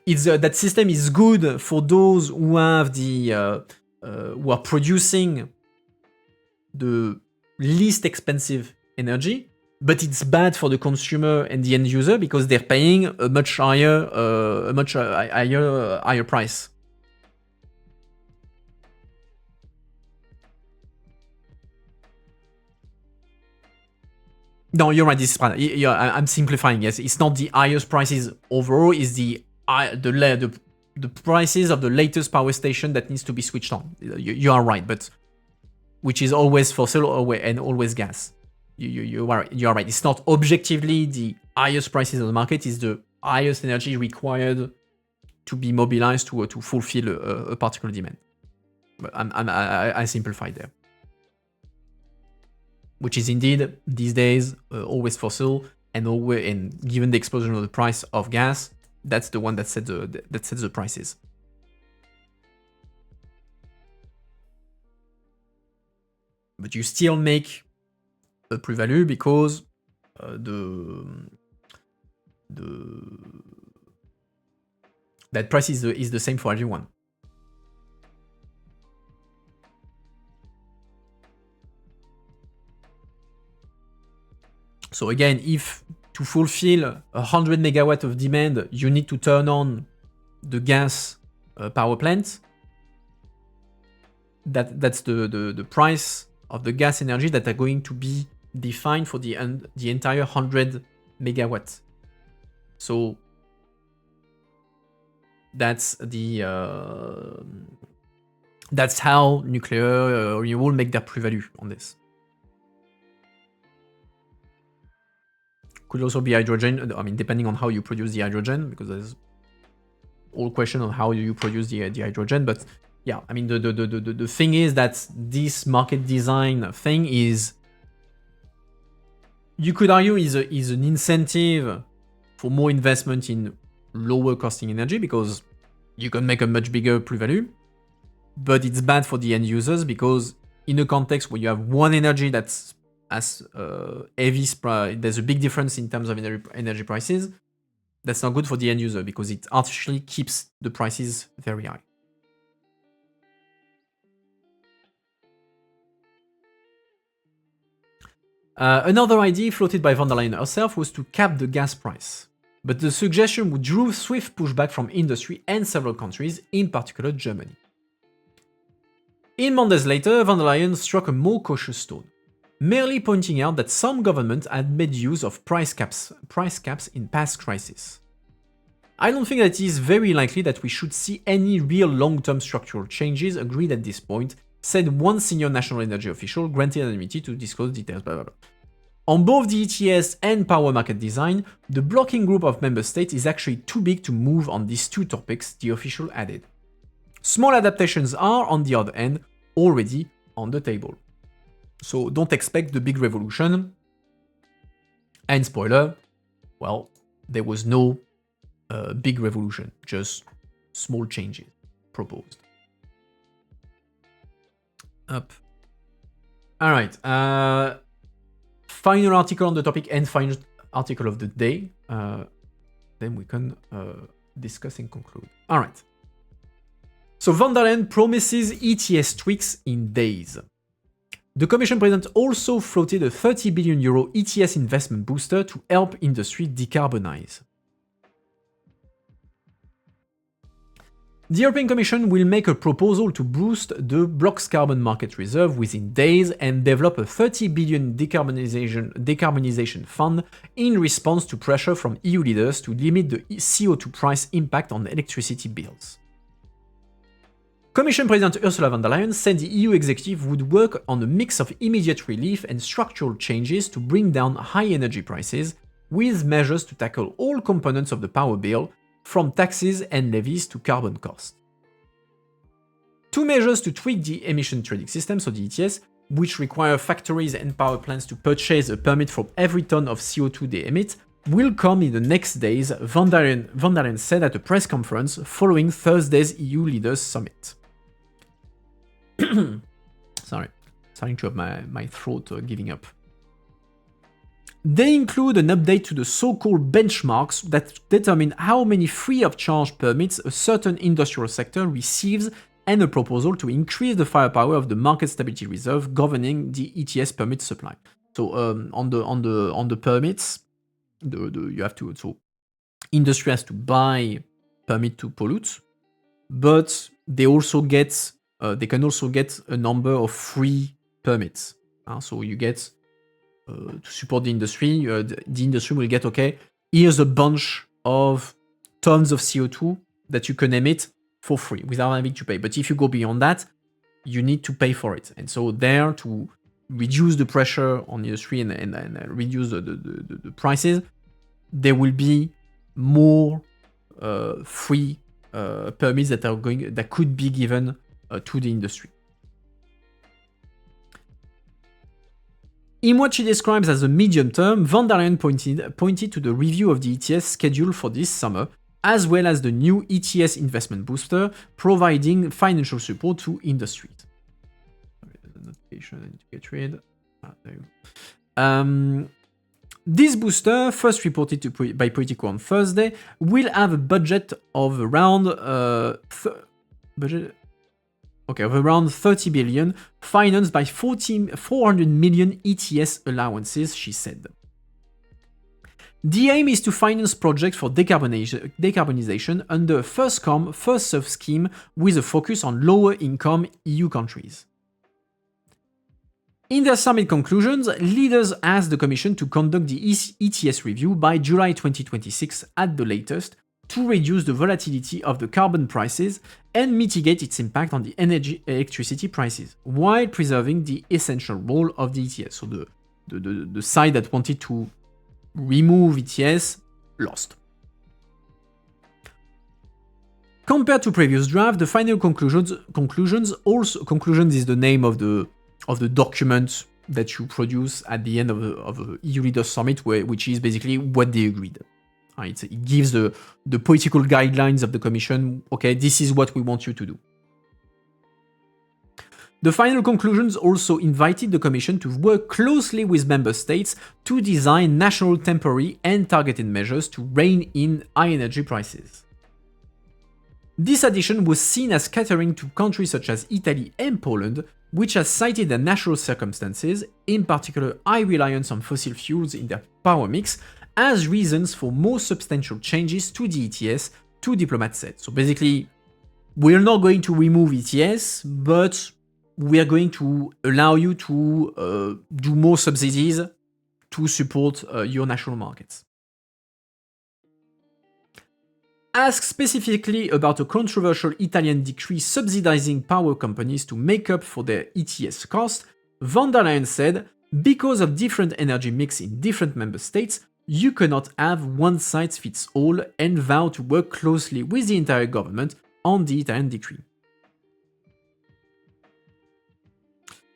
that system is good for those who have who are producing the least expensive energy, but it's bad for the consumer and the end user because they're paying a much higher price. No, you're right. This is I'm simplifying. Yes, it's not the highest prices overall. It's the prices of the latest power station that needs to be switched on. You are right, but which is always fossil and always gas. You are right. It's not objectively the highest prices on the market. It's the highest energy required to be mobilized to fulfill a particular demand. But I simplified there. Which is indeed these days always fossil, and given the explosion of the price of gas, that's the one that sets the prices. But you still make a pre-value because that price is the same for everyone. So again, if to fulfill 100 megawatt of demand, you need to turn on the gas power plant, that's the price of the gas energy that are going to be defined for the entire 100 megawatt. So that's that's how nuclear renewable make their pre-value on this. Could also be hydrogen. I mean, depending on how you produce the hydrogen, because there's all question on how you produce the hydrogen. But yeah, I mean, the thing is that this market design thing is, you could argue, is an incentive for more investment in lower costing energy because you can make a much bigger plus-value, but it's bad for the end users because in a context where you have one energy that's as heavy, there's a big difference in terms of energy prices. That's not good for the end user because it artificially keeps the prices very high. Another idea floated by von der Leyen herself was to cap the gas price. But the suggestion drew swift pushback from industry and several countries, in particular Germany. In Mondays later, von der Leyen struck a more cautious tone, merely pointing out that some governments had made use of price caps in past crises. I don't think that it is very likely that we should see any real long-term structural changes agreed at this point, said one senior national energy official, granted anonymity to disclose details, blah blah blah. On both the ETS and power market design, the blocking group of member states is actually too big to move on these two topics, the official added. Small adaptations are, on the other hand, already on the table. So don't expect the big revolution. And spoiler, well, there was no big revolution, just small changes proposed. Up. All right. Final article on the topic and final article of the day. Then we can discuss and conclude. All right. So von der Leyen promises ETS tweaks in days. The Commission President also floated a €30 billion ETS investment booster to help industry decarbonize. The European Commission will make a proposal to boost the bloc's carbon market reserve within days and develop a €30 billion decarbonization fund in response to pressure from EU leaders to limit the CO2 price impact on electricity bills. Commission President Ursula von der Leyen said the EU executive would work on a mix of immediate relief and structural changes to bring down high energy prices, with measures to tackle all components of the power bill, from taxes and levies to carbon costs. Two measures to tweak the emission trading system, so the ETS, which require factories and power plants to purchase a permit for every ton of CO2 they emit, will come in the next days, von der Leyen said at a press conference following Thursday's EU Leaders Summit. Sorry, starting to have my throat giving up. They include an update to the so-called benchmarks that determine how many free-of-charge permits a certain industrial sector receives and a proposal to increase the firepower of the Market Stability Reserve governing the ETS permit supply. So on the permits, you have to, so industry has to buy permit to pollute, but they also get they can also get a number of free permits. So you get to support the industry will get, okay, here's a bunch of tons of CO2 that you can emit for free without having to pay. But if you go beyond that, you need to pay for it. And so there, to reduce the pressure on the industry and reduce the prices, there will be more free permits that could be given to the industry. In what she describes as a medium term, von der Leyen pointed to the review of the ETS schedule for this summer, as well as the new ETS investment booster, providing financial support to industries. Notification, I need to get rid. There you go. This booster, first reported by Politico on Thursday, will have a budget of around around 30 billion, financed by 400 million ETS allowances, she said. The aim is to finance projects for decarbonization under a first-come, first-served scheme with a focus on lower-income EU countries. In their summit conclusions, leaders asked the Commission to conduct the ETS review by July 2026 at the latest, to reduce the volatility of the carbon prices and mitigate its impact on the electricity prices, while preserving the essential role of the ETS. So the side that wanted to remove ETS lost. Compared to previous draft, the final conclusions is the name of the document that you produce at the end of the EU Leaders Summit, which is basically what they agreed. It gives the political guidelines of the Commission. Okay, this is what we want you to do. The final conclusions also invited the Commission to work closely with member states to design national temporary and targeted measures to rein in high energy prices. This addition was seen as catering to countries such as Italy and Poland, which has cited their natural circumstances, in particular high reliance on fossil fuels in their power mix, as reasons for more substantial changes to the ETS, two diplomats said. So basically, we're not going to remove ETS, but we are going to allow you to do more subsidies to support your national markets. Asked specifically about a controversial Italian decree subsidizing power companies to make up for their ETS cost, von der Leyen said, because of different energy mix in different member states, you cannot have one size fits all, and vow to work closely with the entire government on the Italian decree.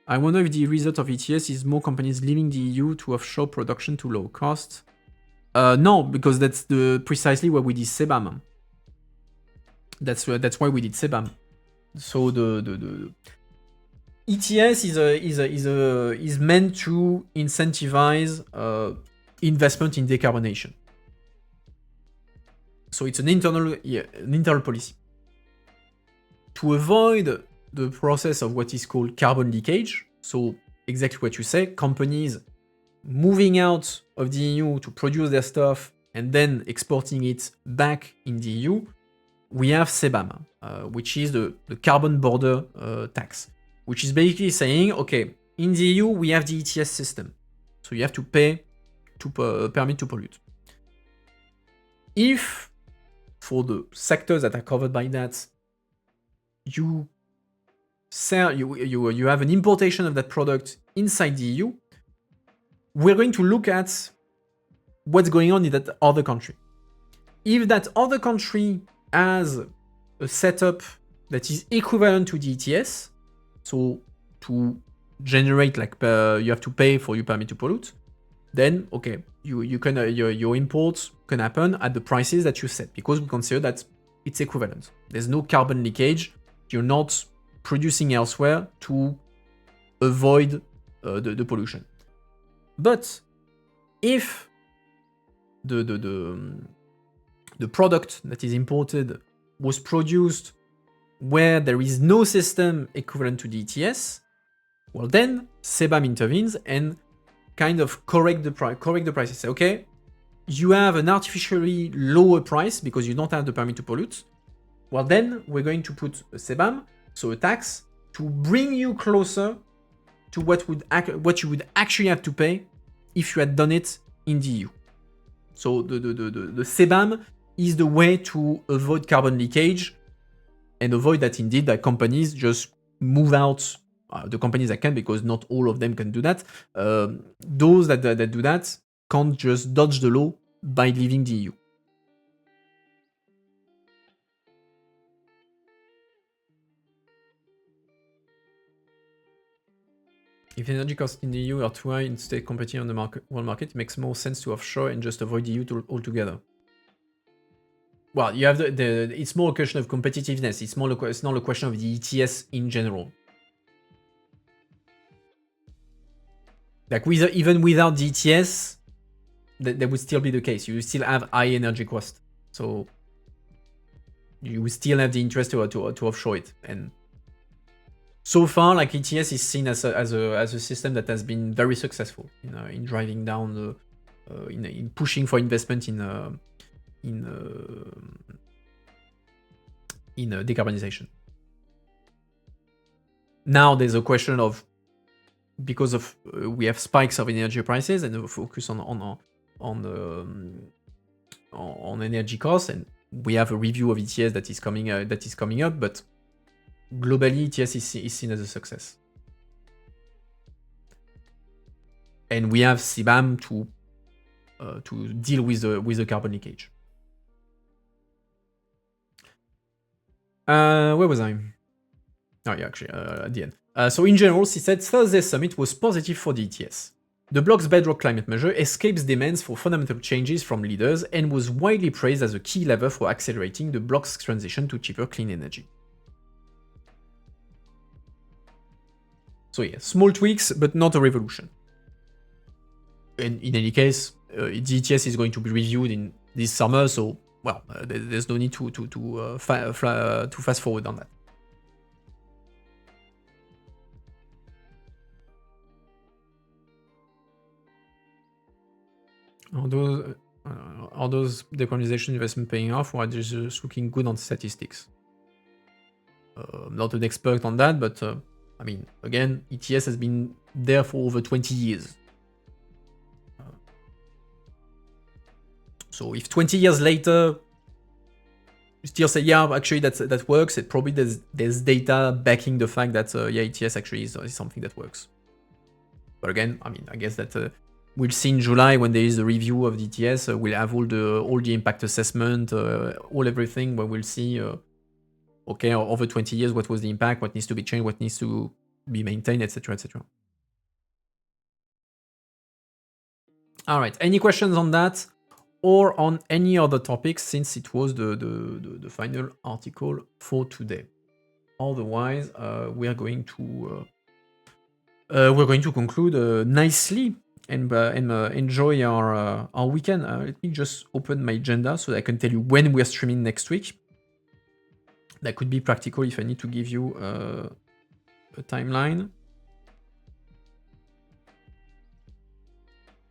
I wonder if the result of ETS is more companies leaving the EU to offshore production to low cost. No, because that's precisely what we did CBAM. That's why we did CBAM. So the ETS is meant to incentivize investment in decarbonation. So it's an internal policy to avoid the process of what is called carbon leakage. So exactly what you say, companies moving out of the EU to produce their stuff and then exporting it back in the EU, we have CBAM, which is the carbon border tax, which is basically saying, okay, in the EU, we have the ETS system. So you have to pay to permit to pollute. If, for the sectors that are covered by that, you have an importation of that product inside the EU, we're going to look at what's going on in that other country. If that other country has a setup that is equivalent to the ETS, so to generate you have to pay for your permit to pollute, then okay, you can your imports can happen at the prices that you set because we consider that it's equivalent. There's no carbon leakage. You're not producing elsewhere to avoid the pollution. But if the product that is imported was produced where there is no system equivalent to the ETS, well then CBAM intervenes and kind of correct the price. Say, okay, you have an artificially lower price because you don't have the permit to pollute. Well then we're going to put a CBAM, so a tax, to bring you closer to what you would actually have to pay if you had done it in the EU. So the CBAM is the way to avoid carbon leakage and avoid that indeed that companies just move out. The companies that can, because not all of them can do that. Those that do that can't just dodge the law by leaving the EU. If energy costs in the EU are too high and stay competing on the world market, it makes more sense to offshore and just avoid the EU altogether. Well, you have it's more a question of competitiveness. It's not a question of the ETS in general. Like even without the ETS, that would still be the case. You still have high energy cost, so you will still have the interest to offshore it. And so far, like ETS is seen as a system that has been very successful in driving down in pushing for investment in decarbonization. Now there's a question of, because of we have spikes of energy prices and a focus on energy costs, and we have a review of ETS that is coming up, but globally ETS is seen as a success, and we have CBAM to deal with the carbon leakage. Where was I? Oh yeah, actually, at the end. So in general, he said Thursday's summit was positive for the ETS. The bloc's bedrock climate measure escapes demands for fundamental changes from leaders and was widely praised as a key lever for accelerating the bloc's transition to cheaper clean energy. So yeah, small tweaks, but not a revolution. And in any case, the ETS is going to be reviewed in this summer, so well, there's no need to fast forward on that. Are those decarbonization investment paying off, or are they just looking good on statistics? I'm not an expert on that, but I mean, again, ETS has been there for over 20 years. So if 20 years later, you still say, yeah, actually that works, it probably there's data backing the fact that yeah, ETS actually is something that works. But again, I mean, I guess that we'll see in July when there is a review of the ETS. We'll have all the impact assessment, all everything, where we'll see, okay, over 20 years, what was the impact, what needs to be changed, what needs to be maintained, etc., etc. All right. Any questions on that, or on any other topics, since it was the final article for today? Otherwise, we're going to conclude nicely and enjoy our weekend. Let me just open my agenda so that I can tell you when we are streaming next week. That could be practical if I need to give you a timeline.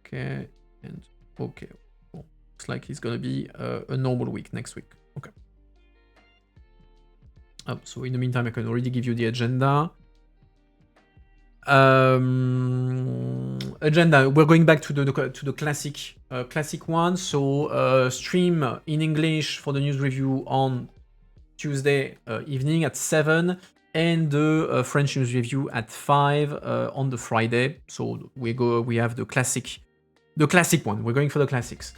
Okay, and okay. Well, looks like it's gonna be a normal week next week. Okay. So in the meantime, I can already give you the agenda. Agenda. We're going back to the classic one. So stream in English for the news review on Tuesday evening at 7, and the French news review at 5 on the Friday. So we have the classic one. We're going for the classics.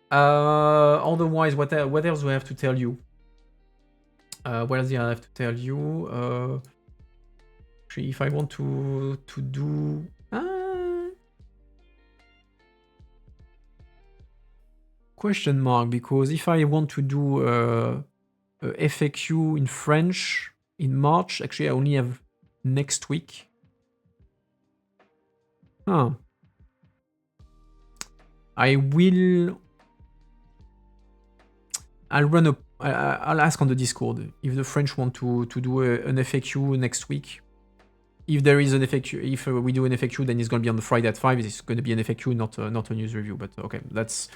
Otherwise, what else do I have to tell you? What else do I have to tell you? If I want to do question mark, because if I want to do a FAQ in French in March, actually I only have next week. I'll ask on the Discord if the French want to do an FAQ next week. If there is an FAQ, if we do an FAQ, then it's going to be on the Friday at 5. It's going to be an FAQ, not a news review. But okay, that's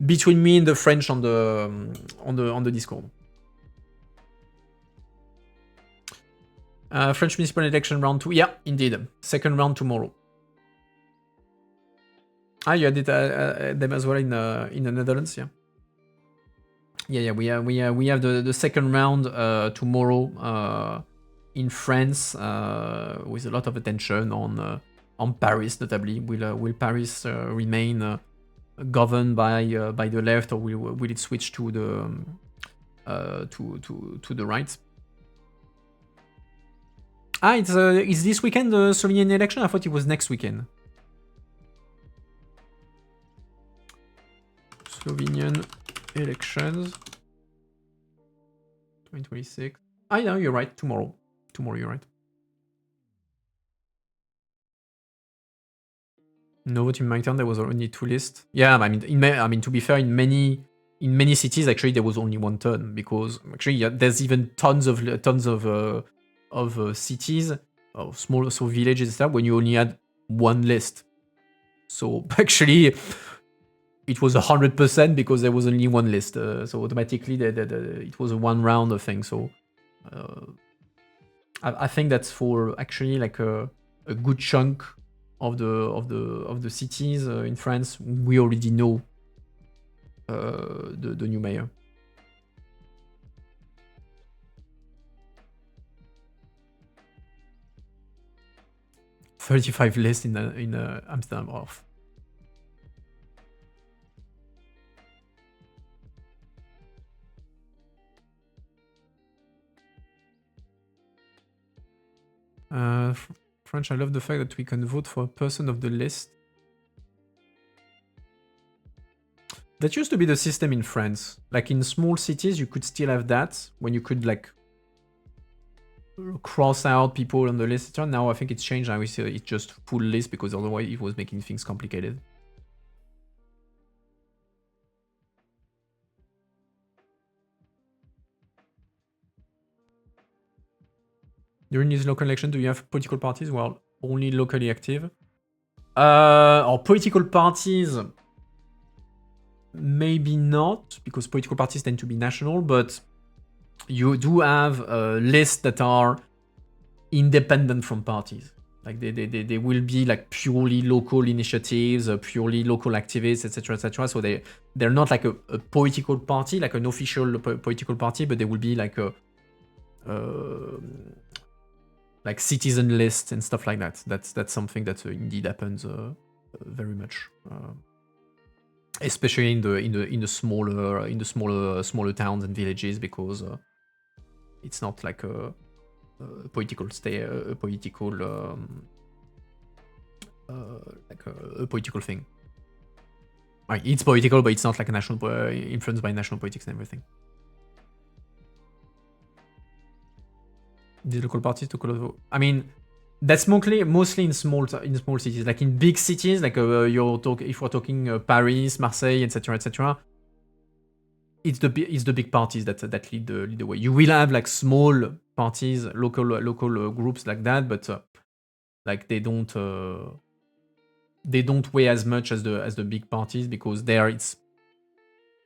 between me and the French on the Discord. French municipal election round 2. Yeah, indeed. Second round tomorrow. You did them as well in the Netherlands, yeah. Yeah. We have the second round tomorrow in France with a lot of attention on Paris, notably. Will Paris remain governed by the left, or will it switch to the right? It's this weekend, the Slovenian election? I thought it was next weekend. Slovenian elections 2026. No, you're right. Tomorrow, you're right. No vote in my town. There was only 2 lists. Yeah, I mean, to be fair, in many cities, actually, there was only 1 turn, because actually, there's even tons of cities, of small villages and stuff, when you only had 1 list. So actually, it was 100% because there was only 1 list. So automatically, it was a 1 round of thing. So I think that's for actually like a good chunk of the cities in France. We already know the new mayor. 35 lists in Amsterdam. Off. French, I love the fact that we can vote for a person of the list. That used to be the system in France. Like in small cities, you could still have that when you could like cross out people on the list. Now I think it's changed. Now it's just full list because otherwise it was making things complicated. During this local election, do you have political parties? Well, only locally active. Or political parties, maybe not, because political parties tend to be national, but you do have lists that are independent from parties. Like they will be like purely local initiatives, purely local activists, etc., etc. So they're not like a political party, like an official political party, but they will be like a like citizen lists and stuff like that. That's something that indeed happens very much, especially in the smaller towns and villages, because it's not like a political political thing. Right, it's political, but it's not like a national influenced by national politics and everything. These local parties to call. I mean, that's mostly in small cities. Like in big cities, like if we're talking Paris, Marseille, etc., etc. It's the big parties that lead the way. You will have like small parties, local groups like that, but like they don't weigh as much as the big parties, because there it's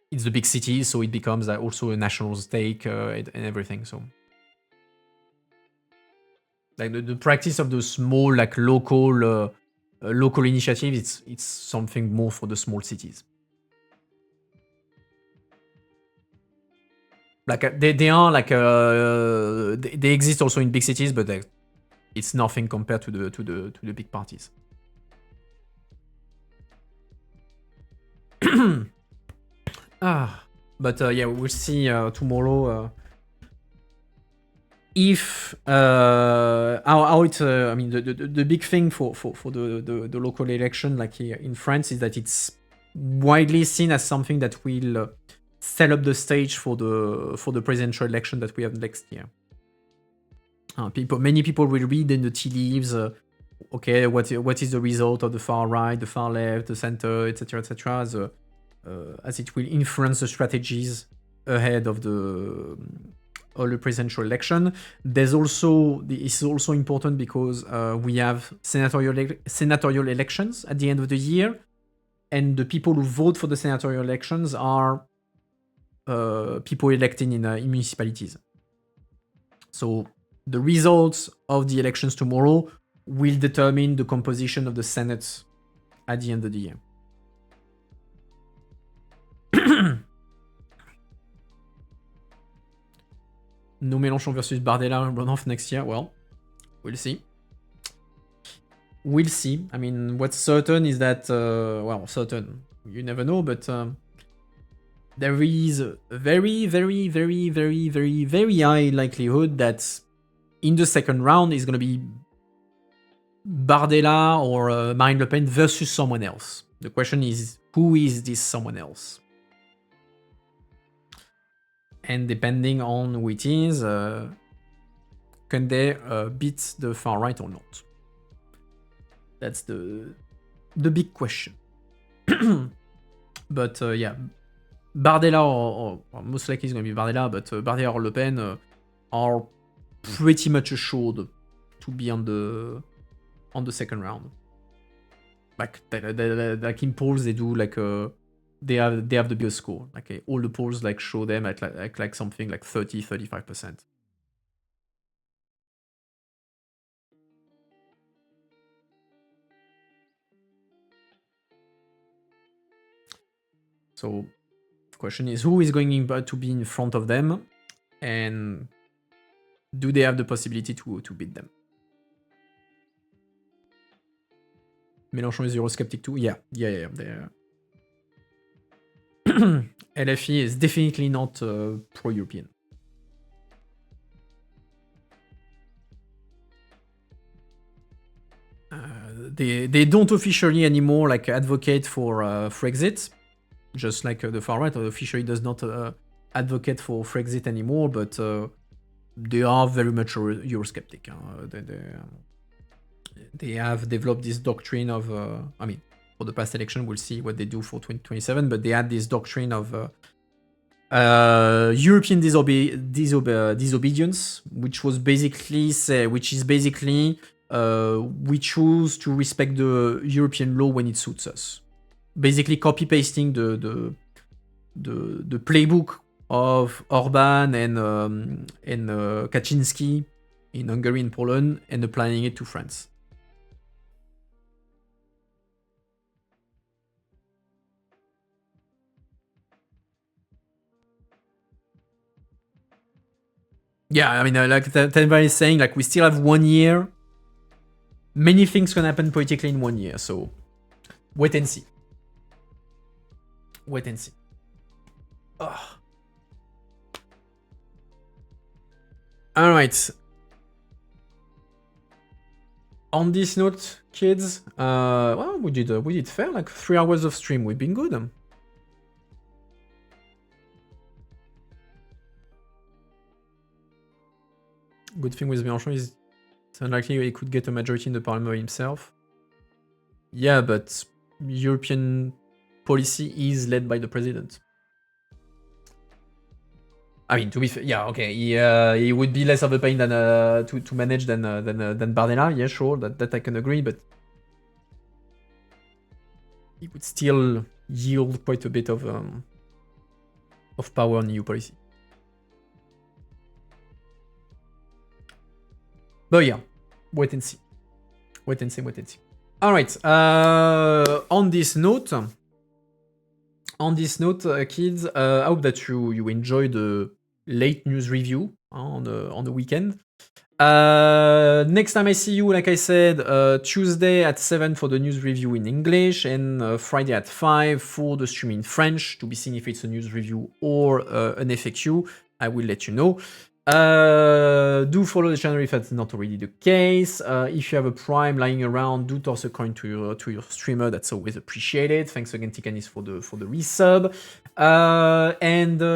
the big cities, so it becomes also a national stake and everything. So like the practice of the small like local initiative, it's something more for the small cities. Like they are like they exist also in big cities, but it's nothing compared to the big parties. But yeah, we'll see tomorrow if how it. I mean, the big thing for the local election, like here in France, is that it's widely seen as something that will set up the stage for the presidential election that we have next year. Many people will read in the tea leaves. Okay, what is the result of the far right, the far left, the center, etc., etc., as it will influence the strategies ahead of the presidential election. It's also important because we have senatorial elections at the end of the year, and the people who vote for the senatorial elections are people elected in municipalities. So the results of the elections tomorrow will determine the composition of the Senate at the end of the year. No Mélenchon versus Bardella runoff next year. Well, we'll see. We'll see. I mean, what's certain is that, well, certain, you never know, but there is a very, very, very, very, very, very high likelihood that in the second round is going to be Bardella or Marine Le Pen versus someone else. The question is, who is this someone else? And depending on who it is, can they beat the far right or not? That's the big question. But yeah, Bardella or most likely it's going to be Bardella, but Bardella or Le Pen are pretty much assured to be on the second round. Like in polls, they do like they have the biggest score. Like all the polls like show them at like something like 30-35%. So the question is, who is going to be in front of them, and do they have the possibility to beat them? Mélenchon is Eurosceptic too? Yeah. LFI is definitely not pro-European. they don't officially anymore like advocate for Frexit, just like the far right officially does not advocate for Frexit anymore, but they are very much Eurosceptic. They have developed this doctrine of, I mean, for the past election, we'll see what they do for 2027, but they had this doctrine of European disobedience, which is basically we choose to respect the European law when it suits us. Basically, copy pasting the playbook of Orban and Kaczynski in Hungary and Poland and applying it to France. Yeah, I mean, like Tenva is saying, like we still have 1 year. Many things can happen politically in 1 year, so wait and see. Wait and see. Ugh. All right. On this note, kids, well, we did fair. Like 3 hours of stream, we've been good. Good thing with Mélenchon is it's unlikely he could get a majority in the parliament himself. Yeah, but European policy is led by the president. I mean, to be fair, yeah, okay, he would be less of a pain than to manage than Bardella. Yeah, sure, that I can agree, but he would still yield quite a bit of power on EU policy. But yeah, wait and see. Wait and see. All right. On this note, kids, I hope that you enjoyed the late news review on the weekend. Next time I see you, like I said, Tuesday at 7 for the news review in English, and Friday at 5 for the stream in French, to be seen if it's a news review or an FAQ. I will let you know. Do follow the channel if that's not already the case. If you have a Prime lying around, do toss a coin to your streamer. That's always appreciated. Thanks again, Tikanis, for the resub.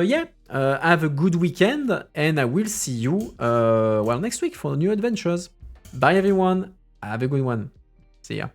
Yeah, have a good weekend, and I will see you next week for new adventures. Bye everyone. Have a good one. See ya.